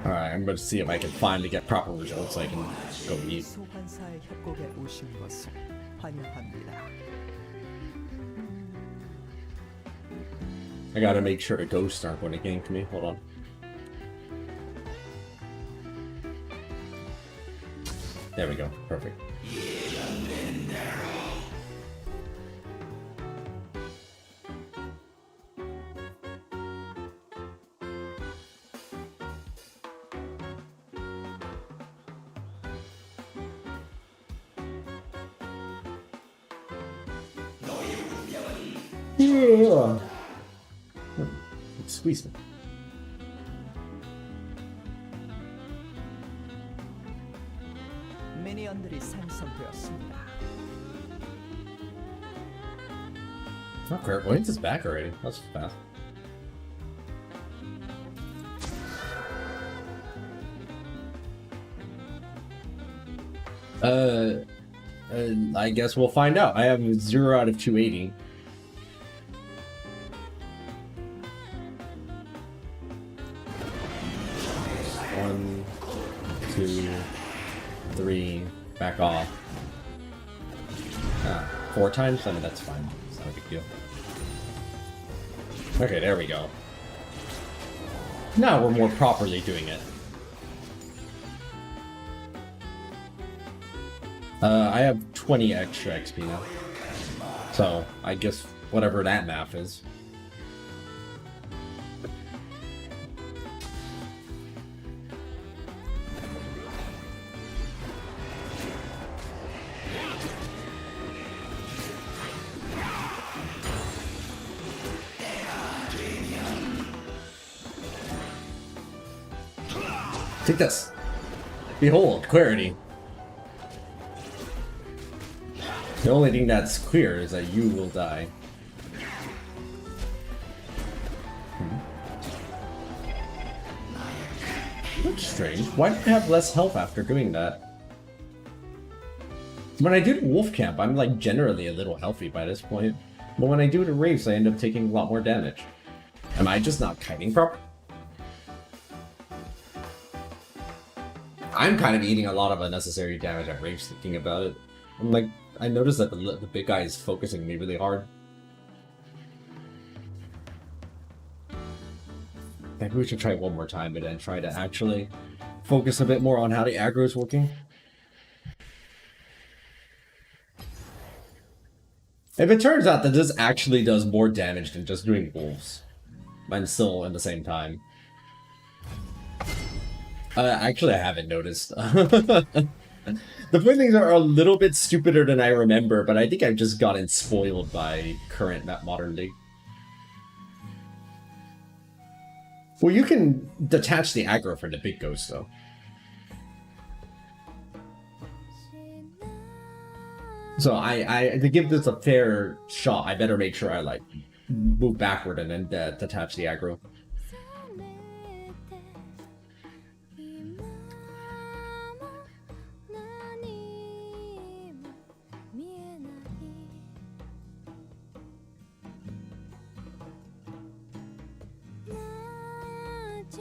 Alright, I'm going to see if I can finally get proper results so I can go eat.
소환사의 협곡에 오신 것을 환영합니다.
I gotta make sure the ghosts aren't going to gank me. Hold on. There we go. Perfect. Yeah. Squeeze me.
미니언들이 생성되었습니다.
Oh, Clairvoyance is back already. That's fast. I guess we'll find out. I have 0 out of 280. One, 2, 3, back off. 4 times? I mean, that's fine. It's not a big deal. Okay, there we go. Now we're more properly doing it. I have 20 extra XP now. So, I guess whatever that math is. Take this. Behold, clarity. The only thing that's clear is that you will die. That's strange. Why do I have less health after doing that? When I do the wolf camp, I'm like generally a little healthy by this point. But when I do the race, I end up taking a lot more damage. Am I just not kiting properly? I'm kind of eating a lot of unnecessary damage at race thinking about it. I'm like, I noticed that the big guy is focusing me really hard. Maybe we should try it one more time, but then try to actually focus a bit more on how the aggro is working. If it turns out that this actually does more damage than just doing wolves, and still at the same time. Actually, I haven't noticed. The Voidlings are a little bit stupider than I remember, but I think I've just gotten spoiled by current modern league. Well, you can detach the aggro for the big ghost, though. So to give this a fair shot, I better make sure I like move backward and then detach the aggro.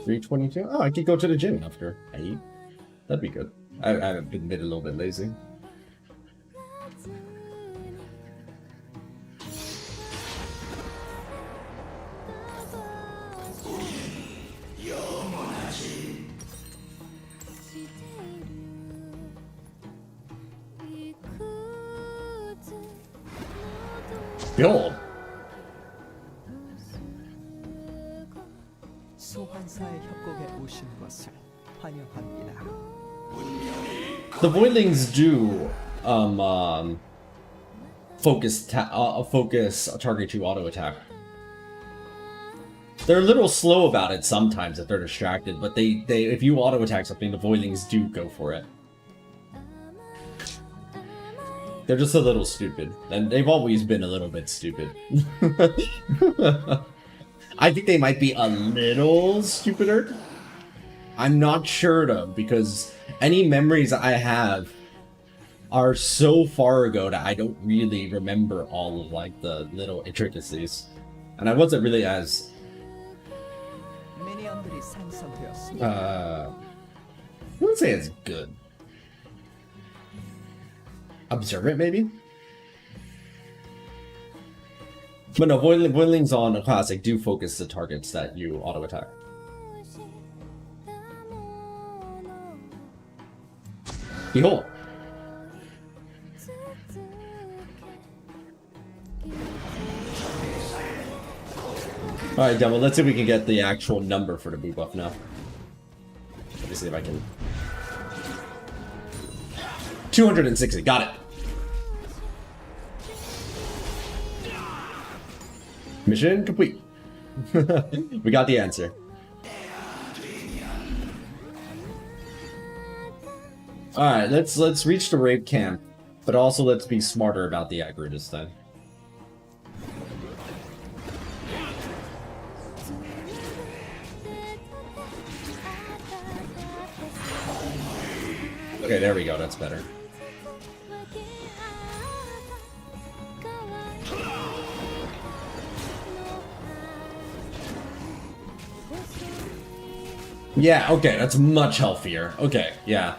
$322? Oh, I could go to the gym after I eat. That'd be good. I've been a little bit lazy. Behold!
소환사의 협곡에 오신 것을 환영합니다.
The Voidlings do focus target to auto attack. They're a little slow about it sometimes if they're distracted, but they if you auto attack something, the Voidlings do go for it. They're just a little stupid, and they've always been a little bit stupid. I think they might be a little stupider. I'm not sure though, because any memories I have are so far ago that I don't really remember all of like the little intricacies. And I wasn't really as I wouldn't say it's good. Observant, maybe? But no, Voidlings on a classic do focus the targets that you auto-attack. Behold! Alright, Devil, let's see if we can get the actual number for the boot buff now. Let me see if I can... 260, got it! Mission complete. We got the answer. Alright, let's reach the raid camp, but also let's be smarter about the aggro this time. Okay, there we go, that's better. Yeah, okay, that's much healthier. Okay, yeah.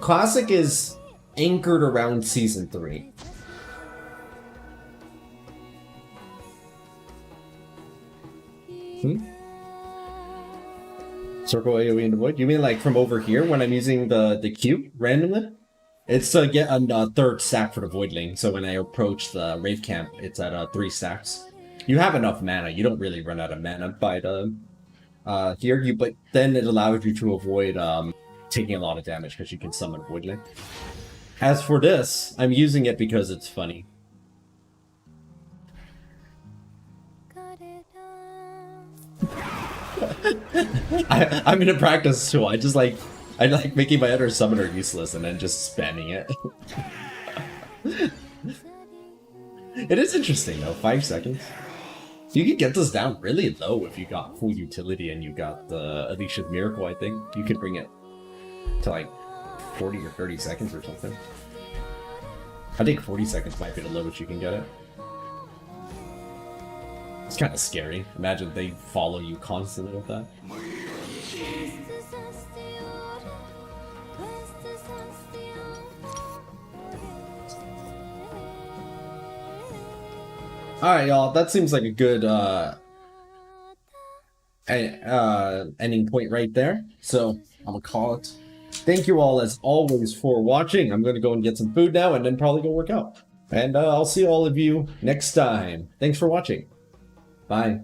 Classic is anchored around Season 3. Circle AoE in the void? You mean like from over here when I'm using the Q randomly? It's to get a third stack for the Voidling, so when I approach the Rave Camp, it's at 3 stacks. You have enough mana, you don't really run out of mana by the here, but then it allows you to avoid taking a lot of damage because you can summon Voidling. As for this, I'm using it because it's funny. I'm gonna practice too. I like making my other summoner useless and then just spamming it. It is interesting though, 5 seconds. You can get this down really low if you got full utility and you got the Alicia's Miracle, I think. You could bring it to like 40 or 30 seconds or something. I think 40 seconds might be the lowest you can get it. It's kind of scary. Imagine they follow you constantly with that. Alright, y'all. That seems like a good ending point right there. So I'm gonna call it. Thank you all as always for watching. I'm gonna go and get some food now and then probably go work out. And I'll see all of you next time. Thanks for watching. Bye.